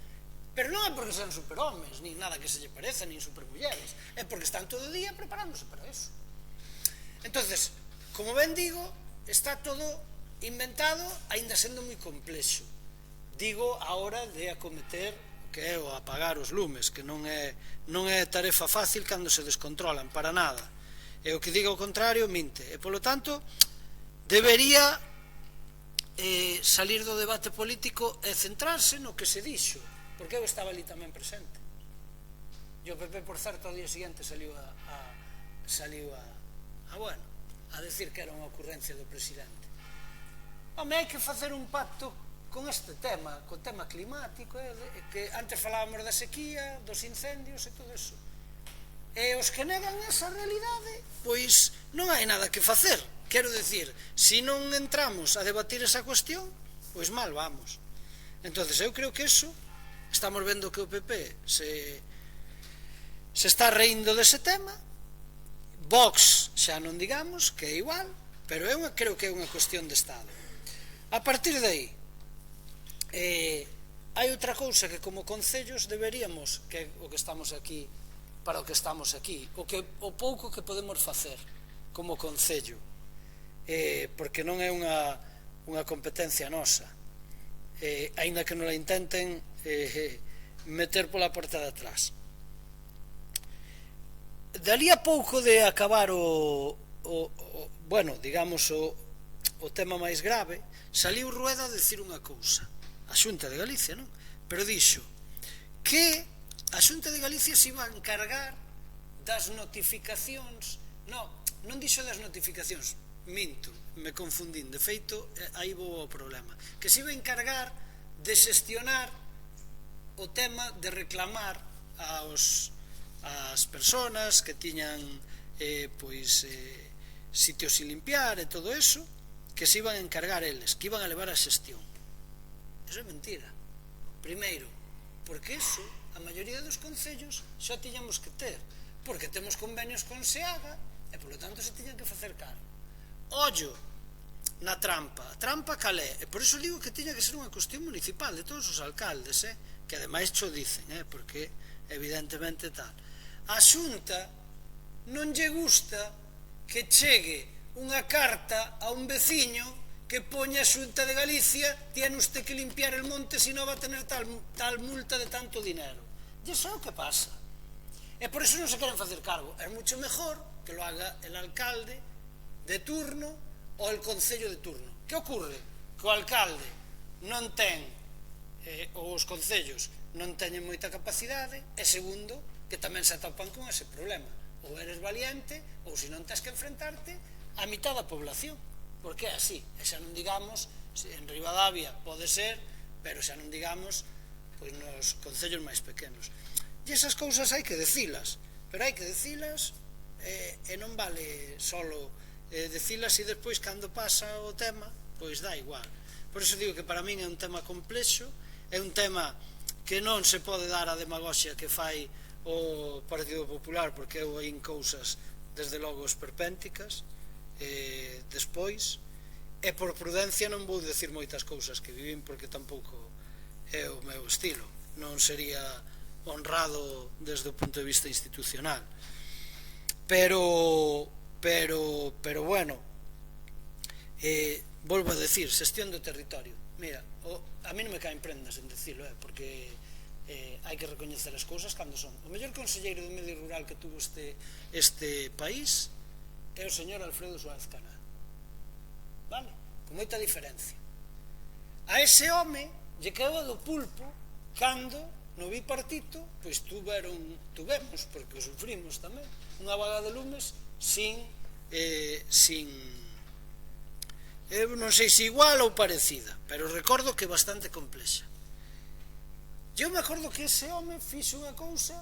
Speaker 8: Pero non é porque sean superhomes, nin nada que se lle pareza, nin supermulleres, é porque están todo o día preparándose para eso. Entonces, como ben digo, está todo inventado, aínda sendo moi complexo. Digo a hora de acometer que é o apagar os lumes, que non é tarefa fácil cando se descontrolan, para nada. E o que diga o contrario, minte. E, polo tanto, debería salir do debate político e centrarse no que se dixo, porque eu estaba ali tamén presente. E o PP, por certo, ao día seguinte saliu a decir que era unha ocurrencia do presidente. Home, hai que facer un pacto con este tema, con tema climático, que antes falábamos da sequía, dos incendios e todo eso. E os que negan esa realidade, pois non hai nada que facer. Quero decir, se non entramos a debatir esa cuestión, pois mal vamos. Entonces, eu creo que eso, estamos vendo que o PP se está reindo dese tema, Vox xa non digamos, que é igual, pero eu creo que é unha cuestión de Estado. A partir de aí, hai outra cousa que como concellos deberíamos, que é o que estamos aquí, para o que estamos aquí, o pouco que podemos facer como concello, porque non é unha competencia nosa, aínda que non la intenten meter pola porta de atrás. Dali a pouco de acabar bueno, digamos o tema máis grave, saliu Rueda a decir unha cousa, a Xunta de Galicia, non? Pero dixo que a Xunta de Galicia se iba a encargar das notificacións. Non dixo das notificacións, minto, me confundín, de feito aí vou ao problema, que se iba a encargar de xestionar o tema de reclamar as persoas que tiñan sitios sin limpiar e todo eso, que se iban a encargar eles, que iban a levar a xestión. Eso é mentira. Primeiro, porque eso a maioría dos concellos xa tiñamos que ter, porque temos convenios con SEAGA e polo tanto se tiñan que facer cargo. Ollo na trampa, a trampa calé, e por iso digo que tiña que ser unha cuestión municipal de todos os alcaldes, que ademais xo dicen, porque evidentemente tal. A Xunta non lle gusta que chegue unha carta a un veciño que poña a Xunta de Galicia, tiene usted que limpiar el monte, si no va a tener tal multa de tanto dinero. E iso é o que pasa. E por iso non se queren facer cargo. É moito mejor que lo haga el alcalde de turno ou el concello de turno. Que ocorre? Que o alcalde non ten, ou os concellos non teñen moita capacidade, e segundo, que tamén se atopan con ese problema. Ou eres valiente, ou se non tens que enfrentarte a mitad da población. Porque é así, e xa non digamos, en Ribadavia pode ser, pero xa non digamos nos concellos máis pequenos. E esas cousas hai que decilas, pero hai que decilas e non vale solo decilas e despois cando pasa o tema, pois dá igual. Por iso digo que para min é un tema complexo, é un tema que non se pode dar a demagoxia que fai o Partido Popular, porque eu oín cousas desde logo esperpénticas. Despois, e por prudencia non vou decir moitas cousas que vivín, porque tampouco é o meu estilo, non sería honrado desde o punto de vista institucional, pero bueno, volvo a decir, xestión do territorio. Mira, a mí non me caen prendas en decirlo, porque hai que recoñecer as cousas cando son. O mellor conselleiro do medio rural que tuvo este país é o señor Alfredo Suárez Canal, vale? Con moita diferencia. A ese home lle quedou do pulpo cando no bipartito pois tuvemos, porque o sufrimos tamén, unha vaga de lumes sin non sei se igual ou parecida, pero recordo que bastante complexa. Eu me acordo que ese home fixo unha cousa,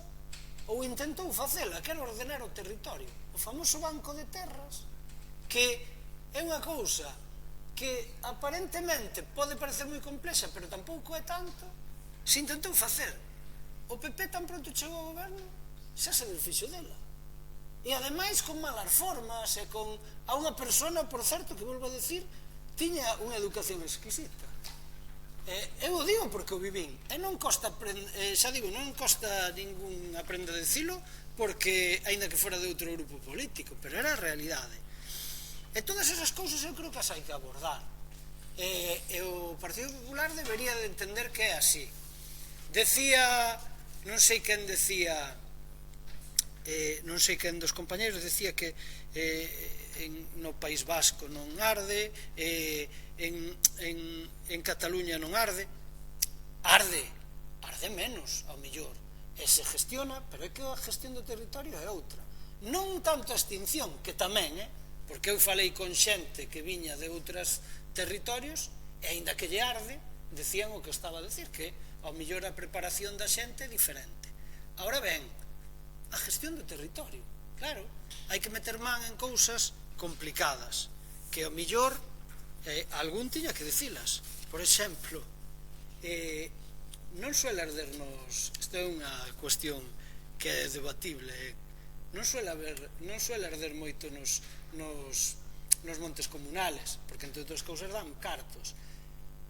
Speaker 8: ou intentou facela, que era ordenar o territorio, o famoso banco de terras, que é unha cousa que aparentemente pode parecer moi complexa, pero tampouco é tanto, se intentou facer. O PP tan pronto chegou ao goberno, xa se desfixo dela. E ademais con malas formas, e con a unha persona, por certo, que volvo a decir, tiña unha educación exquisita. Eu o digo porque o vivín, e non costa, xa digo, non costa ningún aprender a dicilo, porque, aínda que fora de outro grupo político, pero era a realidade. E todas esas cousas eu creo que as hai que abordar. E o Partido Popular debería de entender que é así. Decía, non sei quen decía, non sei quen dos compañeros decía que no País Vasco non arde, en Cataluña non arde. Arde menos, ao mellor, e se gestiona, pero é que a gestión do territorio é outra. Non tanto a extinción, que tamén, porque eu falei con xente que viña de outros territorios, e aínda que lle arde, decían o que estaba a decir, que ao mellor a preparación da xente é diferente. Ahora ben, a gestión do territorio. Claro, hai que meter man en cousas complicadas, que ao millor algún tiña que dicilas. Por exemplo, non suele ardernos, isto é unha cuestión que é debatible, non suele arder moito nos montes comunales, porque entre outras cousas dan cartos,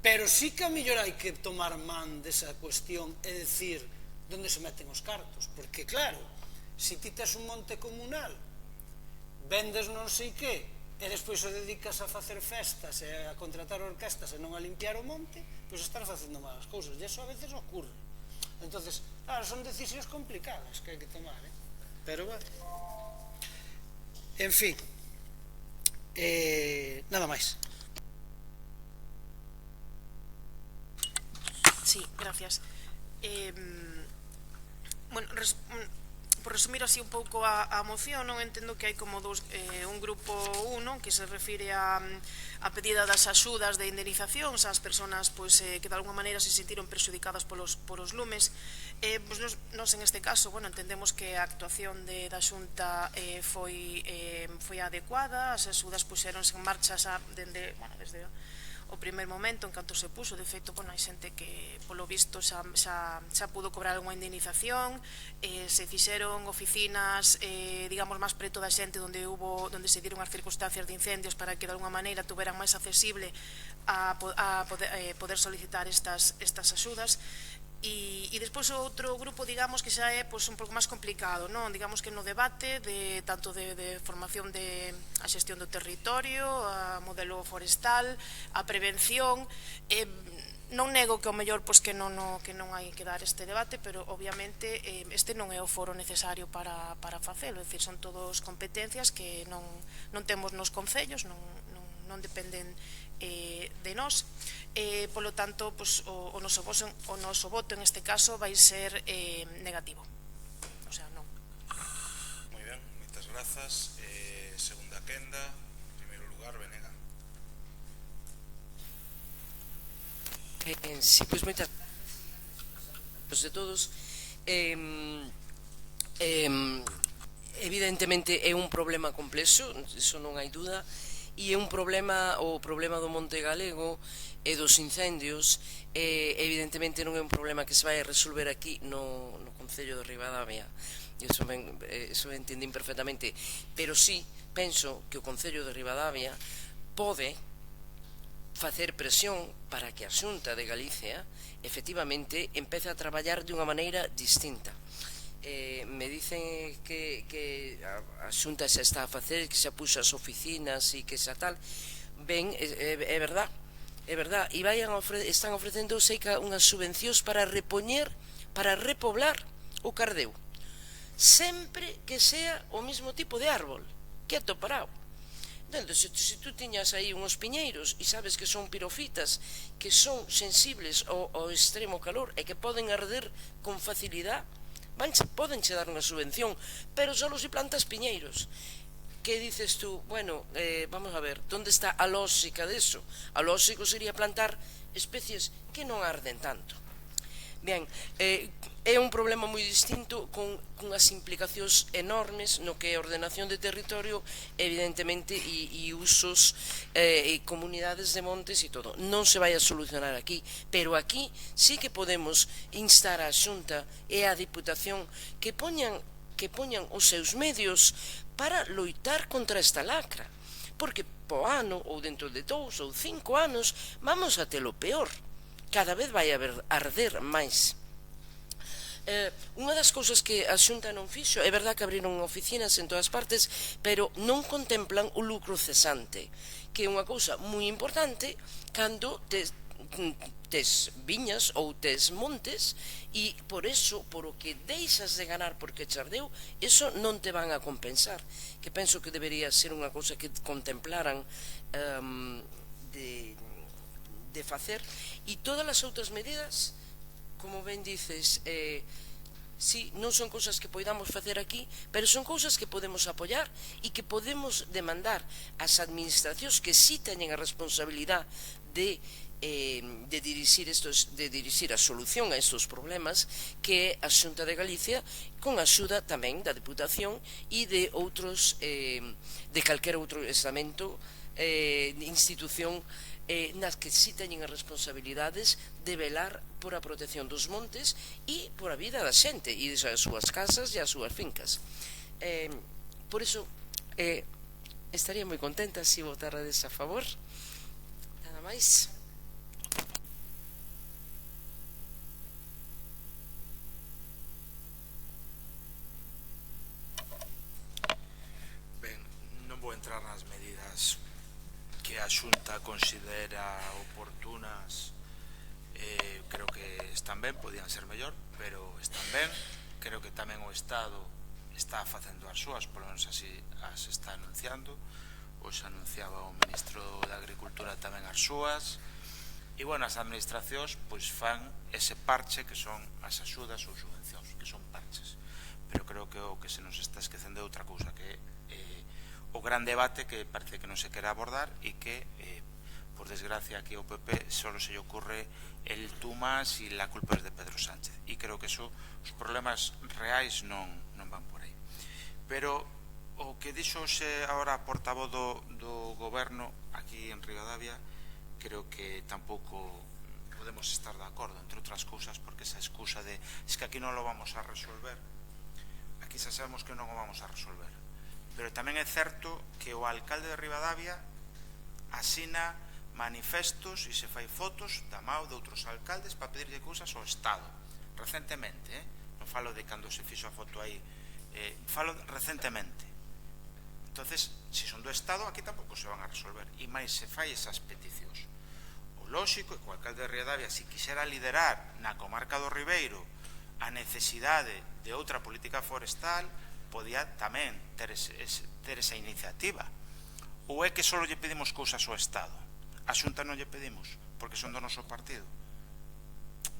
Speaker 8: pero sí que a mellor hai que tomar man desa cuestión e decir onde se meten os cartos, porque claro, se ti tes un monte comunal, vendes non sei que, e despois o dedicas a facer festas e a contratar orquestas e non a limpiar o monte, pois estás facendo malas cousas, e iso a veces ocurre. Entonces, claro, son decisións complicadas que hai que tomar, pero bueno, en fin, nada máis.
Speaker 6: Sí, gracias. Bueno, por resumir así un pouco a moción, non entendo que hai como un grupo 1 que se refire a pedida das axudas de indemnizacións ás persoas que de alguma maneira se sentiron perxudicadas polos lumes. Nos en este caso, entendemos que a actuación da Xunta foi adecuada, as axudas puxeronse en marcha desde o primer momento en canto se puso. De feito, hai xente que polo visto xa pudo cobrar unha indemnización, se fixeron oficinas digamos máis preto da xente onde se dieron as circunstancias de incendios para que de alguma maneira tuveran máis accesible a poder solicitar estas axudas. E despois o outro grupo, digamos, que xa é un pouco máis complicado, non? Digamos que no debate tanto de formación a xestión do territorio, a modelo forestal, a prevención. Non nego que ao mellor que non hai que dar este debate, pero obviamente este non é o foro necesario para facelo, é dicir, son todos competencias que non temos nos concellos, non dependen de nós. Polo tanto, o noso voto en este caso vai ser negativo. O sea, non.
Speaker 1: Moi ben, moitas grazas. Segunda quenda, en primeiro lugar, Benega.
Speaker 4: Sí, pois moitas grazas de todos. Evidentemente é un problema complexo, iso non hai dúda, e é un problema, o problema do Monte Galego e dos incendios, evidentemente non é un problema que se vai a resolver aquí no Concello de Ribadavia, iso entendín perfectamente, pero sí penso que o Concello de Ribadavia pode facer presión para que a Xunta de Galicia efectivamente empece a traballar de unha maneira distinta. Me dicen que a Xunta xa está a facer, que xa puxa as oficinas e que xa tal. Ben, é verdad, e están ofrecendo, sei que, unhas subvencións para repoñer, para repoblar o Cardeu, sempre que sea o mesmo tipo de árbol, quieto parado. Entón, se tú tiñas aí uns piñeiros e sabes que son pirofitas, que son sensibles ao extremo calor e que poden arder con facilidade, podenche dar unha subvención, pero só se plantas piñeiros. Que dices tú? Bueno, vamos a ver, onde está a lógica deso? A lógico sería plantar especies que non arden tanto. Ben, é un problema moi distinto, con as implicacións enormes no que é ordenación de territorio, evidentemente, e usos e comunidades de montes e todo. Non se vai a solucionar aquí, pero aquí sí que podemos instar a Xunta e a Diputación que poñan os seus medios para loitar contra esta lacra, porque po ano, ou dentro de 2 ou 5 anos, vamos a telo peor. Cada vez vai arder máis. Unha das cousas que a Xunta non fixo, é verdad que abriron oficinas en todas partes, pero non contemplan o lucro cesante, que é unha cousa moi importante cando tes viñas ou tes montes, e por eso, por o que deixas de ganar porque chardeu, eso non te van a compensar, que penso que debería ser unha cousa que contemplaran de facer. E todas as outras medidas, como ben dices, sí, non son cousas que poidamos facer aquí, pero son cousas que podemos apoiar e que podemos demandar ás administracións que sí teñen a responsabilidade de de dirixir a solución a estes problemas, que é a Xunta de Galicia, con a axuda tamén da Deputación e de outros, de calquera outro estamento, institución, nas que si teñen as responsabilidades de velar por a protección dos montes e por a vida da xente e das súas casas e as súas fincas. Por iso estaría moi contenta se votarades a favor. Nada máis.
Speaker 3: Ben, non vou entrar nas medidas que a Xunta considera oportunas. Creo que están ben, podían ser mellor, pero están ben. Creo que tamén o Estado está facendo as súas, polo menos así as está anunciando. Hoxe anunciaba o Ministro da Agricultura tamén as súas. E, bueno, as administracións pois fan ese parche que son as axudas ou subvencións, que son parches. Pero creo que o que se nos está esquecendo é outra cousa, que o gran debate que parece que non se quere abordar e que, por desgracia, aquí ao PP solo se lle ocurre el tú más e la culpa es de Pedro Sánchez. E creo que os problemas reais non van por aí. Pero o que dixo xe agora a portavoz do goberno aquí en Ribadavia, creo que tampouco podemos estar de acordo, entre outras cousas, porque esa excusa de es que aquí non lo vamos a resolver, aquí xa sabemos que non o vamos a resolver. Pero tamén é certo que o alcalde de Ribadavia asina manifestos e se fai fotos da mao de outros alcaldes para pedirlle cousas ao Estado recentemente, non falo de cando se fixo a foto aí, falo recentemente. Entonces, se son do Estado, aquí tampouco se van a resolver, e máis se fai esas peticións. O lóxico é que o alcalde de Ribadavia, se quixera liderar na comarca do Ribeiro a necesidade de outra política forestal, podía tamén ter esa iniciativa. Ou é que só lle pedimos cousas ao Estado? A Xunta non lle pedimos, porque son do noso partido.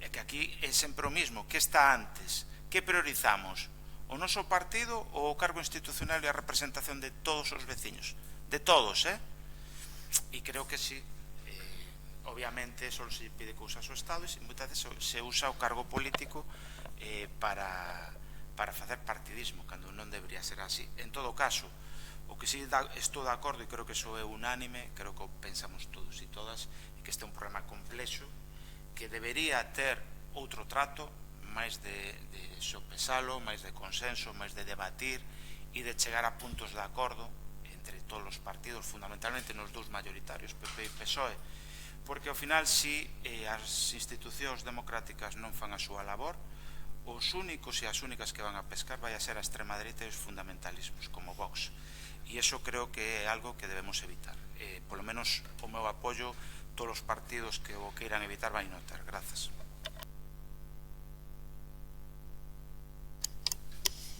Speaker 3: É que aquí é sempre o mismo. Que está antes? Que priorizamos? O noso partido ou o cargo institucional e a representación de todos os veciños? De todos, E creo que sí. Obviamente, só se pide cousas ao Estado e moitas veces se usa o cargo político para facer partidismo, cando non debería ser así. En todo caso, o que sí estou de acordo, e creo que iso é unánime, creo que pensamos todos e todas, e que este é un problema complexo, que debería ter outro trato, máis de sopesalo, máis de consenso, máis de debatir e de chegar a puntos de acordo entre todos os partidos, fundamentalmente nos dous mayoritarios, PP e PSOE, porque ao final, se as institucións democráticas non fan a súa labor, os únicos e as únicas que van a pescar vai a ser a extrema dereita e os fundamentalismos, como Vox. E iso creo que é algo que debemos evitar. Polo menos o meu apoio, todos os partidos que o queiran evitar vai notar. Grazas.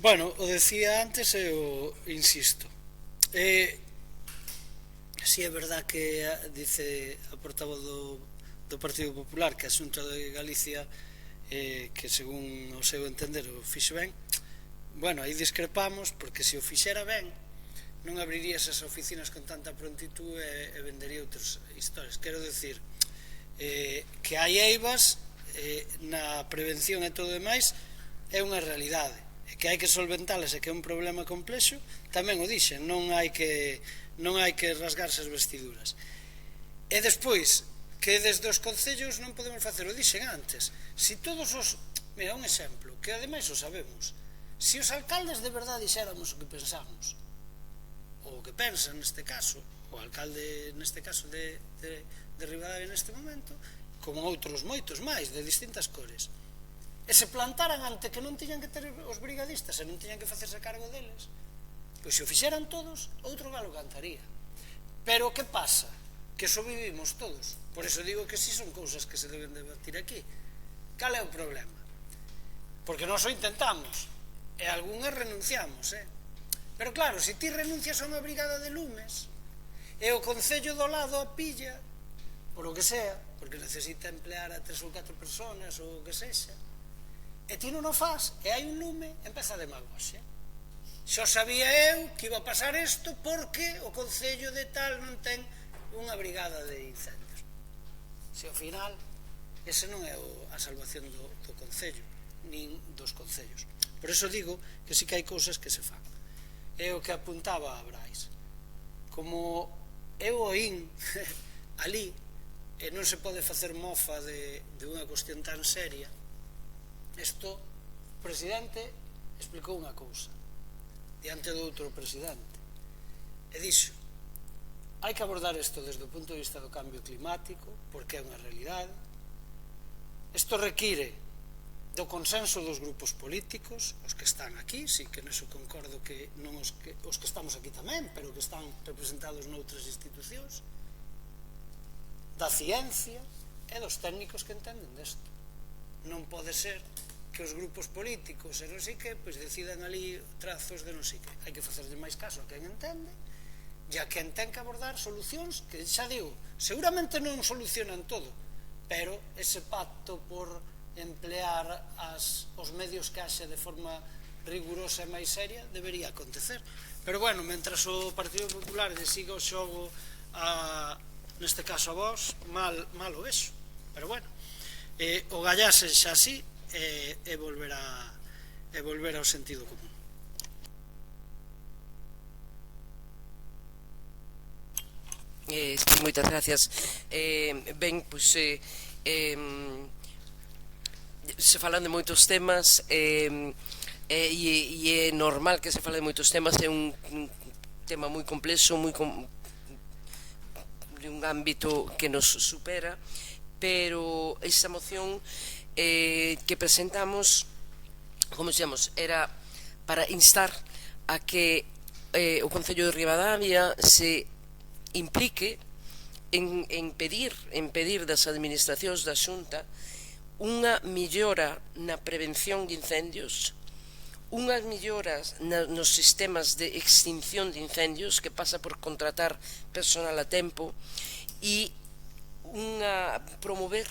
Speaker 8: Bueno, o decía antes e o insisto. Si é verdad que dice a portavoz do Partido Popular que a Xunta de Galicia que según o seu entender o fixo ben, bueno, aí discrepamos, porque se o fixera ben non abriría esas oficinas con tanta prontitud e vendería outras historias. Quero decir que hai eivas na prevención e todo demais é unha realidade, e que hai que solventalas e que é un problema complexo, tamén o dixen, non hai que rasgarse as vestiduras. E despois, que desde os concellos non podemos facer, o dixen antes, se todos os... Mira, un exemplo, que ademais o sabemos, se os alcaldes de verdade dixéramos o que pensamos, ou o que pensan neste caso, o alcalde neste caso de Ribadavia neste momento, como outros moitos máis, de distintas cores, e se plantaran ante que non tiñan que ter os brigadistas e non tiñan que facerse cargo deles, pois se o fixeran todos, outro galo cantaría. Pero que pasa? Que só vivimos todos. Por eso digo que si son cousas que se deben debatir aquí. Cal é o problema? Porque nós o intentamos e algunhas renunciamos, pero claro, se ti renuncias a unha brigada de lumes e o concello do lado a pilla por o que sea, porque necesita emplear a 3 ou 4 personas ou o que sexa, e ti non o faz e hai un lume, empeza a demagoxia. Xo sabía eu que iba a pasar isto porque o concello de tal non ten unha brigada de incendios. Se ao final ese non é a salvación do Concello nin dos concellos. Por iso digo que sí que hai cousas que se fan. É o que apuntaba a Brais. Como eu oín ali e non se pode facer mofa de unha cuestión tan seria, isto o presidente explicou unha cousa diante do outro presidente e dixo: hai que abordar isto desde o punto de vista do cambio climático, porque é unha realidade. Isto require do consenso dos grupos políticos, os que están aquí, sí que neso concordo que non os que estamos aquí tamén, pero que están representados noutras institucións, da ciencia e dos técnicos que entenden desto. Non pode ser que os grupos políticos e non sei que, pois decidan ali trazos de non sei que. Hai que facerlle máis caso a quen entende e a quen ten que abordar solucións que, xa digo, seguramente non solucionan todo, pero ese pacto por emplear os medios que haxe de forma rigurosa e máis seria debería acontecer. Pero bueno, mentras o Partido Popular lle siga o xogo neste caso a vos, mal o vexo. Pero bueno, o gallase xa así e volver ao sentido común.
Speaker 4: Moitas gracias. Ben, pois se falan de moitos temas e é normal que se fale de moitos temas. É un tema moi complexo, de un ámbito que nos supera, pero esa moción que presentamos, como dixemos, era para instar a que o Concello de Ribadavia se implique en pedir das administracións da Xunta unha millora na prevención de incendios, unhas melloras nos sistemas de extinción de incendios, que pasa por contratar personal a tempo, e promover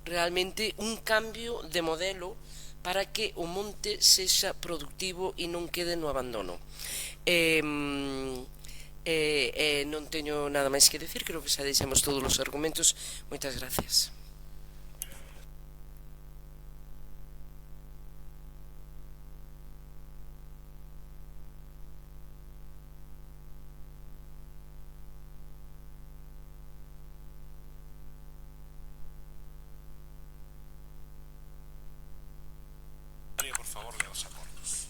Speaker 4: realmente un cambio de modelo para que o monte sexa productivo e non quede no abandono. Non teño nada máis que decir, creo que xa deixamos todos os argumentos. Moitas gracias.
Speaker 1: Por favor, lea os acordos.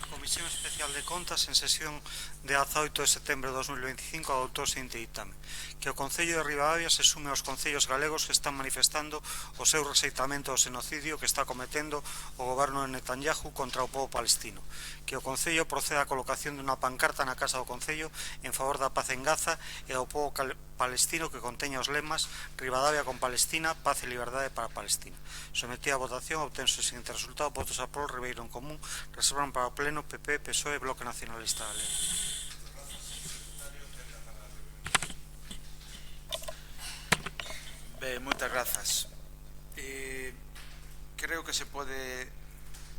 Speaker 2: Comisión Especial de Contas, en sesión de 18 de setembro de 2025, adoptou o seguinte ditame: que o Concello de Ribadavia se sume aos concellos galegos que están manifestando o seu rexeitamento ao xenocidio que está cometendo o goberno de Netanyahu contra o pobo palestino, que o Concello proceda á colocación dunha pancarta na Casa do Concello en favor da paz en Gaza e do pobo palestino que conteña os lemas Ribadavia con Palestina, paz e liberdade para Palestina. Sometida a votación, obtense o seguinte resultado: votos a prol, Ribeiro en común, reservan para o Pleno, PP, PSOE e Bloque Nacionalista Galego.
Speaker 3: Ben, moitas grazas. Creo que se pode,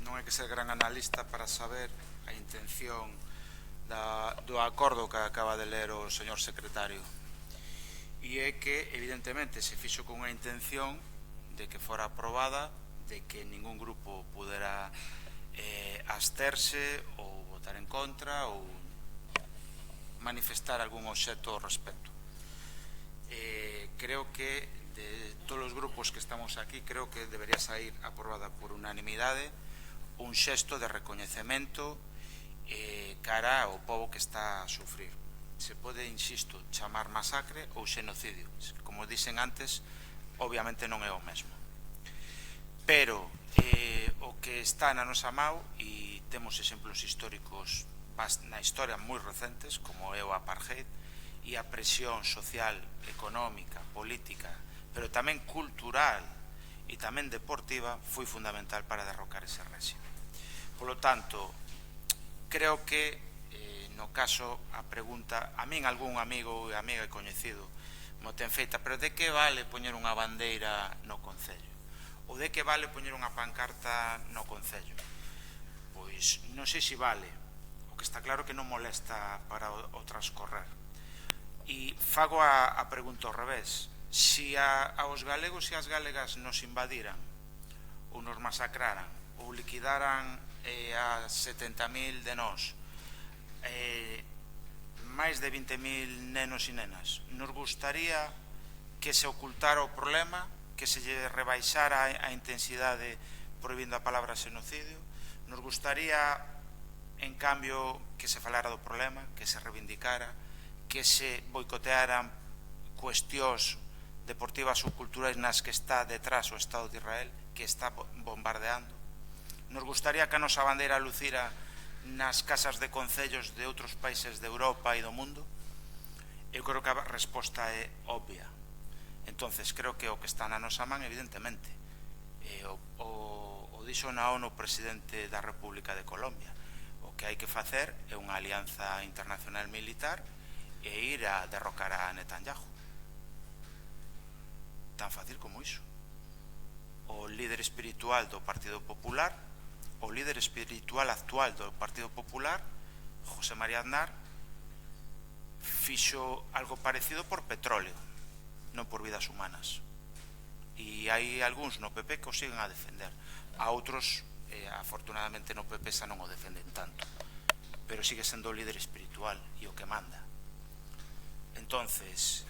Speaker 3: non hai que ser gran analista para saber a intención do acordo que acaba de ler o señor secretario, e é que evidentemente se fixo con unha intención de que fora aprobada, de que ningún grupo pudera absterse ou votar en contra ou manifestar algún obxecto ao respecto. Creo que de todos os grupos que estamos aquí, creo que debería sair aprobada por unanimidade un xesto de recoñecemento cara ao pobo que está a sufrir. Se pode, insisto, chamar masacre ou xenocidio. Como dixen antes, obviamente non é o mesmo. Pero o que está na nosa mão, e temos exemplos históricos na historia moi recentes, como é o apartheid, e a presión social, económica, política, pero tamén cultural e tamén deportiva, foi fundamental para derrocar ese réxime. Polo tanto, creo que no caso a pregunta, a min algún amigo e amiga coñecido mo ten feita, pero de que vale poñer unha bandeira no Concello? Ou de que vale poñer unha pancarta no Concello? Pois non sei se vale. O que está claro que non molesta para o transcorrer. E fago a pregunta ao revés: Si aos galegos e as galegas nos invadiran ou nos masacraran ou liquidaran a 70.000 de nós, máis de 20.000 nenos e nenas, nos gustaría que se ocultara o problema, que se lle rebaixara a intensidade prohibindo a palabra xenocidio? Nos gustaría, en cambio, que se falara do problema, que se reivindicara, que se boicotearan cuestións deportivas ou culturais nas que está detrás o Estado de Israel, que está bombardeando? Nos gustaría que a nosa bandeira lucira nas casas de concellos de outros países de Europa e do mundo? Eu creo que a resposta é obvia. Entonces, creo que o que está na nosa man, evidentemente, o dixo na ONU o presidente da República de Colombia, o que hai que facer é unha alianza internacional militar e ir a derrocar a Netanyahu. Tan fácil como iso. O líder espiritual do Partido Popular, o líder espiritual actual do Partido Popular, José María Aznar, fixo algo parecido por petróleo, non por vidas humanas. E hai algúns no PP que o siguen a defender. A outros, afortunadamente, no PP xa non o defenden tanto. Pero sigue sendo o líder espiritual e o que manda. Entonces,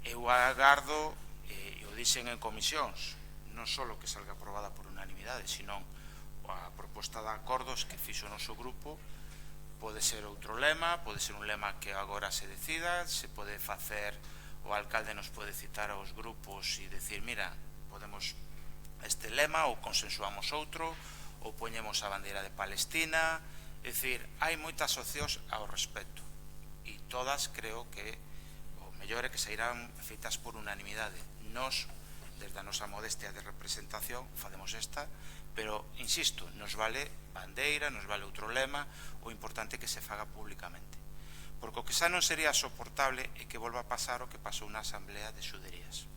Speaker 3: eu agardo, e o dixen en comisións, non só que salga aprobada por unanimidade, sino a proposta de acordos que fixo o noso grupo. Pode ser outro lema, pode ser un lema que agora se decida, se pode facer, o alcalde nos pode citar aos grupos e decir, mira, podemos este lema ou consensuamos outro, ou poñemos a bandeira de Palestina. É dicir, hai moitas opcións ao respecto e todas creo que o mellor é que sairán feitas por unanimidade. Nos, desde a nosa modestia de representación, facemos esta, pero, insisto, nos vale bandeira, nos vale outro lema, o importante é que se faga públicamente. Porque o que xa non sería soportable é que volva a pasar o que pasou na Asamblea de Xuderías,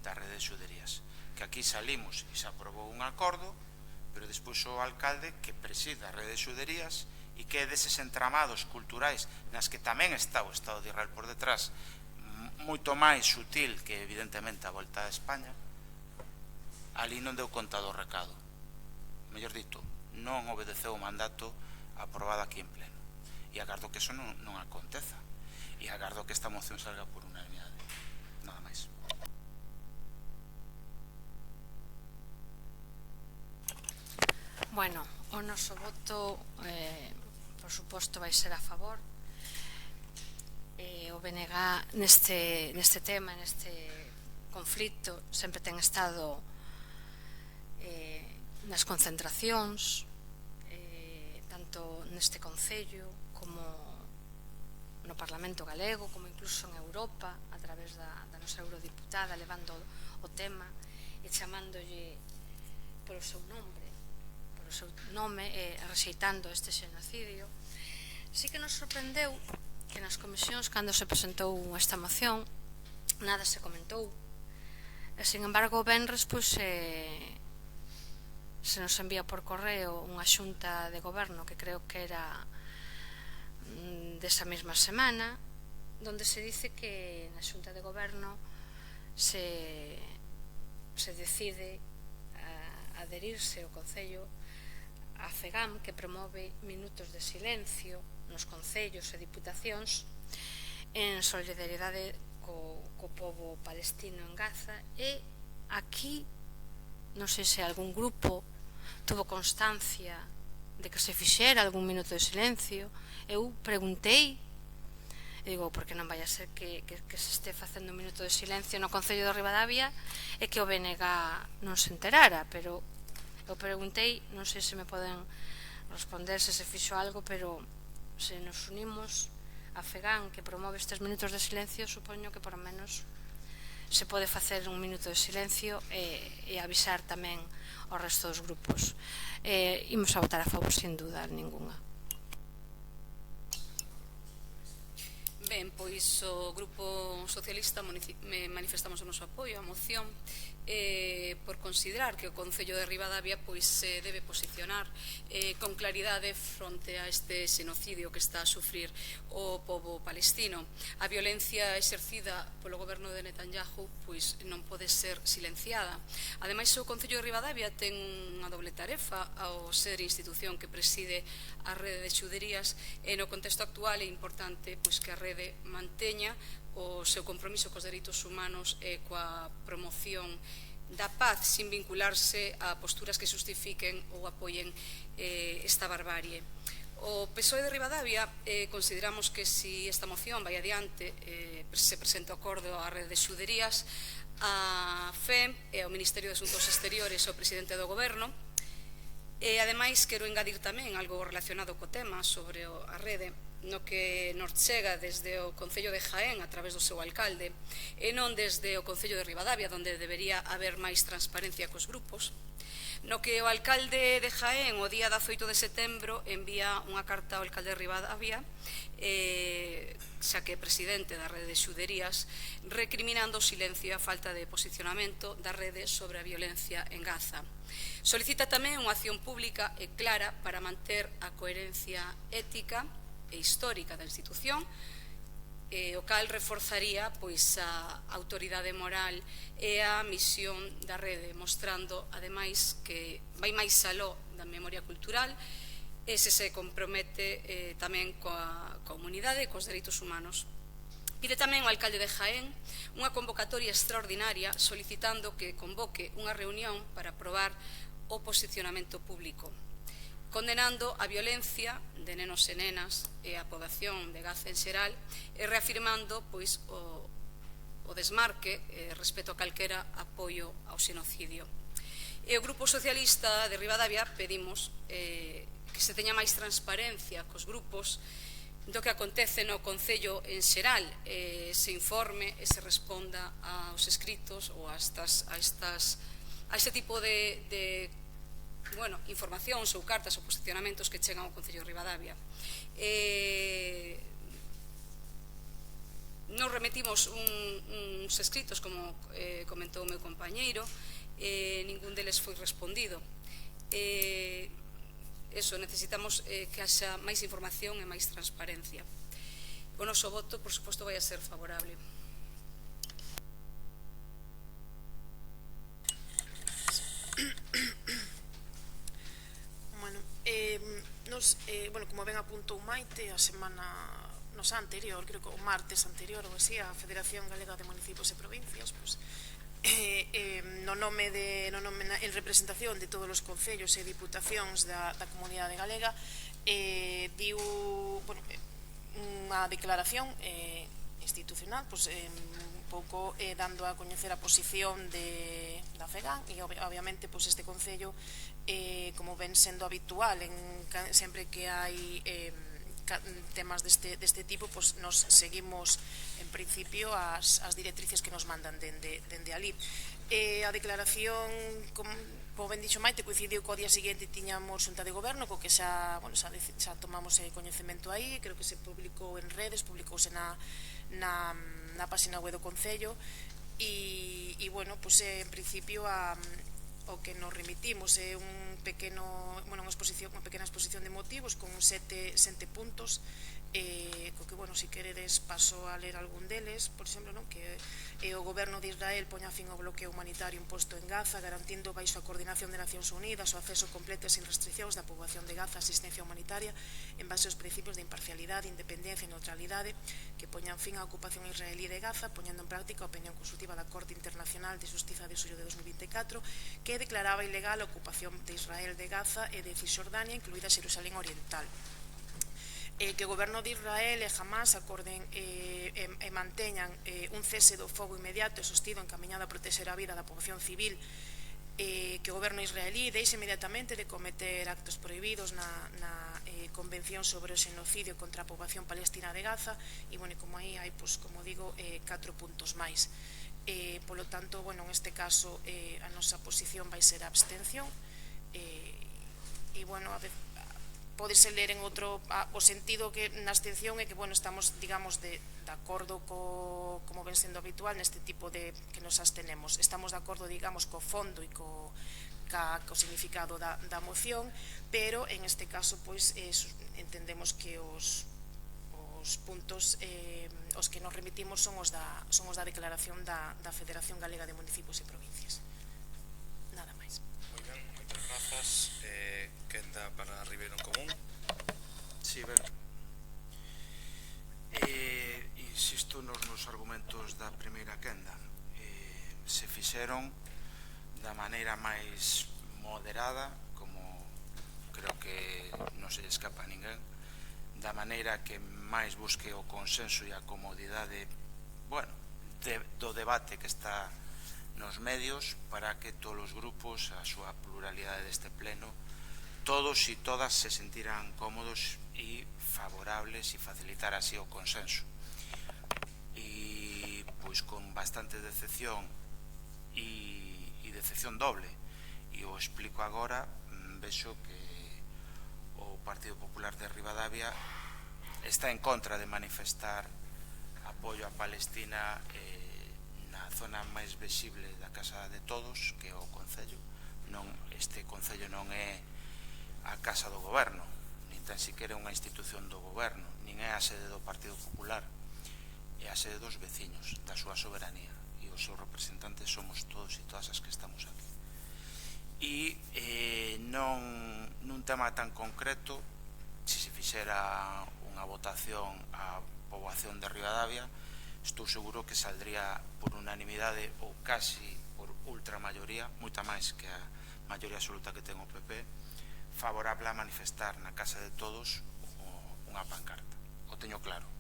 Speaker 3: da rede de Xuderías, que aquí salimos e se aprobou un acordo, pero despois o alcalde que preside a rede de Xuderías e que é deses entramados culturais nas que tamén está o Estado de Israel por detrás, moito máis sutil que evidentemente a volta a España, ali non deu conta do recado. Mellor dito, non obedeceu o mandato aprobado aquí en pleno. E agardo que eso non aconteza. E agardo que esta moción salga por unanimidade. Nada máis.
Speaker 7: Bueno, o noso voto, por suposto, vai ser a favor. O BNG neste tema, neste conflito, sempre ten estado nas concentracións, tanto neste concello como no Parlamento galego, como incluso en Europa, a través da nosa eurodiputada, levando o tema e chamándolle polo seu nome e rexeitando este xenocidio. Sí que nos sorprendeu que nas comisións, cando se presentou esta moción, nada se comentou. E, sin embargo, o venres, pois, se nos envía por correo unha xunta de goberno que creo que era desa mesma semana, donde se dice que na xunta de goberno se decide adherirse ao Concello a FEGAM, que promove minutos de silencio nos concellos e diputacións en solidariedade co pobo palestino en Gaza. E aquí non sei se algún grupo tuvo constancia de que se fixera algún minuto de silencio. Eu preguntei, e digo, porque non vai a ser que se este facendo un minuto de silencio no Concello de Ribadavia e que o BNG non se enterara, pero eu preguntei, non sei se me poden responder se se fixo algo, pero se nos unimos a FEGAM, que promove estes minutos de silencio, supoño que por lo menos se pode facer un minuto de silencio e avisar tamén ao resto dos grupos. Imos a votar a favor, sin duda ninguna.
Speaker 5: Ben, pois o Grupo Socialista manifestamos o noso apoio á moción por considerar que o Concello de Ribadavia pois se debe posicionar con claridade fronte a este xenocidio que está a sufrir o pobo palestino. A violencia exercida polo goberno de Netanyahu pois non pode ser silenciada. Ademais, o Concello de Ribadavia ten unha doble tarefa ao ser institución que preside a rede de xuderías, e no contexto actual é importante pois que a rede manteña o seu compromiso cos dereitos humanos e coa promoción da paz sin vincularse a posturas que justifiquen ou apoien esta barbarie. O PSOE de Ribadavia consideramos que se esta moción vai adiante se presenta o acordo á rede de xuderías, a FEM e ao Ministerio de Asuntos Exteriores e ao Presidente do Goberno. E ademais quero engadir tamén algo relacionado co tema sobre a rede, no que nos chega desde o Concello de Jaén a través do seu alcalde e non desde o Concello de Ribadavia, onde debería haber máis transparencia cos grupos, no que o alcalde de Jaén o día 18 de setembro envía unha carta ao alcalde de Ribadavia, xa que é presidente da rede de xuderías, recriminando o silencio e a falta de posicionamento da rede sobre a violencia en Gaza. Solicita tamén unha acción pública e clara para manter a coherencia ética e histórica da institución, o cal reforzaría pois a autoridade moral e a misión da rede, mostrando ademais que vai máis aló da memoria cultural e se compromete tamén coa comunidade e cos dereitos humanos. Pide tamén ao alcalde de Jaén unha convocatoria extraordinaria solicitando que convoque unha reunión para aprobar o posicionamento público, condenando a violencia de nenos e nenas e a poboación de Gaza en xeral e reafirmando pois o desmarque respecto a calquera apoio ao xenocidio. E o Grupo Socialista de Ribadavia pedimos que se teña máis transparencia cos grupos do que acontece no Concello en xeral, se informe e se responda aos escritos ou a este tipo de informacións ou cartas ou posicionamentos que chegan ao Concello de Ribadavia. Nos remitimos uns escritos, como comentou o meu compañeiro, ningún deles foi respondido. Necesitamos que haxa máis información e máis transparencia. O noso voto, por suposto, vai a ser favorable.
Speaker 6: Como ben apuntou Maite, a semana anterior, creo que o martes anterior ou así, a Federación Galega de Municipios e Provincias en representación de todos os concellos e diputacións da comunidade galega diu unha declaración institucional un pouco dando a coñecer a posición da FEGAN e obviamente este concello, como ven sendo habitual sempre que hai temas deste tipo, nos seguimos en principio as directrices que nos mandan dende alí. A declaración, como ben dixo Maite, coincidiu co día seguinte tiñamos xunta de goberno, co que xa tomamos coñecemento aí, creo que se publicou en redes, publicouse na página web do Concello e en principio o que nos remitimos é unha pequena exposición de motivos con 7 puntos, co que, se queredes, paso a ler algún deles. Por exemplo, que o goberno de Israel poña fin ao bloqueo humanitario imposto en Gaza, garantindo baixo a coordinación de Nacións Unidas o acceso completo e sin restriccións da poboación de Gaza a asistencia humanitaria en base aos principios de imparcialidade, independencia e neutralidade, que poñan fin á ocupación israelí de Gaza, poñendo en práctica a opinión consultiva da Corte Internacional de Xustiza de xullo de 2024, que declaraba ilegal a ocupación de Israel de Gaza e de Cisjordania, incluída Xerusalén Oriental. Que o goberno de Israel e Hamas acorden e manteñan un cese do fogo inmediato e sostido encaminhado a protexer a vida da poboación civil, que o goberno israelí deixe inmediatamente de cometer actos prohibidos na Convención sobre o xenocidio contra a poboación palestina de Gaza, e como aí hai, como digo, 4 puntos máis. Polo tanto, en este caso a nosa posición vai ser a abstención, Pódese ler en outro, o sentido que na abstención é que, bueno, estamos, digamos, de acordo como ven sendo habitual neste tipo de que nos abstenemos. Estamos de acordo, digamos, co fondo e co significado da moción, pero en este caso, pois, entendemos que os puntos os que nos remitimos son os da declaración da Federación Galega de Municipios e Provincias. Nada máis.
Speaker 1: Moi ben, moitas grazas. Quenda para Ribeiro en Común.
Speaker 3: Sí, ben. Insisto nos argumentos da primeira quenda. Se fixeron da maneira máis moderada, como creo que non se escapa a ninguén, da maneira que máis busque o consenso e a comodidade, bueno, do debate que está nos medios, para que todos os grupos, a súa pluralidade deste pleno, todos e todas se sentiran cómodos e favorables e facilitar así o consenso. E pois con bastante decepción e decepción doble, e o explico agora. Vexo que o Partido Popular de Ribadavia está en contra de manifestar apoio a Palestina na zona máis visible da Casa de Todos, que é o Concello. Este Concello non é a Casa do Goberno, nin tan siquiera unha institución do Goberno, nin é a sede do Partido Popular, é a sede dos veciños, da súa soberanía, e os seus representantes somos todos e todas as que estamos aquí. E nun tema tan concreto, se se fixera unha votación á poboación de Ribadavia, estou seguro que saldría por unanimidade ou casi por ultramayoría, moita máis que a maioría absoluta que ten o PP, favorable a manifestar na Casa de Todos unha pancarta. O teño claro.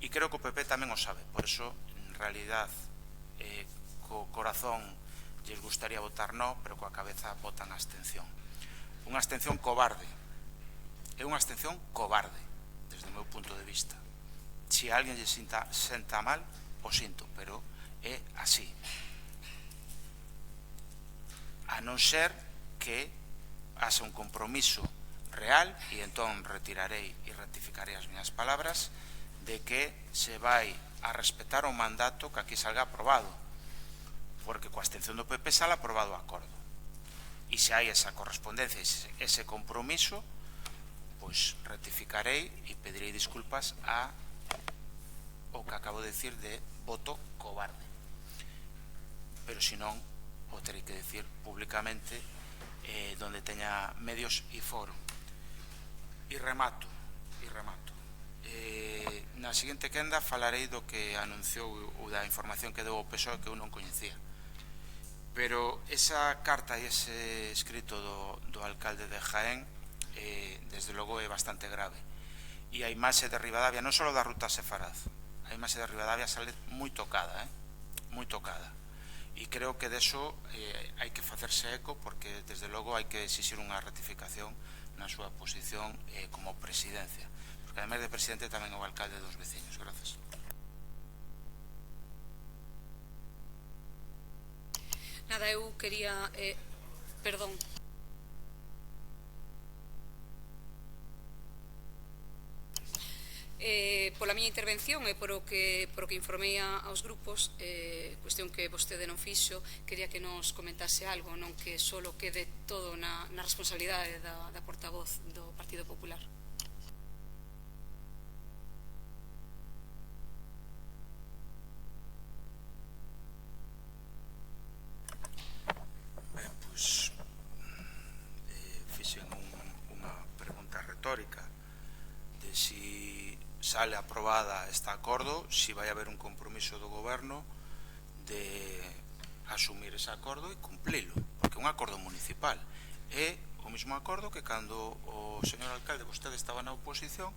Speaker 3: E creo que o PP tamén o sabe. Por eso, en realidad, co corazón lles gustaría votar no, pero coa cabeza votan a abstención. Unha abstención cobarde. É unha abstención cobarde, desde o meu punto de vista. Se alguén lle senta mal, o sinto, pero é así. A non ser que haxa un compromiso real, e entón retirarei e rectificarei as miñas palabras, de que se vai a respetar o mandato que aquí salga aprobado, porque coa abstención do PP sale aprobado o acordo, e se hai esa correspondencia, ese compromiso, pois rectificarei e pedirei disculpas a o que acabo de decir de voto cobarde, pero se non o terei que decir públicamente donde teña medios e foro. E remato. Na seguinte quenda falarei do que anunciou ou da información que deu o PSOE que eu non coñecía, pero esa carta e ese escrito do alcalde de Jaén desde logo é bastante grave, e a imaxe de Ribadavia, non só da ruta Sefaraz, a imaxe de Ribadavia sale moi tocada, moi tocada. E creo que deso hai que facerse eco, porque desde logo hai que exixir unha ratificación na súa posición como presidencia, porque ademais de presidente tamén é o alcalde dos veciños. Grazas.
Speaker 5: Nada, eu quería perdón. Pola miña intervención e por o que informei aos grupos, cuestión que vostede non fixo, quería que nos comentase algo, non que só quede todo na responsabilidade da portavoz do Partido Popular.
Speaker 3: Ben, pois fixen unha pregunta retórica de si sale aprobada este acordo, si vai haber un compromiso do goberno de asumir ese acordo e cumplilo, porque é un acordo municipal. É o mesmo acordo que cando o señor alcalde, vostede estaba na oposición,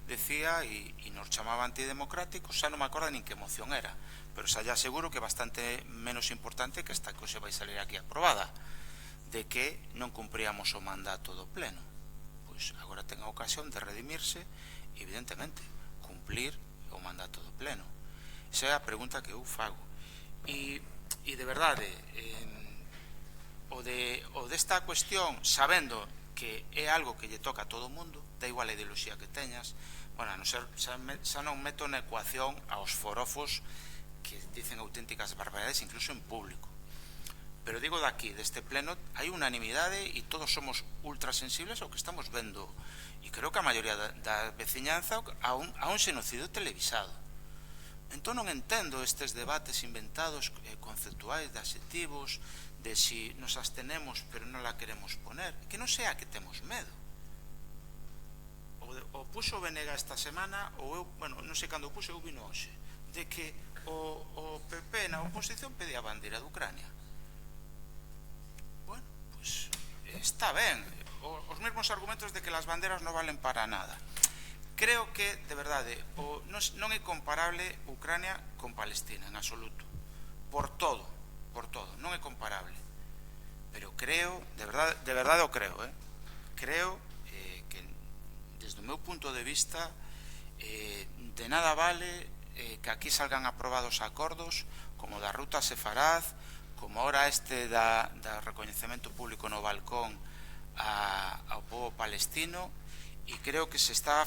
Speaker 3: decía e nos chamaba antidemocráticos, xa non me acordo nin que moción era, pero xa lle aseguro que é bastante menos importante que esta que se vai salir aquí aprobada, de que non cumpríamos o mandato do pleno. Pois agora ten a ocasión de redimirse, evidentemente, cumplir o mandato do pleno. Esa é a pregunta que eu fago. E de verdade, o desta cuestión, sabendo que é algo que lle toca a todo o mundo, da igual a ideoloxía que teñas. Bueno, a non ser, xa non meto na ecuación aos forofos que dicen auténticas barbaridades incluso en público. Pero digo daqui, deste pleno, hai unanimidade e todos somos ultrasensibles ao que estamos vendo. E creo que a maioría da veciñanza a un xenocidio televisado. Entón non entendo estes debates inventados conceptuais de adxetivos, de si nos abstenemos pero non la queremos poner, que non sea que temos medo. O puxo Venega esta semana, ou eu, bueno, non sei cando o puxo, eu vino hoxe, de que o PP na oposición pedía a bandeira de Ucrania. Bueno, pois está ben, os mesmos argumentos de que as banderas non valen para nada. Creo que, de verdade, non é comparable Ucrania con Palestina, en absoluto. Por todo, non é comparable. Pero creo, de verdade o creo, creo que, desde o meu punto de vista, de nada vale que aquí salgan aprobados acordos como da ruta sefarad, como ahora este da recoñecemento público no balcón ao povo palestino, e creo que se está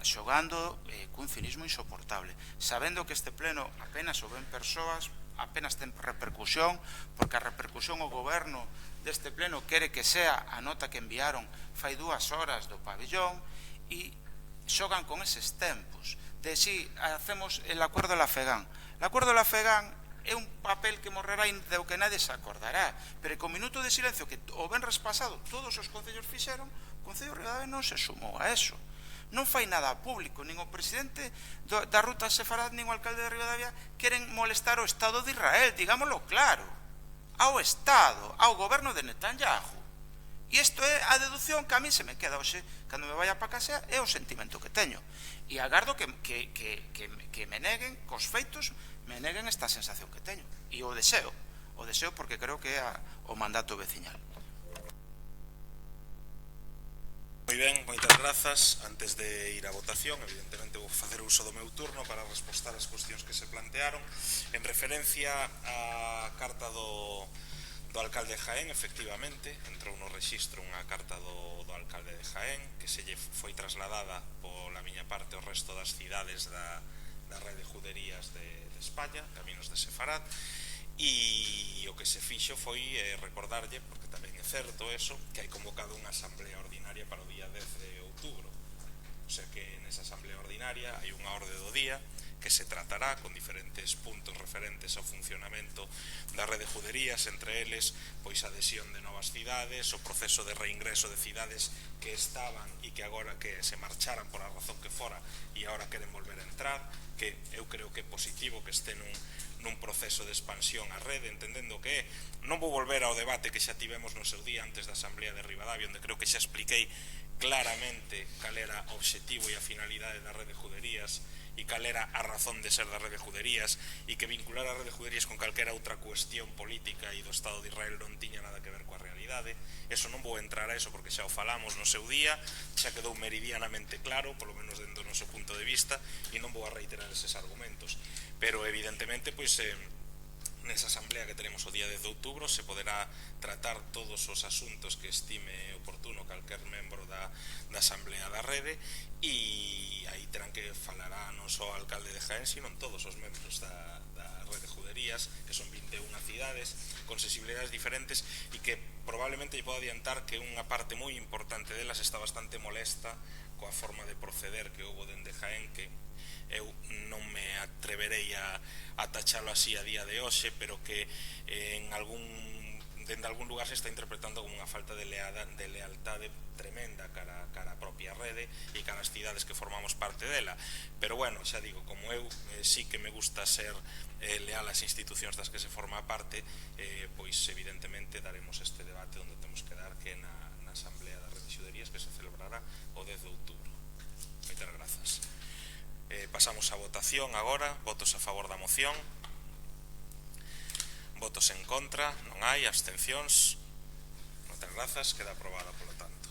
Speaker 3: xogando cun cinismo insoportable, sabendo que este pleno apenas o ven persoas, apenas ten repercusión, porque a repercusión o goberno deste pleno quere que sea a nota que enviaron fai 2 horas do pabellón, e xogan con eses tempos de si hacemos el acuerdo del Afegán. El acuerdo del Afegán é un papel que morrerá e do que nadie se acordará, pero con minuto de silencio que o venres pasado todos os concellos fixeron, o Concello de Ribadavia non se sumou a eso. Non fai nada público, nin o presidente da ruta sefarad, nin o alcalde de Ribadavia queren molestar o Estado de Israel, digámoslo claro, ao Estado, ao goberno de Netanyahu. E isto é a deducción que a mí se me queda hoxe, cando me vaya para casa, é o sentimento que teño. E agardo que me neguen, cos feitos, me neguen esta sensación que teño. E o deseo porque creo que é o mandato veciñal.
Speaker 1: Moi ben, moitas grazas. Antes de ir á votación, evidentemente vou facer uso do meu turno para respostar as cuestións que se plantearon. En referencia á carta do alcalde de Jaén, efectivamente, entrou no rexistro unha carta do alcalde de Jaén que se lle foi trasladada pola miña parte ao resto das cidades da rede de juderías de España, Caminos de Sefarad, e o que se fixo foi recordarlle, porque tamén é certo eso, que hai convocado unha asamblea ordinaria para o día 10 de outubro. O sea que nesa asamblea ordinaria hai unha orde do día que se tratará con diferentes puntos referentes ao funcionamento da rede de juderías, entre eles pois a adhesión de novas cidades, o proceso de reingreso de cidades que estaban e que agora que se marcharan por a razón que fora e agora queren volver a entrar, que eu creo que é positivo que este nun proceso de expansión a rede, entendendo que non vou volver ao debate que xa tivemos no seu día antes da Asamblea de Ribadavia, onde creo que xa expliquei claramente cal era o obxectivo e a finalidade da rede de juderías e cal era a razón de ser da rede de juderías, e que vincular a rede de juderías con calquera outra cuestión política e do Estado de Israel non tiña nada que ver coa realidade. Eso non vou entrar a eso porque xa o falamos no seu día, xa quedou meridianamente claro, polo menos dentro do noso punto de vista, e non vou a reiterar eses argumentos. Pero evidentemente, pois, nesa asamblea que tenemos o día 10 de outubro se poderá tratar todos os asuntos que estime oportuno calquer membro da asamblea da rede, e aí terán que falará non só o alcalde de Jaén, sino todos os membros da rede de juderías, que son 21 cidades con sensibilidades diferentes, e que probablemente lle podo adiantar que unha parte moi importante delas está bastante molesta coa forma de proceder que houbo dende Jaén, que eu non me atreverei a tachalo así a día de hoxe, pero que dende algún lugar se está interpretando como unha falta de lealtade tremenda cara a propia rede e cara as cidades que formamos parte dela. Pero bueno, xa digo, como eu sí que me gusta ser leal ás institucións das que se forma parte, pois evidentemente daremos este debate onde temos que dar, que na Asamblea da Rede de Xuderías, que se celebrará o 10 de outubro. Moitas grazas. Pasamos a votación agora. Votos a favor da moción, votos en contra, non hai, abstencións. Moitas grazas, queda aprobada polo tanto.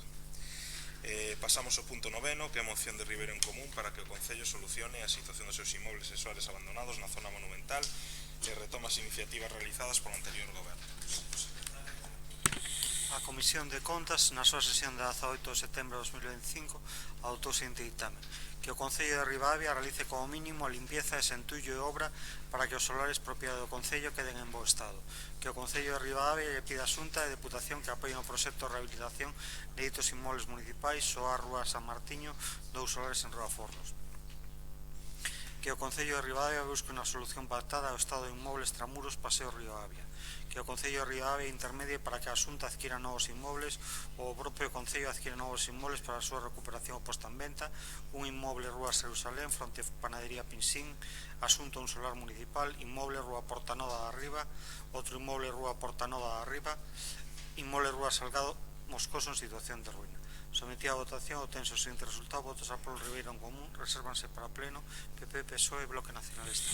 Speaker 1: Pasamos ao punto 9, que é a moción de Ribeiro en Común para que o Concello solucione a situación dos seus inmobles e soares abandonados na zona monumental e retoma as iniciativas realizadas polo anterior goberno.
Speaker 2: A Comisión de Contas, na súa sesión de 18 de setembro de 2025, adoptou o seguinte ditame: que o Concello de Ribadavia realice como mínimo a limpieza e sentullo de obra para que os solares propiedade do Concello queden en bo estado. Que o Concello de Ribadavia lle pida a Xunta e Deputación que apoien o proxecto de rehabilitación de ditos inmobles municipais soa Rúa San Martiño, 2 solares en Rúa Fornos. Que o Concello de Ribadavia busque unha solución pactada ao estado de inmobles Tramuros, Paseo Ribadavia. Que o Concello de Ribadavia intermedie para que a Xunta adquira novos inmobles ou o propio Concello adquira novos inmobles para a súa recuperación ou posta en venta, un inmoble Rúa Jerusalén fronte a Panadería Pinsín, asunto un solar municipal, inmoble Rúa Portanoda da Arriba, outro inmoble Rúa Portanoda da Arriba, inmoble Rúa Salgado Moscoso en situación de ruína. Sometida a votación o tenso seguinte resultado: votos a Polo Ribeiro en común, resérvanse para pleno PP, PSOE e Bloque Nacionalista.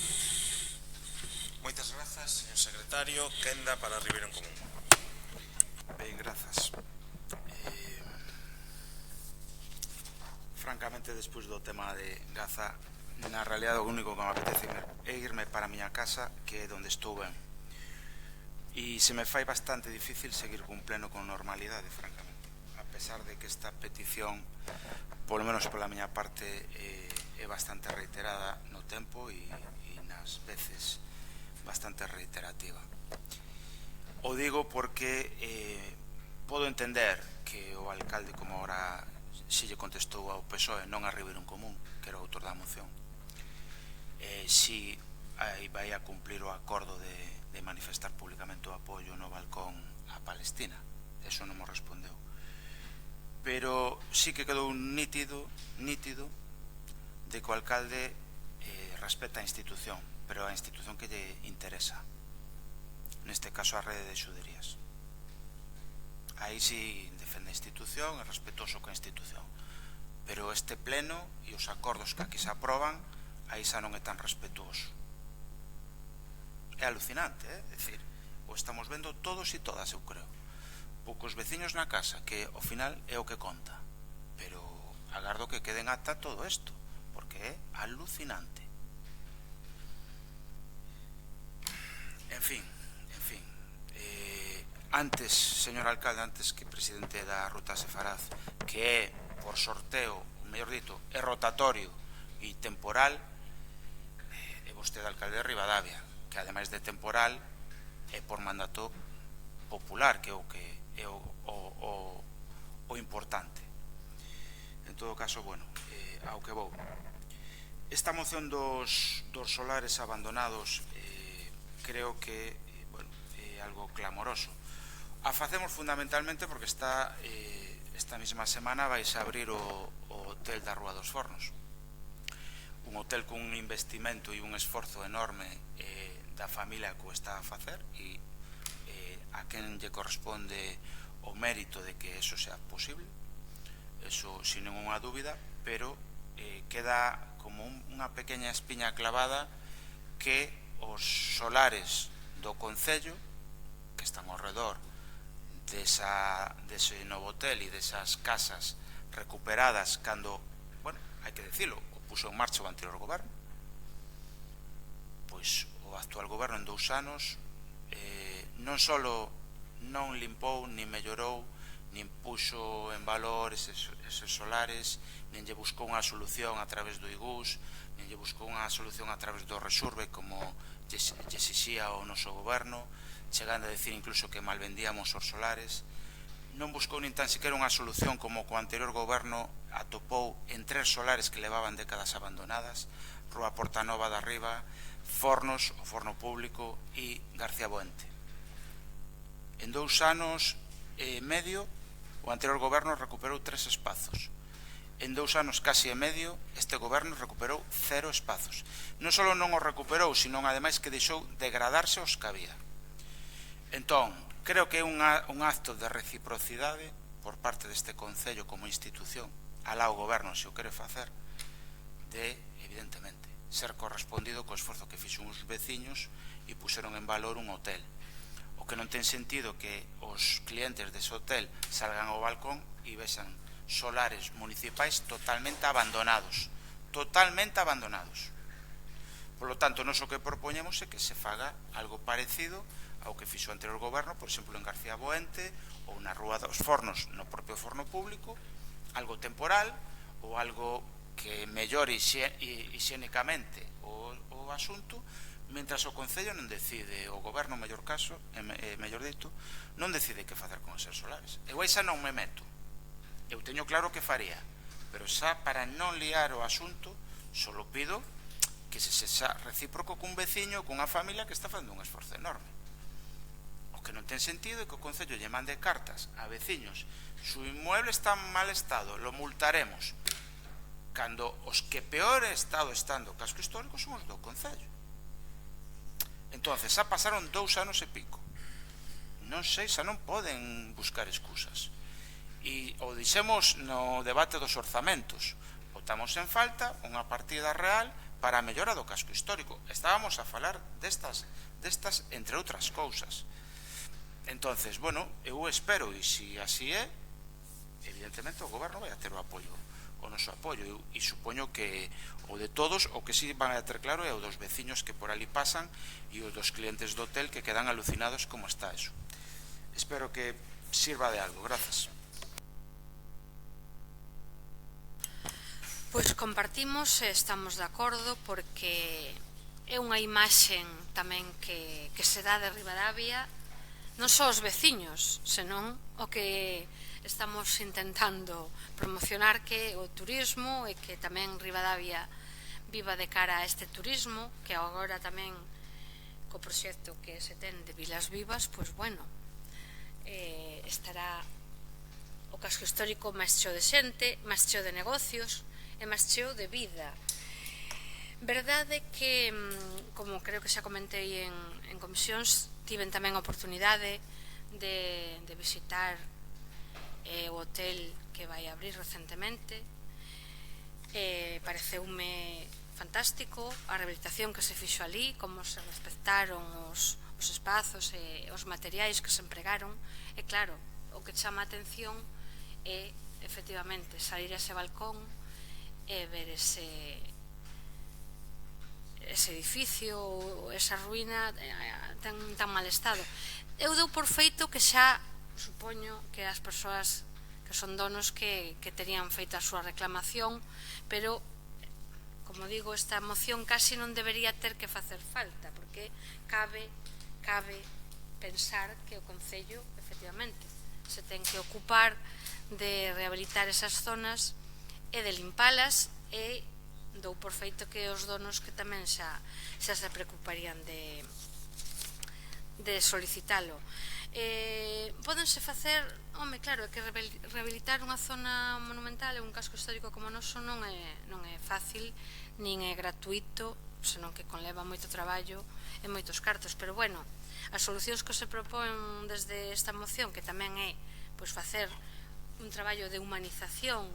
Speaker 1: Moitas grazas, señor secretario. Quenda para Ribeiro en Común.
Speaker 3: Ben, grazas. Francamente, despois do tema de Gaza, na realidade o único que me apetece é irme para a miña casa, que é onde estou ben. E se me fai bastante difícil seguir con pleno con normalidade, francamente. A pesar de que esta petición, polo menos pola miña parte, é bastante reiterada no tempo e nas veces bastante reiterativa. O digo porque podo entender que o alcalde, como agora se lle contestou ao PSOE, non a Ribeiro en Común, que era o autor da moción, si vai a cumplir o acordo de manifestar públicamente o apoio no balcón a Palestina. Eso non mo respondeu. Pero sí que quedou nítido de que o alcalde respeta a institución, pero a institución que lle interesa, neste caso a rede de xuderías. Aí sí defende a institución, é respetuoso coa institución, pero este pleno e os acordos que aquí se aproban, aí xa non é tan respetuoso. É alucinante, é dicir, o estamos vendo todos e todas, eu creo. Poucos veciños na casa, que ao final é o que conta, pero agardo que queden ata todo isto, porque é alucinante. En fin, antes, señor alcalde, antes que presidente da Ruta Sefaraz, que é por sorteo, mellor dito, é rotatorio e temporal, é vostede alcalde de Ribadavia, que ademais de temporal é por mandato popular, que é o que é o importante. En todo caso, bueno, ao que vou. Esta moción dos solares abandonados creo que é algo clamoroso. A facemos fundamentalmente porque esta mesma semana vais a abrir o hotel da Rúa dos Fornos, un hotel con un investimento e un esforzo enorme da familia que o está a facer e a quen lle corresponde o mérito de que eso sea posible, eso sin ninguna dúbida, pero queda como unha pequena espiña clavada que os solares do Concello, que están ao redor dese novo hotel e desas casas recuperadas cando, bueno, hai que decirlo, o puso en marcha o anterior goberno, pois o actual goberno en 2 anos non só non limpou, nin mellorou, nin puxo en valor eses solares, nin lle buscou unha solución a través do IGUS, nin lle buscou unha solución a través do Resurbe, como lle exixía o noso goberno, chegando a decir incluso que malvendíamos os solares. Non buscou nin tan sequera unha solución como co anterior goberno atopou en 3 solares que levaban décadas abandonadas: Rúa Portanova da Arriba, Fornos, o Forno Público e García Buente. En 2 anos e medio o anterior goberno recuperou 3 espazos. En 2 anos casi e medio este goberno recuperou 0 espazos. Non só non os recuperou, sino ademais que deixou degradarse os que había. Entón, creo que é un acto de reciprocidade por parte deste Concello como institución, alá o goberno se o quere facer, de, evidentemente, ser correspondido co esforzo que fixo uns veciños e puxeron en valor un hotel. O que non ten sentido que os clientes dese hotel salgan ao balcón e vexan solares municipais totalmente abandonados. Totalmente abandonados. Por lo tanto, nós o que propoñemos é que se faga algo parecido ao que fixo o anterior goberno, por exemplo, en García Boente ou na Rúa dos Fornos, no propio forno público, algo temporal ou algo que mellore higiénicamente o asunto, mentras o Concello non decide, o goberno, mellor caso, mellor dito, non decide que facer con eses solares. Eu aí xa non me meto. Eu teño claro que faría, pero xa para non liar o asunto, só pido que se sexa recíproco cun veciño, cunha familia que está facendo un esforzo enorme. O que non ten sentido é que o Concello lle mande cartas a veciños: su inmueble está en mal estado, lo multaremos, cando os que peor estado están do casco histórico son os do Concello. Entonces, xa pasaron 2 anos e pico. Non sei, xa non poden buscar excusas. E o dixemos no debate dos orzamentos, botamos en falta unha partida real para a mellora do casco histórico. Estábamos a falar destas entre outras cousas. Entonces, bueno, eu espero, e se así é, evidentemente o goberno vai a ter o apoio, o noso apoio, e supoño que o de todos, o que sí van a ter claro é o dos veciños que por ali pasan e os dos clientes do hotel que quedan alucinados como está eso. Espero que sirva de algo. Gracias.
Speaker 7: Pois compartimos e estamos de acordo, porque é unha imaxe tamén que se dá de Ribadavia, non só os veciños, senón o que estamos intentando promocionar, que o turismo, e que tamén Ribadavia viva de cara a este turismo, que agora tamén co proxecto que se ten de Vilas Vivas, pois bueno, estará o casco histórico máis cheo de xente, máis cheo de negocios e máis cheo de vida. Verdade que, como creo que xa comentei en comisións, tiven tamén a oportunidade de visitar o hotel que vai abrir recentemente. Pareceume fantástico a rehabilitación que se fixo ali, como se respectaron os espazos e os materiais que se empregaron. E claro, o que chama a atención é efectivamente salir a ese balcón e ver ese edificio, esa ruína tan mal estado. Eu dou por feito que xa supoño que as persoas que son donos que terían feito a súa reclamación, pero, como digo, esta moción casi non debería ter que facer falta, porque cabe pensar que o Concello, efectivamente, se ten que ocupar de rehabilitar esas zonas e de limpalas, e dou por feito que os donos que tamén xa se preocuparían de solicitalo. Pódense facer, claro, é que rehabilitar unha zona monumental e un casco histórico como o noso non é fácil, nin é gratuito, senón que conleva moito traballo e moitos cartos, pero bueno, as solucións que se propón desde esta moción, que tamén é facer un traballo de humanización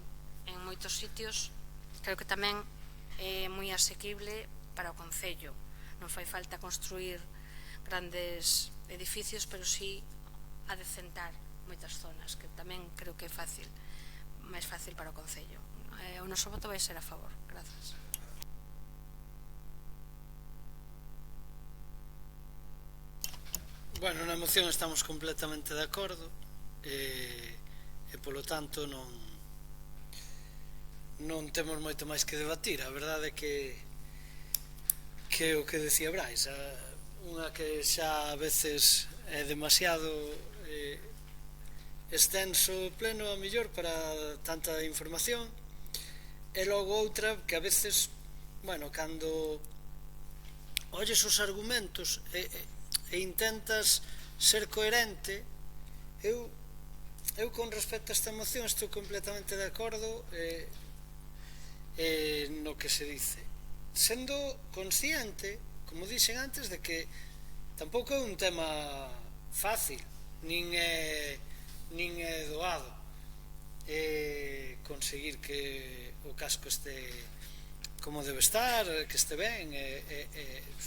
Speaker 7: en moitos sitios, creo que tamén é moi asequible para o Concello. Non fai falta construir grandes edificios, pero sí adecentar moitas zonas, que tamén creo que é máis fácil para o Concello. O noso voto vai ser a favor. Grazas.
Speaker 8: Bueno, na moción estamos completamente de acordo e polo tanto non temos moito máis que debatir. A verdade é que o que decía Brais, unha que xa a veces é demasiado extenso pleno a mellor para tanta información, e logo outra que a veces, bueno, cando olles os argumentos e intentas ser coherente, eu con respecto a esta moción estou completamente de acordo no que se dice, sendo consciente, como dixen antes, de que tampouco é un tema fácil, nin é doado conseguir que o casco este como debe estar, que este ben,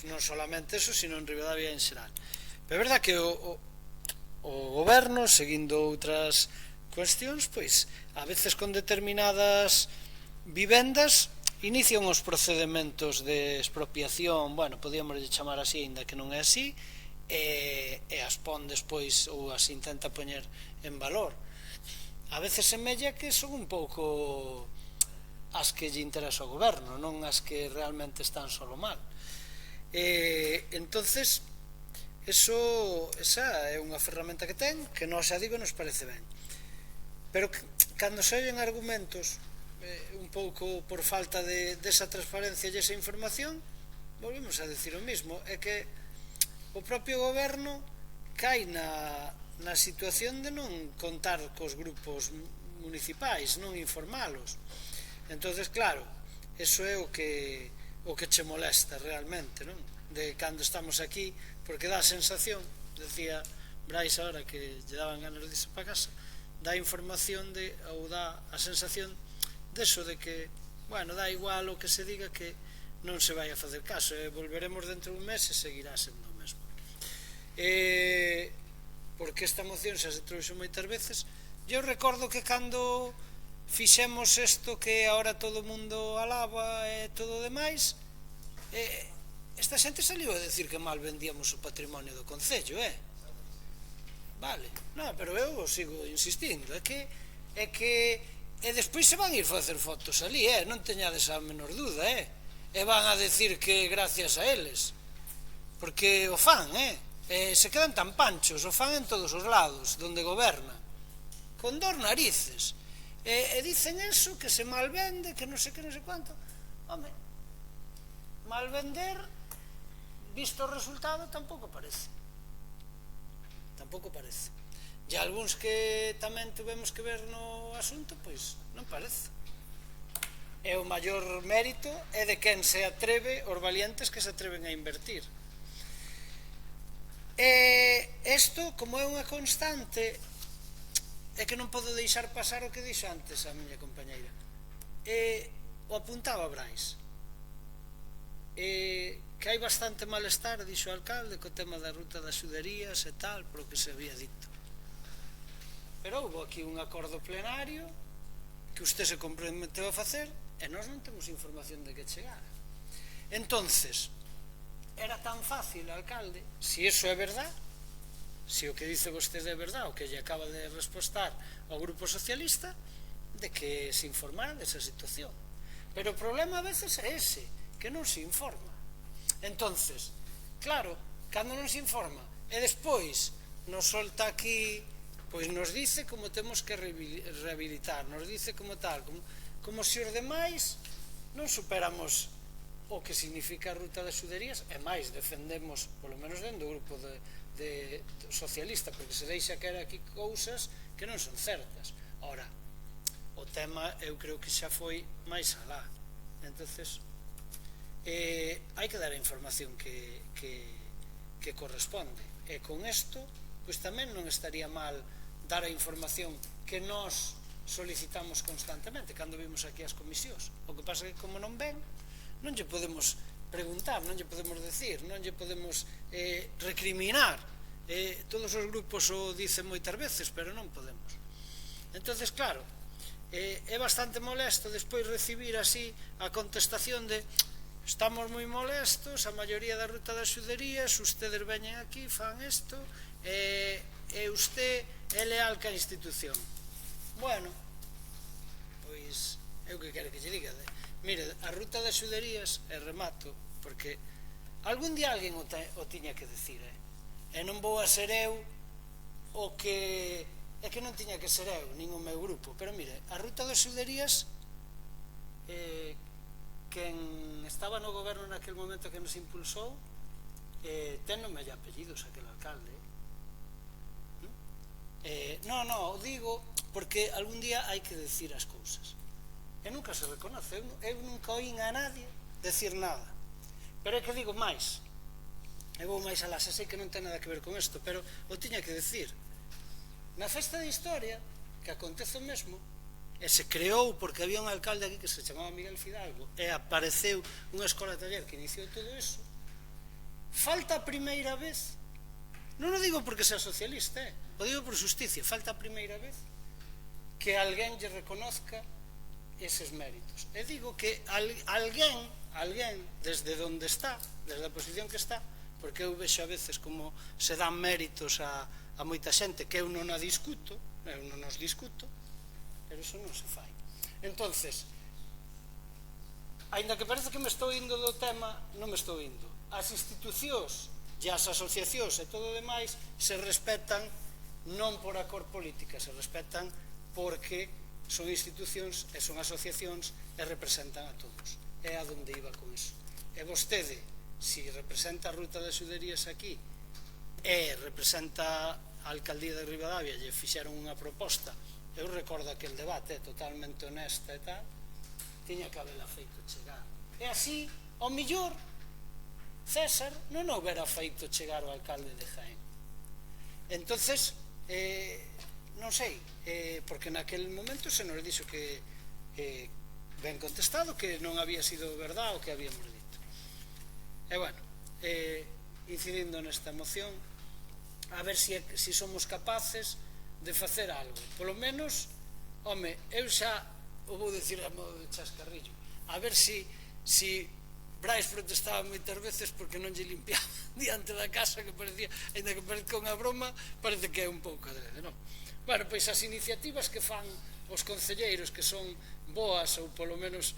Speaker 8: non solamente eso, sino en Ribadavia en xeral. Pero é verdad que o goberno, seguindo outras cuestións, pois a veces con determinadas vivendas inician os procedementos de expropiación, bueno, podíamos chamar así, ainda que non é así, e as pon despois ou as intenta poñer en valor. A veces semella que son un pouco as que lle interesa ao goberno, non as que realmente están solo mal. Entonces, esa é unha ferramenta que ten, que nós, xa digo, nos parece ben. Pero cando se oyen argumentos un pouco por falta desa transparencia e esa información, volvemos a decir o mismo, é que o propio goberno cai na situación de non contar cos grupos municipais, non informalos. Entonces, claro, eso é o que che molesta realmente, non? De cando estamos aquí, porque dá a sensación, decía Brais ahora que lle daban ganas de irse para casa, dá información ou dá a sensación deso de que, bueno, dá igual o que se diga, que non se vai a facer caso, e volveremos dentro de un mes e seguirá sendo o mesmo. Porque esta moción xa se trouxo moitas veces. Eu recordo que cando fixemos isto que agora todo o mundo alaba e todo o demais, esta xente saliu a decir que mal vendíamos o patrimonio do concello, vale, non, pero eu sigo insistindo, é que e despois se van ir facer fotos ali, non teñades a menor duda, e van a decir que gracias a eles, porque o fan, se quedan tan panchos, o fan en todos os lados donde goberna, con dor narices, e dicen eso, que se mal vende, que non sei que, non sei quanto. Home, mal vender, visto o resultado, tampouco parece. E algúns que tamén tuvemos que ver no asunto, pois non parece. E o maior mérito é de quen se atreve, os valientes que se atreven a invertir. E isto, como é unha constante, é que non podo deixar pasar o que dixo antes a miña compañeira. O apuntaba Brais. Que hai bastante malestar, dixo o alcalde, co tema da ruta das xuderías e tal, por o que se había dito. Pero houve aquí un acordo plenario que usted se comprometeu a facer e nós non temos información de que chegara. Entonces, era tan fácil, alcalde, se iso é verdad, se o que dice vostede é verdad, o que lle acaba de respostar ao Grupo Socialista, de que se informara desa situación. Pero o problema a veces é ese, que non se informa. Entonces, claro, cando non se informa e despois nos solta aquí, pois nos dice como temos que rehabilitar, nos dice como tal, como se os demais non superamos o que significa a ruta das xuderías, e máis defendemos, polo menos dentro do grupo de socialista, porque se deixa caer aquí cousas que non son certas. Ora, o tema eu creo que xa foi máis alá. Entonces, hai que dar a información que corresponde, e con isto pois tamén non estaría mal dar a información que nós solicitamos constantemente cando vimos aquí as comisións. O que pasa é que como non ven, non lle podemos preguntar, non lle podemos decir, non lle podemos recriminar. Todos os grupos o dicen moitas veces, pero non podemos. Entonces, claro, é bastante molesto despois recibir así a contestación de estamos moi molestos, a maioría da ruta das xuderías, ustedes veñen aquí, fan isto, e usted é leal ca institución. Bueno, pois eu que quero que lle diga. Mire, a ruta das xuderías, e remato, porque algún día alguén o tiña que decir, e non vou a ser eu o que... é que non tiña que ser eu, nin o meu grupo, pero mire, a ruta das xuderías, quen estaba no goberno naquele momento que nos impulsou, ten nome e apellidos aquel alcalde. Non, o digo porque algún día hai que decir as cousas. E nunca se reconoce, eu nunca oín a nadie decir nada. Pero é que digo máis, eu vou máis alá, sei que non ten nada que ver con isto, pero o tiña que decir. Na festa de historia, que acontece o mesmo, e se creou porque había un alcalde aquí que se chamaba Miguel Fidalgo, e apareceu unha escola taller que iniciou todo iso, falta a primeira vez, non o digo porque sea socialista, o digo por justicia, falta a primeira vez que alguén lle reconozca eses méritos. E digo que alguén, desde onde está, desde a posición que está, porque eu vexo a veces como se dan méritos a moita xente que eu non a discuto, eu non os discuto, pero iso non se fai. Entonces, aínda que parece que me estou indo do tema, non me estou indo. As institucións e as asociacións e todo o demais se respetan non por a cor política, se respetan porque son institucións e son asociacións e representan a todos. É a donde iba con iso. E vostede, se representa a Ruta das Xuderías aquí e representa a Alcaldía de Ribadavia e fixeron unha proposta, eu recordo aquel debate totalmente honesta e tal, tiña que habela feito chegar. E así, ao millor, César non houbera feito chegar o alcalde de Jaén. Entonces, non sei, porque naquel momento se nos dixo que ben contestado que non había sido verdad o que habíamos dito. E bueno, incidindo nesta moción, a ver se somos capaces de facer algo. Polo menos, home, eu xa o vou dicir a modo de chascarrillo, a ver se Brais protestaba moitas veces porque non lle limpiaba diante da casa, que parecía, ainda que parezca unha broma, parece que é un pouco adrede, non? Bueno, pois as iniciativas que fan os concelleiros que son boas ou polo menos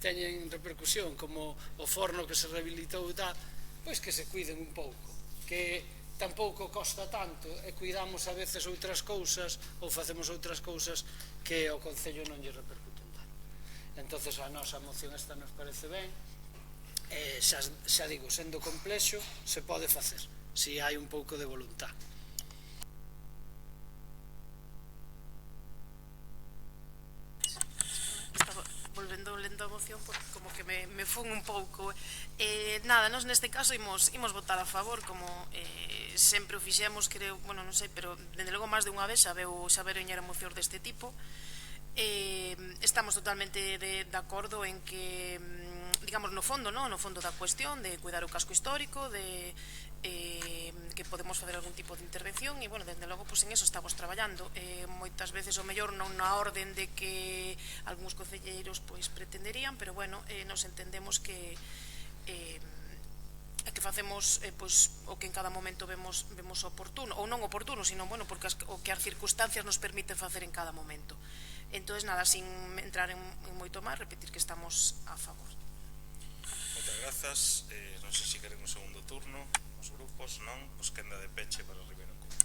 Speaker 8: teñen repercusión, como o forno que se rehabilitou e tal, pois que se cuiden un pouco, que tampouco costa tanto e cuidamos a veces outras cousas ou facemos outras cousas que ao concello non lle repercuten tanto. Entonces a nosa moción esta nos parece ben, xa digo, sendo complexo se pode facer, se hai un pouco de voluntad.
Speaker 6: Volvendo lendo a moción, porque como que me fun un pouco. Nada, nós neste caso imos votar a favor, como sempre o fixemos, creo, bueno, non sei, pero dende logo máis de unha vez xa veron mocións deste tipo. Estamos totalmente de acordo en que, digamos, no fondo da cuestión de cuidar o casco histórico, de que podemos facer algún tipo de intervención e, bueno, dende logo, en eso estamos traballando. Moitas veces, o mellor, non na orden de que algúns concelleiros pretenderían, pero, bueno, nos entendemos que facemos o que en cada momento vemos oportuno, ou non oportuno, sino, bueno, porque o que as circunstancias nos permiten facer en cada momento. Entón, nada, sin entrar en moito máis, repetir que estamos a favor.
Speaker 1: Moitas grazas. Non sei se queren un segundo turno os grupos, non? Pois quenda de peche para Ribeiro Común.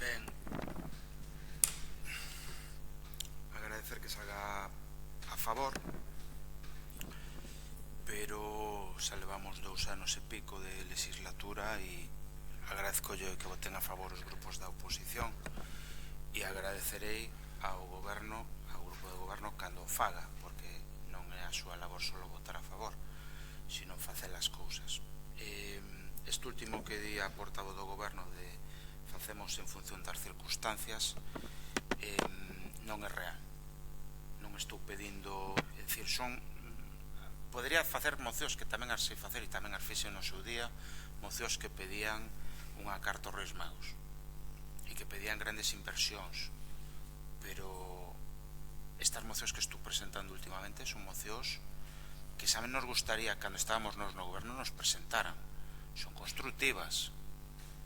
Speaker 3: Ben, agradecer que salga a favor, pero xa levamos 2 anos e pico de legislatura e agradezcolle que voten a favor os grupos da oposición e agradecerei ao goberno, ao grupo de goberno, cando o faga, porque non é a súa labor só votar a favor, sino facer as cousas. Este último que di a portavoz do goberno de facemos en función das circunstancias non é real. Non estou pedindo, é dicir, podría facer mocións que tamén as sei facer e tamén as fixen no seu día, mocións que pedían unha carta aos Reis Magos e que pedían grandes inversións, pero estas mocións que estou presentando últimamente son mocións que saben nos gustaría cando estábamos nos no goberno nos presentaran. Son constructivas,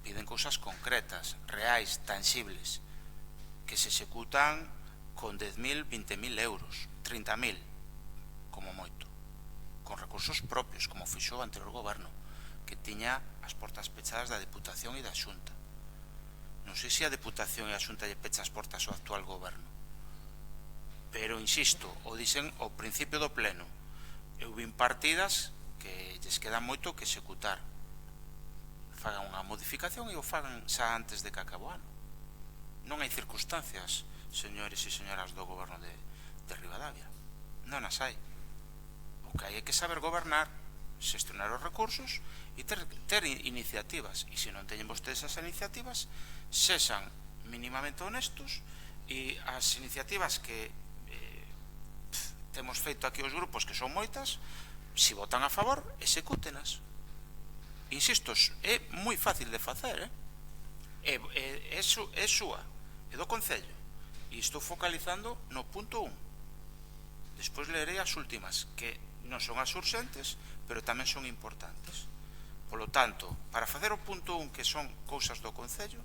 Speaker 3: piden cousas concretas, reais, tangibles, que se executan con 10.000, 20.000 euros, 30.000 como moito, con recursos propios, como fixo o anterior goberno, que tiña as portas pechadas da Deputación e da Xunta. Non sei se a Deputación e a Xunta lle pecha as portas ao actual goberno, pero insisto, o dicen ao principio do pleno. Eu vin partidas que lles queda moito que executar, fagan unha modificación e o fagan xa antes de que acabe o ano. Non hai circunstancias, señores e señoras do goberno de Ribadavia, non as hai. O que hai é que saber gobernar, xestionar os recursos e ter iniciativas, e se non teñen vostedes esas iniciativas, sexan mínimamente honestos e as iniciativas que temos feito aquí os grupos, que son moitas, se votan a favor, execútenas. Insisto, é moi fácil de facer, é súa, é do Concello, e estou focalizando no punto 1. Despois leerei as últimas, que non son as urxentes, pero tamén son importantes. Polo tanto, para facer o punto 1, que son cousas do Concello,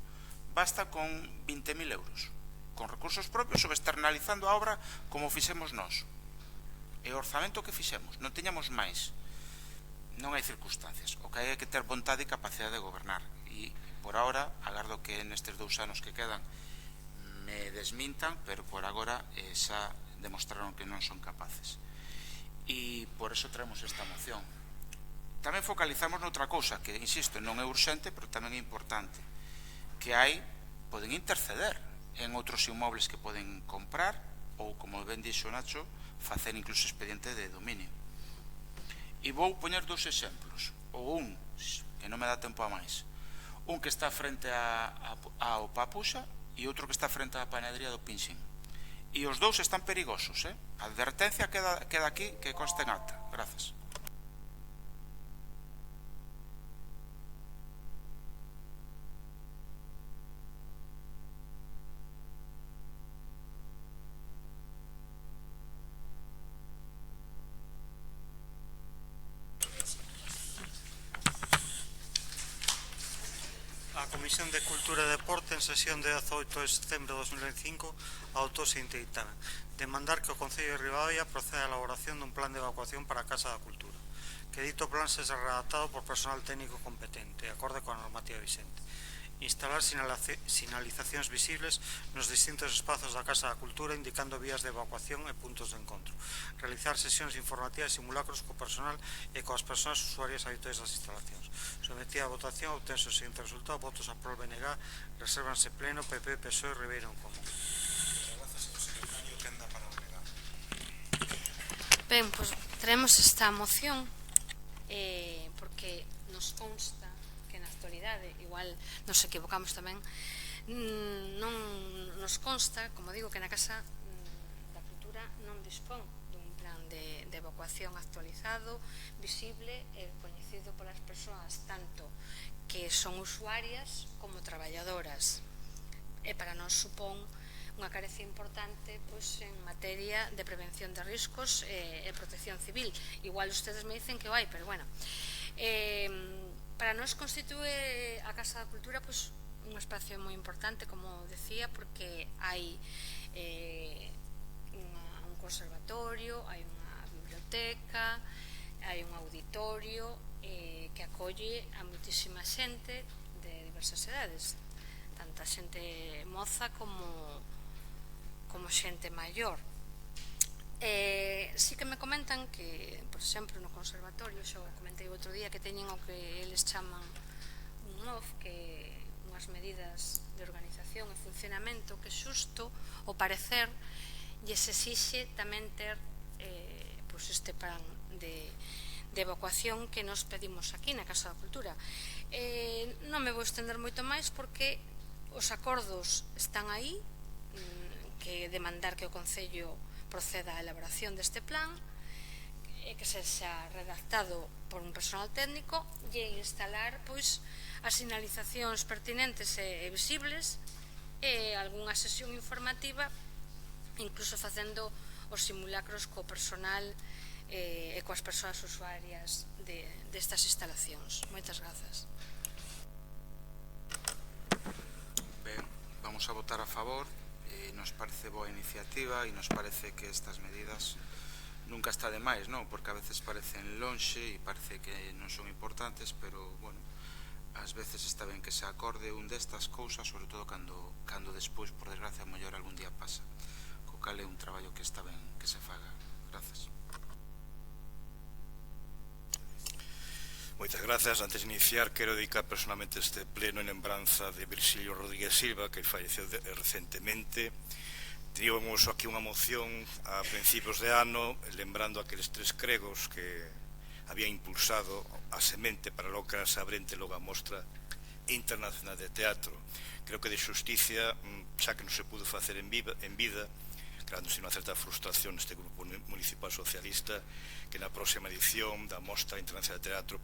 Speaker 3: basta con 20.000 euros, con recursos propios ou externalizando a obra como fixemos nós. E o orzamento que fixemos, non tiñamos máis. Non hai circunstancias. O que hai é que ter vontade e capacidade de gobernar. E, por ahora, agardo que nestes 2 anos que quedan me desmintan, pero por agora xa demostraron que non son capaces. E por eso traemos esta moción. Tamén focalizamos noutra cousa, que, insisto, non é urxente, pero tamén é importante, que poden interceder en outros inmobles que poden comprar, ou, como ben dixo Nacho, facer incluso expediente de dominio. E vou poñer 2 exemplos, ou un, que non me dá tempo a máis, un que está frente ao Papuxa e outro que está frente á panadería do Pinxín. E os 2 están perigosos, A advertencia queda aquí, que conste en acta. Grazas.
Speaker 2: A Comisión de Cultura e Deporte, en sesión de 18 de setembro de 2025, adoptou o seguinte dictamen: demandar que o Concello de Ribadavia proceda á elaboración dun plan de evacuación para a Casa da Cultura, que dito plan sexa redactado por personal técnico competente, acorde coa normativa vixente. Instalar sinalizacións visibles nos distintos espazos da Casa da Cultura, indicando vías de evacuación e puntos de encontro. Realizar sesións informativas e simulacros co personal e coas persoas usuarias habituais das instalacións. Sometida a votación, obtense o seguinte resultado: votos a prol BNG, resérvanse pleno, PP, PSOE e Ribeiro en Común.
Speaker 1: Grazas, señor secretario. Quenda para o BNG.
Speaker 7: Ben, pois traemos esta moción porque nos consta que na actualidade, igual nos equivocamos tamén, non nos consta, como digo, que na Casa da Cultura non dispón dun plan de evacuación actualizado, visible e coñecido polas persoas tanto que son usuarias como traballadoras, e para nós supón unha carecia importante en materia de prevención de riscos e protección civil. Igual ustedes me dicen que o hai, pero bueno, para nós constitúe a Casa da Cultura un espacio moi importante, como decía, porque hai un conservatorio, hai unha biblioteca, hai un auditorio que acolle a moitísima xente de diversas edades, tanta xente moza como xente maior. Sí que me comentan que, por exemplo, no conservatorio, xo comentei outro día, que teñen o que eles chaman un MOF, que unhas medidas de organización e funcionamento, que xusto o parecer lles exixe tamén ter este plan de evacuación que nos pedimos aquí na Casa da Cultura. Non me vou estender moito máis porque os acordos están aí, que demandar que o Concello proceda á elaboración deste plan, que sexa redactado por un personal técnico, e instalar as sinalizacións pertinentes e visibles, e algunha sesión informativa, incluso facendo os simulacros co personal e coas persoas usuarias destas instalacións. Moitas grazas.
Speaker 3: Ben, vamos a votar a favor. Nos parece boa iniciativa e nos parece que estas medidas nunca está de máis, non? Porque a veces parecen lonxe e parece que non son importantes, pero, bueno, ás veces está ben que se acorde un destas cousas, sobre todo cando despois, por desgracia, mellor algún día pasa, co cal é un traballo que está ben que se faga. Grazas.
Speaker 10: Moitas grazas. Antes de iniciar, quero dedicar personalmente este pleno en lembranza de Virxilio Rodríguez Silva, que falleceu recentemente. Teníamos aquí unha moción a principios de ano, lembrando aqueles 3 cregos que había impulsado a semente para lo que se abrente logo a Mostra Internacional de Teatro. Creo que de xusticia, xa que non se pudo facer en vida, creándose unha certa frustración neste grupo municipal socialista, que na próxima edición da Mostra Internacional de Teatro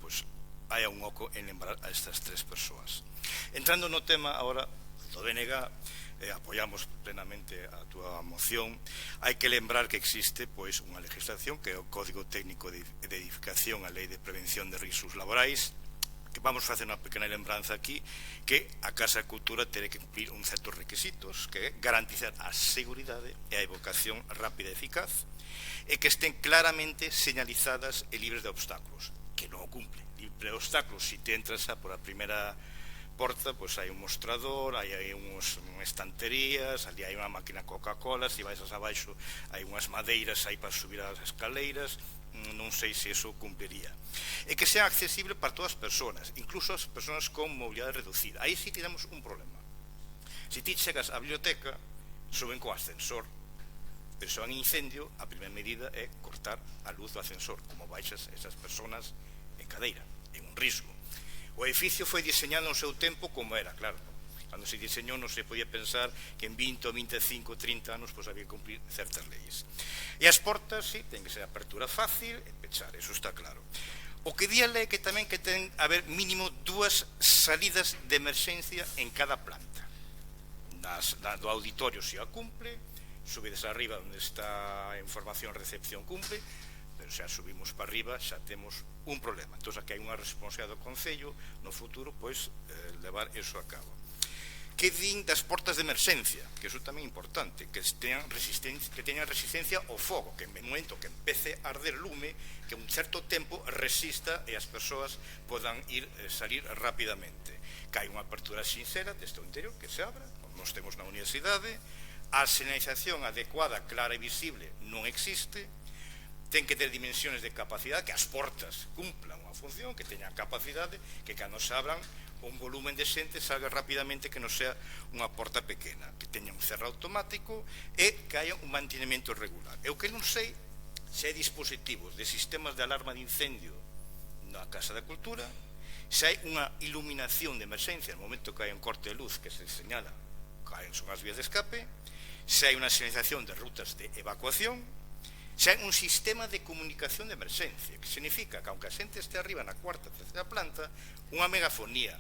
Speaker 10: hai un oco en lembrar a estas 3 persoas. Entrando no tema agora do BNG, apoiamos plenamente a túa moción. Hai que lembrar que existe pois unha legislación que é o Código Técnico de Edificación, a Lei de Prevención de Riscos Laborais, que vamos facer unha pequena lembranza aquí, que a Casa de Cultura terá que cumplir uns certos requisitos, que é garantizar a seguridade e a evocación rápida e eficaz, e que estén claramente señalizadas e libres de obstáculos, que non o cumple. Libre de obstáculos, se te entras por a primeira porta, pois hai un mostrador, hai unhas estanterías, ali hai unha máquina Coca-Cola, se vais abaixo hai unhas madeiras aí para subir as escaleiras, non sei se eso cumpliría. E que sea accesible para todas as persoas, incluso as persoas con mobilidade reducida. Aí sí tenemos un problema. Se ti chegas á biblioteca, suben co ascensor, pero se van en incendio, a primeira medida é cortar a luz do ascensor, como baixas esas persoas en cadeira, é un risco. O edificio foi diseñado no seu tempo como era, claro. Cando se diseñou non se podía pensar que en 20 ou 25 ou 30 anos pois había que cumplir certas leyes. E as portas, sí, ten que ser apertura fácil e pechar, eso está claro. O que di a lei que tamén que ten haber mínimo 2 salidas de emerxencia en cada planta. Do auditorio se a cumple, subides arriba onde está a información recepción cumple, pero xa subimos para arriba xa temos un problema. Entón, aquí hai unha responsabilidade do Concello no futuro, pois, levar eso a cabo. Que din das portas de emerxencia, que iso tamén é importante, que teñan resistencia ao fogo, que en momento que empece a arder lume, que un certo tempo resista e as persoas podan salir rapidamente. Que hai unha apertura sincera deste interior que se abra, como nos temos na universidade, a señalización adecuada, clara e visible non existe, ten que ter dimensiones de capacidade, que as portas cumplan unha función, que teñan capacidade, que cando se abran un volumen de xente salga rapidamente, que non sea unha porta pequena, que teña un cerro automático e que haya un mantenimento regular. Eu que non sei se hai dispositivos de sistemas de alarma de incendio na Casa da Cultura, se hai unha iluminación de emerxencia no momento que hai un corte de luz que se señala que son as vías de escape, se hai unha señalización de rutas de evacuación, se hai un sistema de comunicación de emerxencia, que significa que aunque a xente este arriba na cuarta, terceira planta, unha megafonía,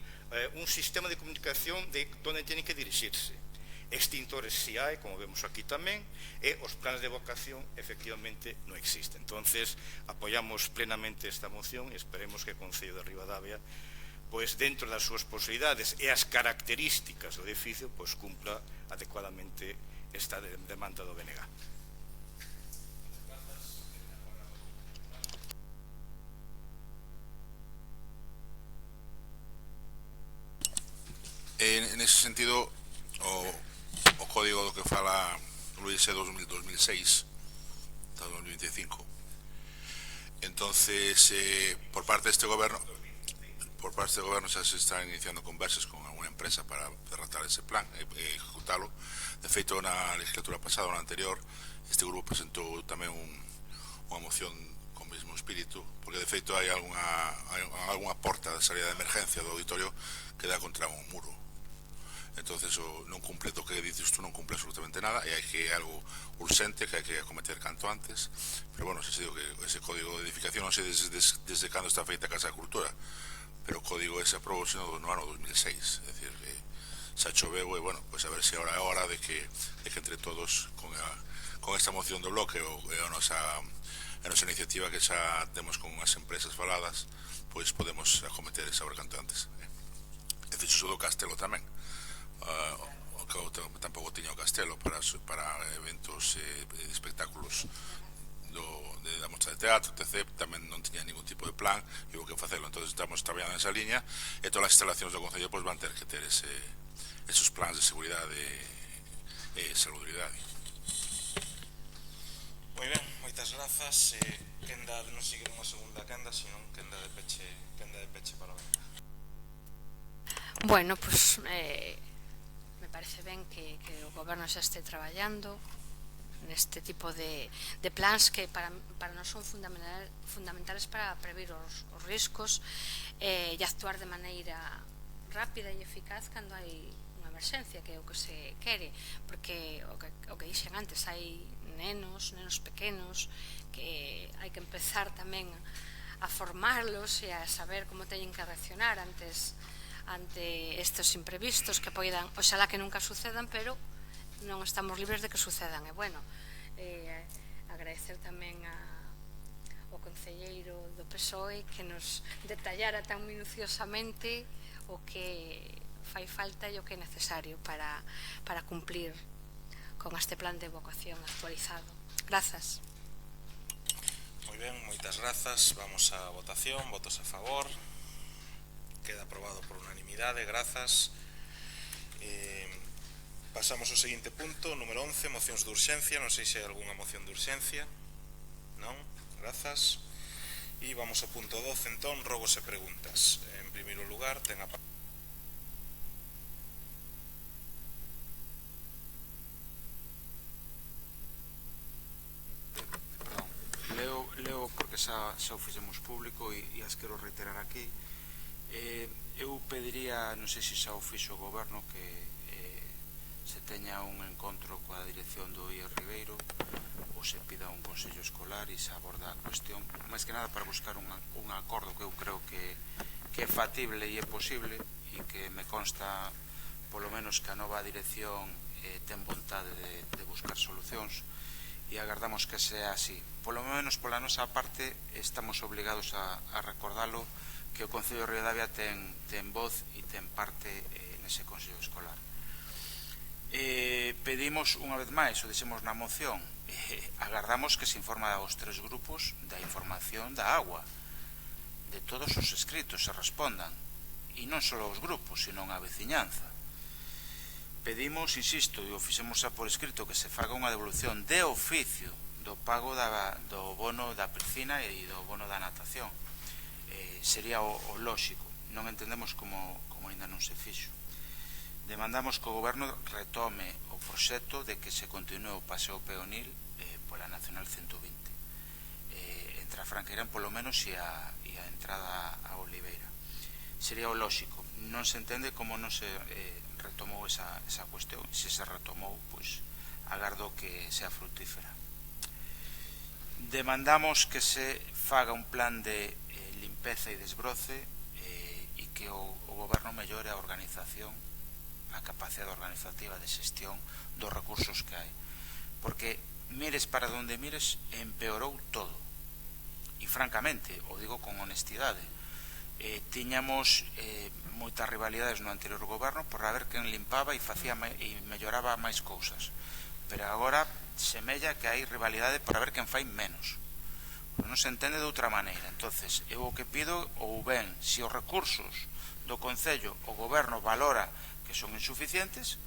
Speaker 10: un sistema de comunicación de onde teñen que dirixirse. Extintores si hai, como vemos aquí tamén, e os planes de evacuación efectivamente non existen. Entonces, apoiamos plenamente esta moción e esperemos que o Concello de Ribadavia, pois dentro das súas posibilidades e as características do edificio, pois cumpla adecuadamente esta demanda do BNG.
Speaker 9: En ese sentido, o código do que fala Luis é 2006 hasta 2025. Entonces, por parte deste goberno xa se están iniciando conversas con alguna empresa para tratar ese plan e ejecutalo. De feito, na legislatura pasada, na anterior, este grupo presentou tamén unha moción con mesmo espírito, porque de feito hai algunha porta de salida de emergencia do auditorio que dá contra un muro. Entonces non cumple do que dices tú, non cumple absolutamente nada e hai que algo urgente que hai que acometer canto antes. Pero bueno, se digo que ese código de edificación non sei desde cando está feita a Casa da Cultura, pero o código ese aprobou no ano 2006, é dicir que xa choveu e bueno, pois a ver se agora é hora de que entre todos con esta moción do bloque e a nosa iniciativa que xa temos con as empresas faladas, pois podemos acometer esa obra canto antes. E fixo do Castelo tamén. O que tampouco tiña o Castelo para eventos de espectáculos da mostra de teatro, etc. Tamén non tiña ningún tipo de plan e hubo que facelo. Entón estamos traballando nesa liña e todas as instalacións do Concello van ter que ter esos plans de seguridade e salubridade.
Speaker 1: Moi ben, moitas grazas. Quenda non seguir unha segunda quenda, senón quenda de peche para ver.
Speaker 7: Bueno, pues me parece ben que o goberno xa este traballando neste tipo de plans que para nós son fundamentales para prever os riscos e actuar de maneira rápida e eficaz cando hai unha emerxencia, que é o que se quere, porque o que dixen antes, hai nenos pequenos que hai que empezar tamén a formarlos e a saber como teñen que reaccionar antes ante estes imprevistos que poidan, oxalá que nunca sucedan, pero non estamos libres de que sucedan. E bueno, agradecer tamén ao concelleiro do PSOE que nos detallara tan minuciosamente o que fai falta e o que é necesario para cumplir con este plan de vocación actualizado. Grazas.
Speaker 1: Moi ben, moitas grazas. Vamos á votación. Votos a favor. Queda aprobado por unanimidade. Grazas. Pasamos ao seguinte punto, número 11, mocións de urxencia. Non sei se hai algunha moción de urxencia. Non? Grazas. E vamos ao punto 12, entón, rogos e preguntas. En primeiro lugar, ten a palabra.
Speaker 3: Leo porque xa o fixemos público e as quero reiterar aquí. Eu pediría, non sei se xa o fixo o goberno, que se teña un encontro coa dirección do IE Ribeiro ou se pida un consello escolar e se aborda a cuestión, máis que nada para buscar un acordo que eu creo que é factible e é posible e que me consta polo menos que a nova dirección ten vontade de buscar solucións e agardamos que sea así. Polo menos pola nosa parte estamos obligados a recordalo que o Concello de Ribadavia ten voz e ten parte nese Consello Escolar. Pedimos unha vez máis, o dixemos na moción, agardamos que se informa aos tres grupos da información da agua, de todos os escritos se respondan, e non só aos grupos, sino a veciñanza. Pedimos, insisto, e o fixemos por escrito, que se faga unha devolución de oficio do pago do bono da piscina e do bono da natación. Sería o lóxico. Non entendemos como ainda non se fixo. Demandamos que o goberno retome o proxecto de que se continue o paseo peonil pola Nacional 120 entre a Franqueirán polo menos e a entrada a Oliveira. Sería o lóxico. Non se entende como non se retomou esa cuestión. Se se retomou, pois agardo que sea fructífera. Demandamos que se faga un plan de limpeza e desbroce e que o goberno mellore a organización, a capacidade organizativa de xestión dos recursos que hai, porque mires para onde mires empeorou todo e francamente, o digo con honestidade, tiñamos moitas rivalidades no anterior goberno por haber quen limpaba e facía e melloraba máis cousas, pero agora semella que hai rivalidade por haber quen fai menos, non se entende de outra maneira. Entonces eu o que pido, ou ben, se os recursos do Concello o goberno valora que son insuficientes,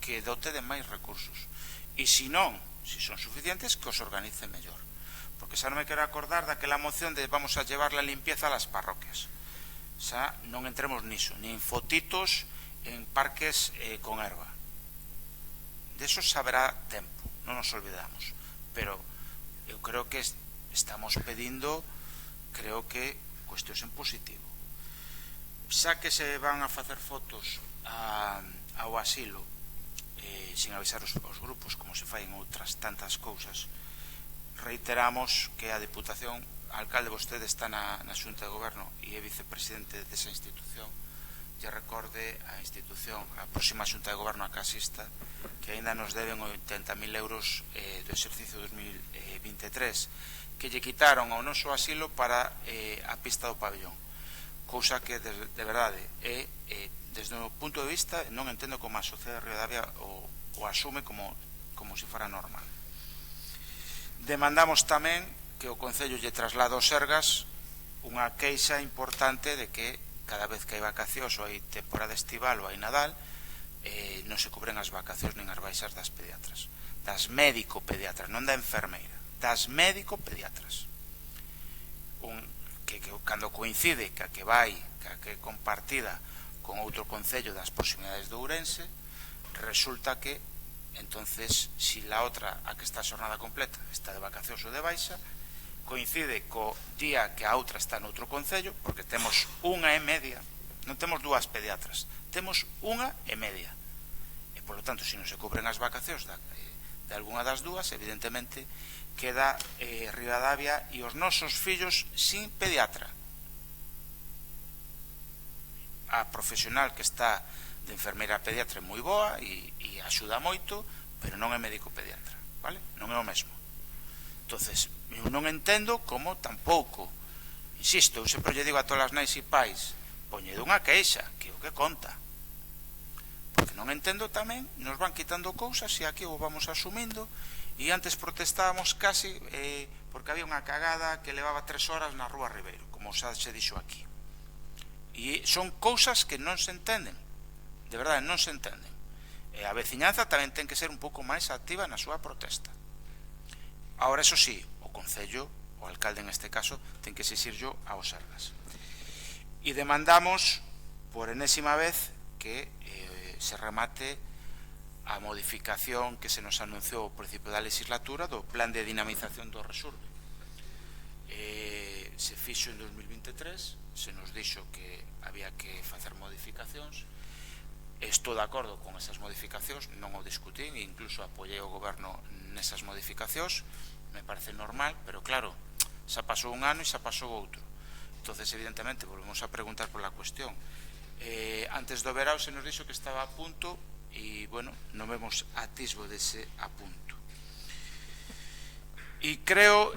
Speaker 3: que dote de máis recursos, e se non, se son suficientes, que os organice mellor, porque xa non me quero acordar daquela moción de vamos a llevar la limpieza a las parroquias. Xa non entremos niso, nin fotitos en parques con erva, de eso saberá tempo, non nos olvidamos, pero eu creo que estamos pedindo, creo que cuestións en positivo. Xa que se van a facer fotos ao asilo sin avisar os grupos, como se fai en outras tantas cousas, reiteramos que a Deputación, alcalde, vostede está na Xunta de Goberno e é vicepresidente desa institución, lle recorde a institución, a próxima Xunta de Goberno, a casista, que aínda nos deben 80.000 euros do exercicio 2023 que lle quitaron ao noso asilo para a pista do pabellón, cousa que de verdade é, desde o punto de vista, non entendo como a sociedade de Ribadavia o asume como se fora normal. Demandamos tamén que o Concello lle traslade aos Sergas unha queixa importante de que cada vez que hai vacacións ou hai temporada estival ou hai Nadal non se cubren as vacacións nin as baixas das pediatras, das médico-pediatras, non da enfermeira, das médico-pediatras, que cando coincide que a que vai, que a que é compartida con outro concello das proximidades de Ourense, resulta que entonces, si la outra, a que está a xornada completa, está de vacacións ou de baixa, coincide co día que a outra está noutro concello, porque temos unha e media, non temos dúas pediatras, temos unha e media, e polo tanto, se non se cubren as vacacións de algunha das dúas, evidentemente queda Ribadavia e os nosos fillos sin pediatra. a profesional que está de enfermeira pediatra é moi boa e axuda moito, pero non é médico pediatra, vale? Non é o mesmo. Entonces, eu non entendo como tampouco, insisto, eu sempre lle digo a todas as nais e pais, poñede unha queixa, que é o que conta. Porque non entendo tamén, nos van quitando cousas e aquí o vamos asumindo, e antes protestábamos casi porque había unha cagada que levaba 3 horas na Rúa Ribeiro, como xa se dixo aquí. E son cousas que non se entenden, de verdade non se entenden. E a veciñanza tamén ten que ser un pouco máis activa na súa protesta. Ahora, eso sí, o Concello, o alcalde en este caso, ten que exixirlo aos Sergas. E demandamos, por enésima vez, que se remate a modificación que se nos anunciou ao principio da legislatura do plan de dinamización do Resurbe. Se fixo en 2023, se nos dixo que había que facer modificacións. Estou de acordo con esas modificacións, non o discutín e incluso apoiei o goberno nesas modificacións, me parece normal, pero claro, xa pasou un ano e xa pasou outro. Entonces, evidentemente, volvemos a preguntar por la cuestión. Antes do verao se nos dixo que estaba a punto e, bueno, non vemos atisbo dese a punto. E creo,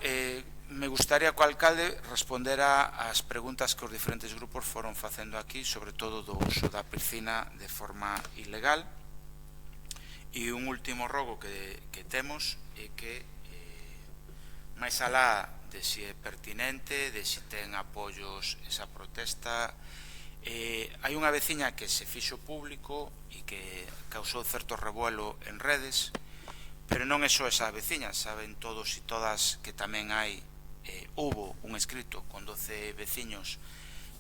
Speaker 3: me gustaría que o alcalde respondera ás preguntas que os diferentes grupos foron facendo aquí, sobre todo do uso da piscina de forma ilegal. E un último rogo que temos é que, máis alá de se é pertinente, de se ten apoios esa protesta, hai unha veciña que se fixo público e que causou certo revuelo en redes, pero non é só esa veciña, saben todos e todas que tamén hai hubo un escrito con 12 veciños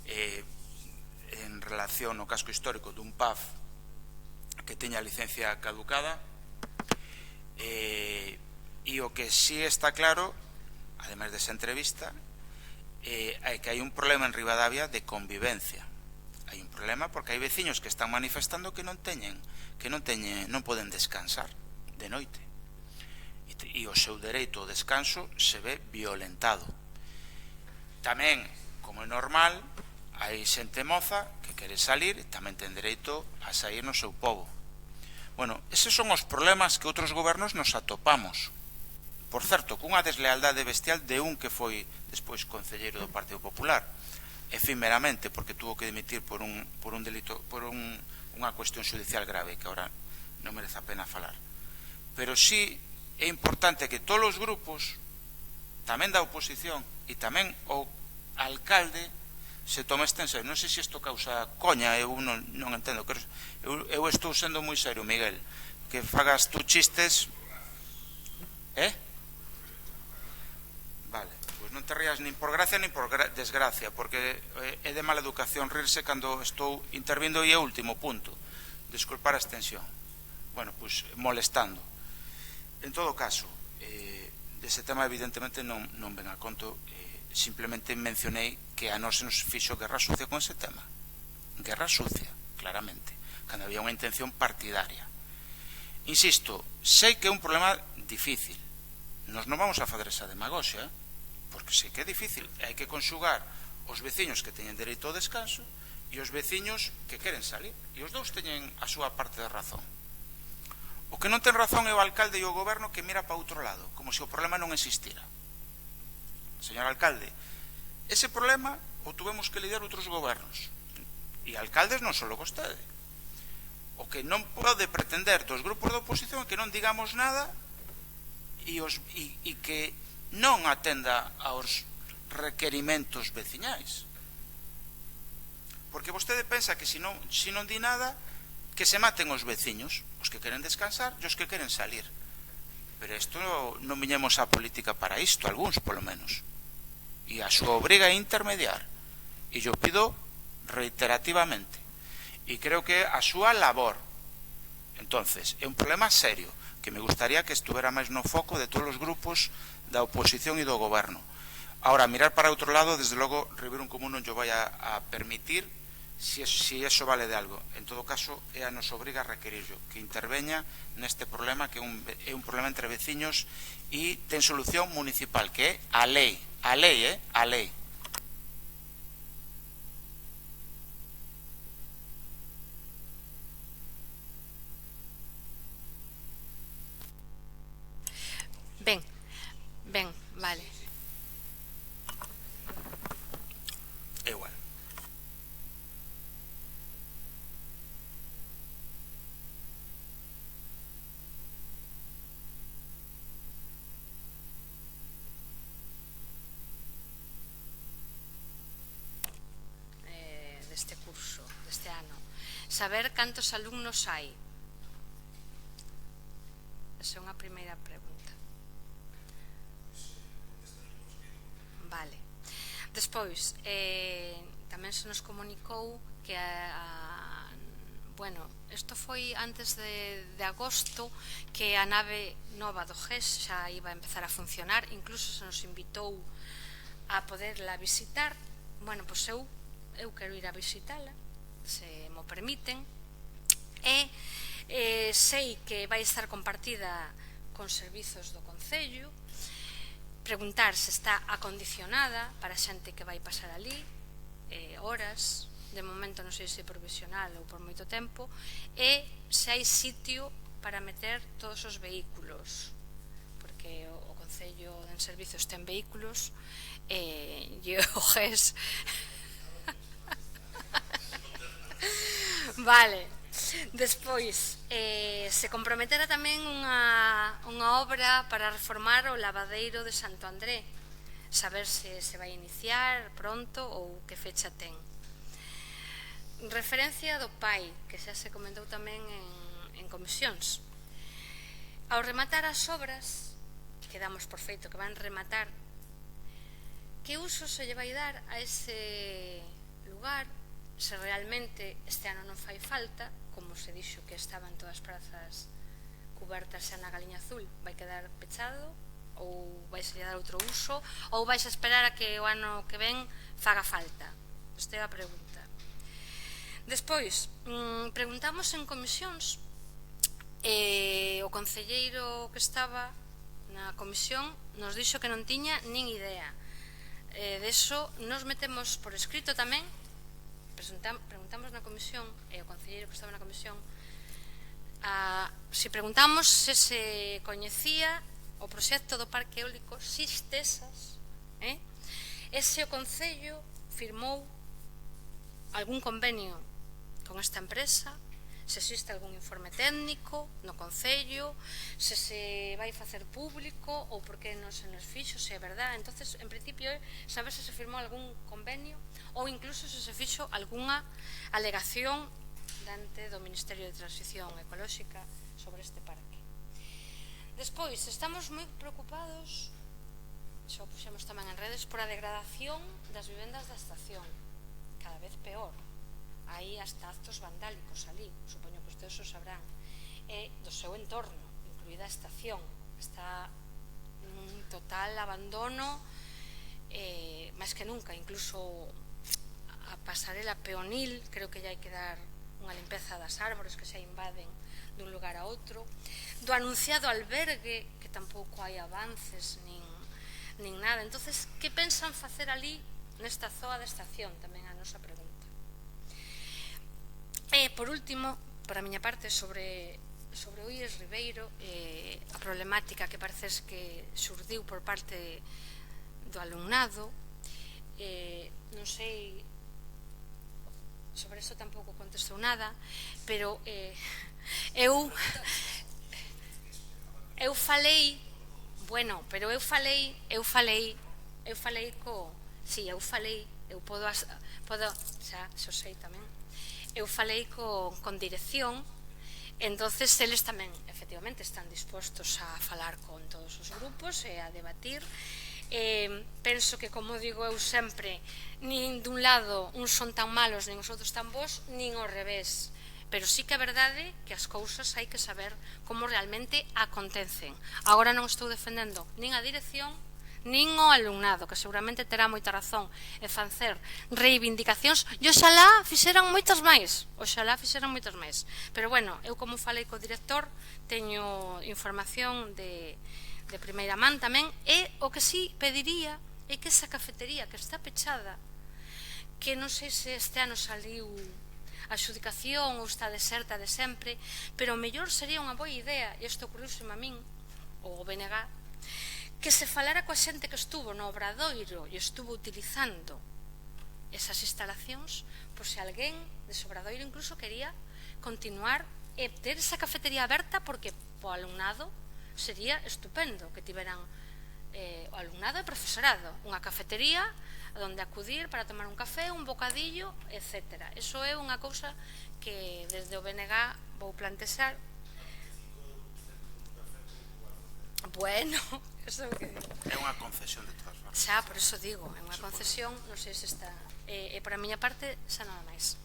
Speaker 3: en relación ao casco histórico dun PAF que teña licencia caducada, e o que sí está claro, ademais desa entrevista, é que hai un problema en Ribadavia de convivencia. Hai un problema porque hai veciños que están manifestando que non poden descansar de noite. E o seu dereito ao descanso se ve violentado. Tamén, como é normal, hai xente moza que quere salir e tamén ten dereito a sair no seu pobo. Bueno, eses son os problemas que outros gobernos nos atopamos. Por certo, cunha deslealdade bestial de un que foi despois concelleiro do Partido Popular, efímeramente, porque tuvo que dimitir por un delito, por unha cuestión judicial grave que ahora non merece a pena falar. Pero sí é importante que todos os grupos, tamén da oposición e tamén o alcalde, se tome este en serio. Non sei se isto causa coña, eu non entendo. Eu estou sendo moi serio, Miguel, que fagas tú chistes. Vale, pois non te rías nin por gracia nin por desgracia, porque é de mala educación rirse cando estou intervindo. E é o último punto, disculpar a extensión. Bueno, pois molestando. En todo caso, dese tema evidentemente non ven a conto, simplemente mencionei que a nós se nos fixo guerra sucia con ese tema. Guerra sucia, claramente, cando había unha intención partidaria. Insisto, sei que é un problema difícil. Nos non vamos a fazer esa demagoxia, porque sei que é difícil. Hai que conxugar os veciños que teñen dereito ao descanso e os veciños que queren salir. E os dous teñen a súa parte de razón. O que non ten razón é o alcalde e o goberno que mira para outro lado, como se o problema non existira. Señor alcalde, ese problema o tuvemos que lidiar outros gobernos. E alcaldes non só vostede. O que non pode pretender dos grupos de oposición é que non digamos nada e que non atenda aos requerimentos veciñais. Porque vostede pensa que se non di nada, que se maten os veciños, os que queren descansar e os que queren salir. Pero isto non viñemos á política para isto, algúns polo menos. E a súa obriga é intermediar. E yo pido reiterativamente. E creo que a súa labor. Entonces, é un problema serio, que me gustaría que estuvera máis no foco de todos os grupos da oposición e do goberno. Ahora, mirar para outro lado, desde logo, Ribeiro Común non yo vai a permitir si eso vale de algo. En todo caso, é a nos obriga a requerirlo, que interveña neste problema, que é un problema entre veciños e ten solución municipal, que é a lei. A lei.
Speaker 7: saber cantos alumnos hai. Esa é unha primeira pregunta. Vale. Despois, tamén se nos comunicou que bueno, isto foi antes de agosto, que a nave nova do GES xa iba a empezar a funcionar, incluso se nos invitou a poderla visitar. Bueno, pois eu quero ir a visitala, se mo permiten, e sei que vai estar compartida con servizos do Concello, preguntar se está acondicionada para a xente que vai pasar ali, horas, de momento non sei se provisional ou por moito tempo, e se hai sitio para meter todos os vehículos, porque o Concello en servizos ten vehículos e o GES vale. Despois, se comprometera tamén unha obra para reformar o lavadeiro de Santo André, saber se vai iniciar pronto ou que fecha ten. Referencia do PAI, que xa se comentou tamén en comisións. Ao rematar as obras, que damos por feito que van rematar, que uso se lle vai dar a ese lugar, se realmente este ano non fai falta, como se dixo que estaban todas as prazas cubertas xa na Galiña Azul, vai quedar pechado ou vai se lle dar outro uso ou vais a esperar a que o ano que ven faga falta. Esta é a pregunta. Despois, preguntamos en comisións, o concelleiro que estaba na comisión nos dixo que non tiña nin idea. Deso nos metemos por escrito tamén, preguntamos na comisión, e o concelleiro que estaba na comisión, se preguntamos se se coñecía o proxecto do Parque Eólico Sistesas, e se o Concello firmou algún convenio con esta empresa, se existe algún informe técnico no Concello, se se vai facer público ou por que non se nos fixo, se é verdad. Entonces, en principio, saber se se firmou algún convenio ou incluso se se fixo algunha alegación diante do Ministerio de Transición Ecolóxica sobre este parque. Despois, estamos moi preocupados, xa o puxemos tamén en redes, por a degradación das vivendas da estación, cada vez peor. Hai hasta actos vandálicos ali, supoño que ustedes o sabrán, e do seu entorno, incluída a estación, está nun total abandono, máis que nunca. Incluso a pasarela peonil, creo que hai que dar unha limpeza das árbores que se invaden dun lugar a outro, do anunciado albergue, que tampouco hai avances nin nada. Entonces, que pensan facer ali nesta zoa da estación? Tamén a nosa pregunta. E, por último, por a miña parte, sobre o IES Ribeiro, a problemática que parece que surdiu por parte do alumnado, non sei, sobre eso tampouco contestou nada, pero eu falei, bueno, pero eu falei co, si, eu falei, eu podo, xa sei tamén, eu falei con dirección, entonces eles tamén efectivamente están dispostos a falar con todos os grupos e a debatir. Penso que, como digo eu sempre, nin dun lado uns son tan malos nin os outros tan bons, nin ao revés, pero sí que é verdade que as cousas hai que saber como realmente acontecen. Agora non estou defendendo nin a dirección nin o alumnado, que seguramente terá moita razón en facer reivindicacións, e oxalá fixeran moitas máis, pero bueno, eu como falei co director teño información de primeira man tamén, e o que sí pediría é que esa cafetería que está pechada, que non sei se este ano saliu a adxudicación ou está deserta de sempre, pero o mellor sería unha boa idea, e isto ocurriu-se a min, o BNG, que se falara coa xente que estuvo no Obradoiro e estuvo utilizando esas instalacións, por se alguén de Obradoiro incluso quería continuar e ter esa cafetería aberta, porque o alumnado sería estupendo que tiveran o alumnado e profesorado unha cafetería a donde acudir para tomar un café, un bocadillo, etc. Eso é unha cousa que desde o BNG vou plantexar. Bueno, eso é o que digo.
Speaker 3: É unha concesión de todas formas.
Speaker 7: Xa, por eso digo, é unha concesión, non sei se está... E por a miña parte, xa nada máis.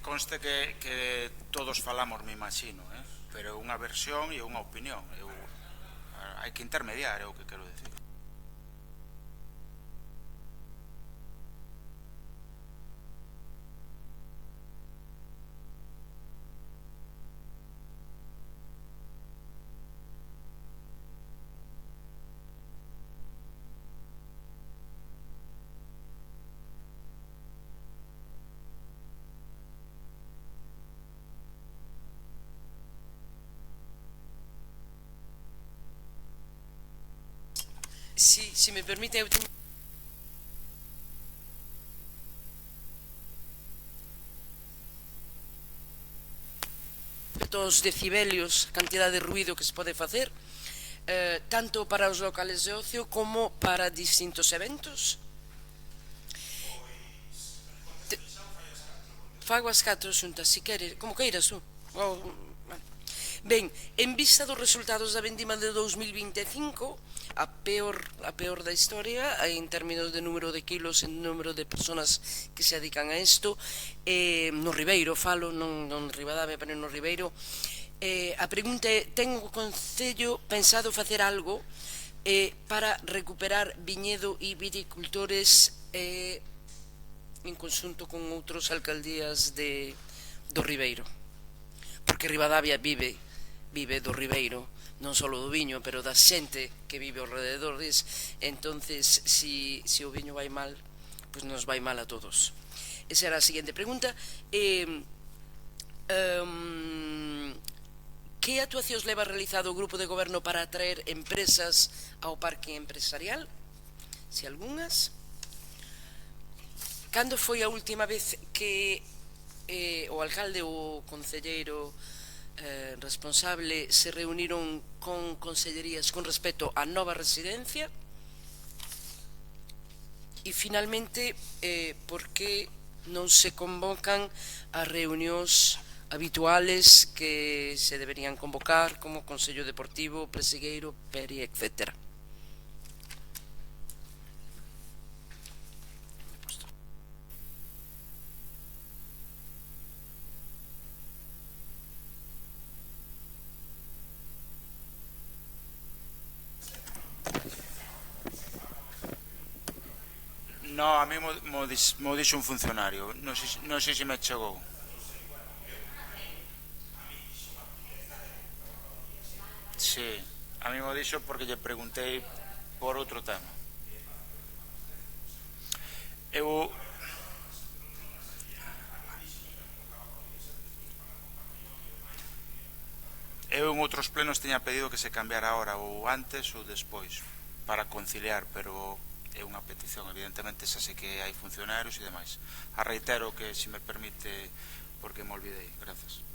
Speaker 3: conste que todos falamos, me imagino, pero é unha versión e unha opinión. Hai que intermediar, é o que quero dicir.
Speaker 4: Sí, si me permite... Os decibelios, cantidad de ruido que se pode facer, tanto para os locales de ocio como para distintos eventos. Fago as 4 xuntas, si queres, como queiras tú. Ben, en vista dos resultados da vendima de 2025, a peor da historia en términos de número de kilos, en número de personas que se dedican a isto, no Ribeiro falo, non Ribadavia, pero no Ribeiro. A pregunta é, ten o Concello pensado facer algo para recuperar viñedo e viticultores en conxunto con outros alcaldías do Ribeiro? Porque Ribadavia vive do Ribeiro, non só do viño, pero da xente que vive ao rededor entonces, si o viño vai mal, pois nos vai mal a todos. Esa era a seguinte pregunta. Que actuacións leva realizado o grupo de goberno para atraer empresas ao parque empresarial? Si algunhas? Cando foi a última vez que o alcalde ou o concelleiro responsable se reuniron con consellerías con respecto á nova residencia? E finalmente, por que non se convocan as reunións habituales que se deberían convocar, como Consello Deportivo, Presegueiro, Peri, etcétera?
Speaker 3: No, a mí mo dixo un funcionario, non sei se me chegou. Sí, a mí mo dixo porque lle preguntei por outro tema. Eu en outros plenos tiña pedido que se cambiara ahora ou antes ou despois para conciliar, pero é unha petición, evidentemente xa sei que hai funcionarios e demais. A reitero que, se me permite, porque me olvidei, grazas.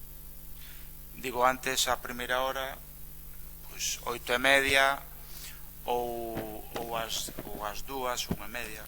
Speaker 3: Digo, antes a primeira hora, pois 8:30 ou as 2, 1:30.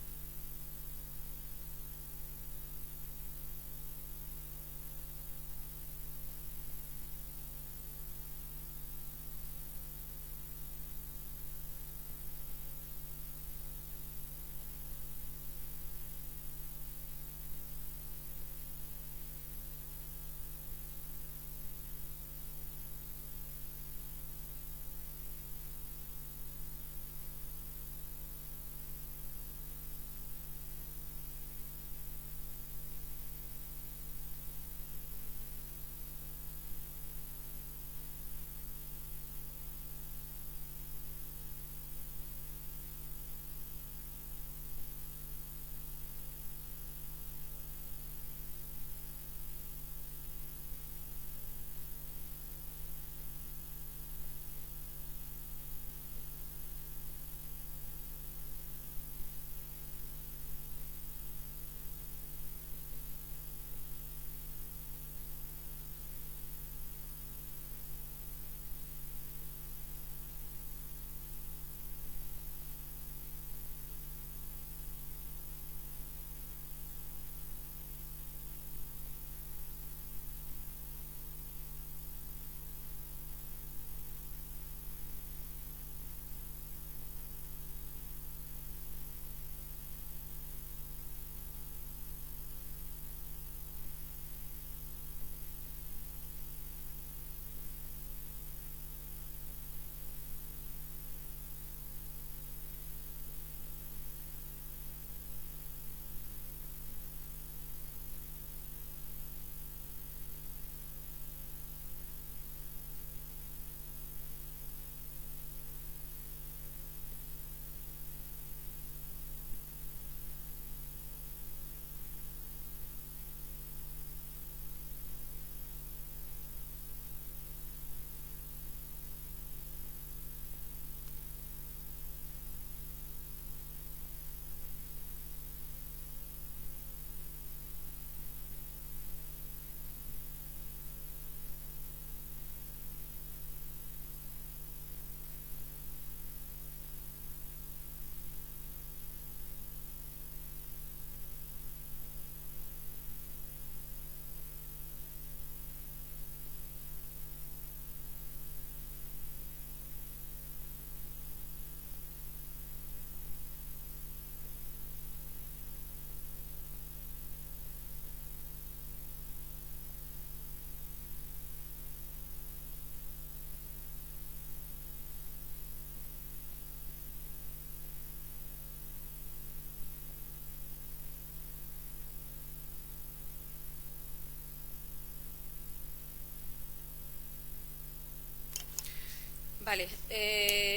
Speaker 5: Vale,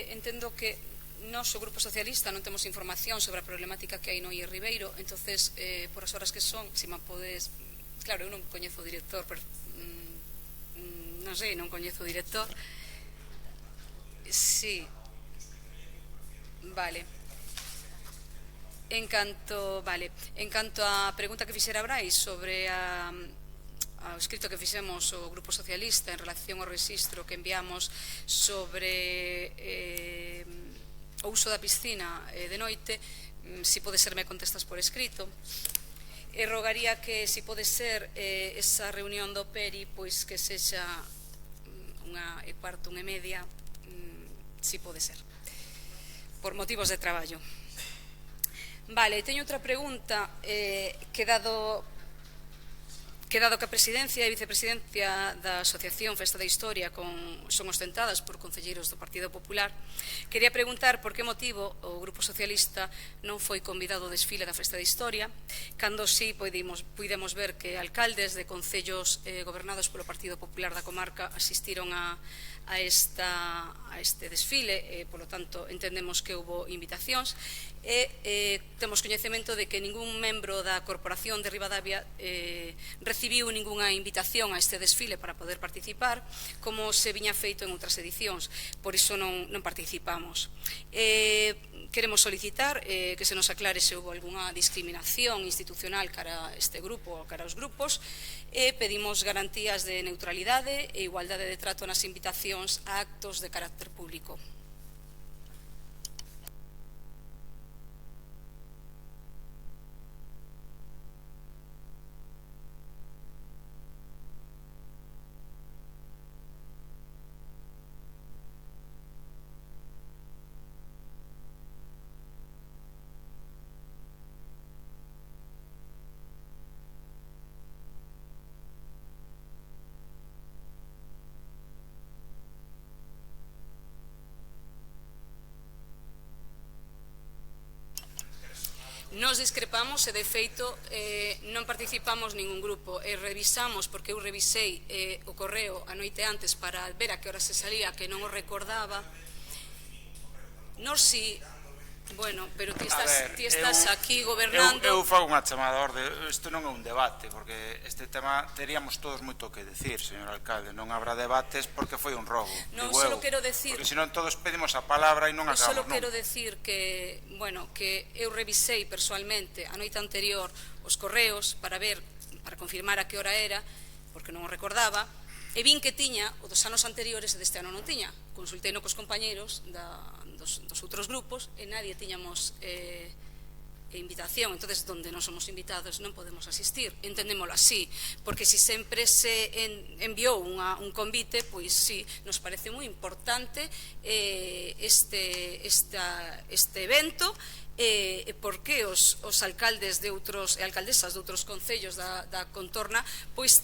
Speaker 5: entendo que nós, o Grupo Socialista, non temos información sobre a problemática que hai no IE Ribeiro, entonces, por as horas que son, se me podes... Claro, eu non coñezo o director, pero, non sei, non coñezo o director. Sí. Vale. En canto á pregunta que fixera Brais sobre ao escrito que fixemos o Grupo Socialista en relación ao rexistro que enviamos sobre o uso da piscina de noite, si pode ser me contestas por escrito, e rogaría que si pode ser esa reunión do PERI pois que sexa 1:15, 1:30, si pode ser, por motivos de traballo. Vale, teño outra pregunta que dado que a presidencia e vicepresidencia da Asociación Festa da Historia son ostentadas por concelleiros do Partido Popular, quería preguntar por que motivo o Grupo Socialista non foi convidado ao desfile da Festa da Historia, cando si puidemos ver que alcaldes de concellos gobernados polo Partido Popular da comarca asistiron a este desfile, polo tanto entendemos que houbo invitacións, e temos coñecemento de que ningún membro da Corporación de Ribadavia recibiu ningunha invitación a este desfile para poder participar, como se viña feito en outras edicións, por iso non participamos. Queremos solicitar que se nos aclare se houve algunha discriminación institucional cara a este grupo ou cara aos grupos, e pedimos garantías de neutralidade e igualdade de trato nas invitacións a actos de carácter público. Nos discrepamos e, de feito, non participamos ningún grupo e revisamos, porque eu revisei o correo a noite antes para ver a que hora se salía, que non o recordaba. Nos si... Bueno, pero ti estás aquí gobernando...
Speaker 3: Eu fago unha chamada a orde. Isto non é un debate, porque este tema teríamos todos moito que decir, señor alcalde. Non habrá debates porque foi un robo.
Speaker 5: Non, só quero decir...
Speaker 3: Porque senón todos pedimos a palabra e non acabamos.
Speaker 5: Só quero decir que, bueno, que eu revisei personalmente a noite anterior os correos para ver, para confirmar a que hora era, porque non o recordaba, e vin que tiña o dos anos anteriores e deste ano non tiña. Consulteino cos compañeiros dos outros grupos e nadie tiñamos invitación, entonces donde non somos invitados non podemos asistir, entendémolo así, porque se sempre se enviou un convite, pois sí, nos parece moi importante este evento, porque os alcaldes de outros e alcaldesas de outros concellos da contorna pois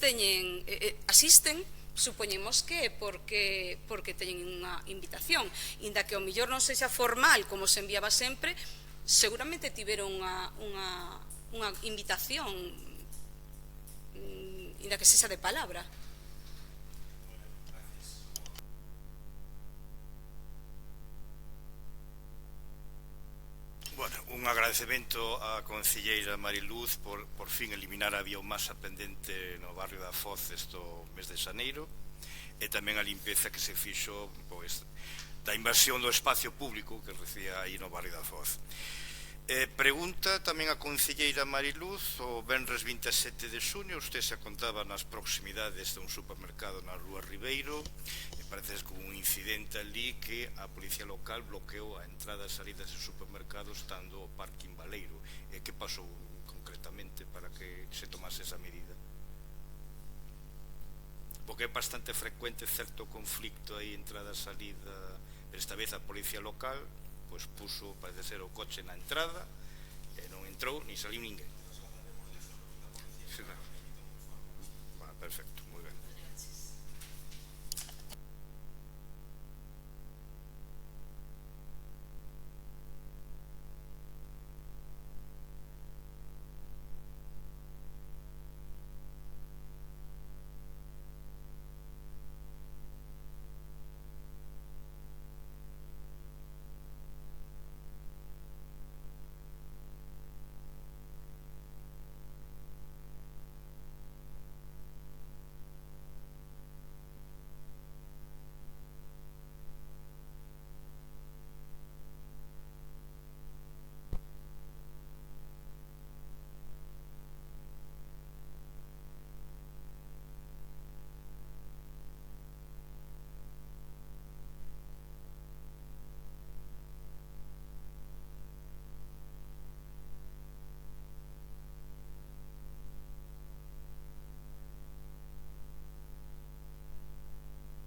Speaker 5: asisten. Supoñemos que porque teñen unha invitación, inda que ao mellor non sexa formal como se enviaba sempre, seguramente tiveron unha invitación, inda que sexa de palabra.
Speaker 10: Bueno, un agradecemento á concelleira Mariluz por fin eliminar a biomasa pendente no barrio da Foz este mes de xaneiro, e tamén a limpeza que se fixo da inversión do espacio público que recibía aí no barrio da Foz. Pregunta tamén a concelleira Mariluz: o venres 27 de xuño usted se contaba nas proximidades dun supermercado na Rúa Ribeiro, e parece como un incidente ali que a policía local bloqueou a entrada e salida dese supermercado estando o parking baleiro. E que pasou concretamente para que se tomase esa medida? Porque é bastante frecuente certo conflicto aí, entrada e salida, pero esta vez a policía local pois puso, parece ser, o coche na entrada e non entrou ni saliu ninguén. Perfecto.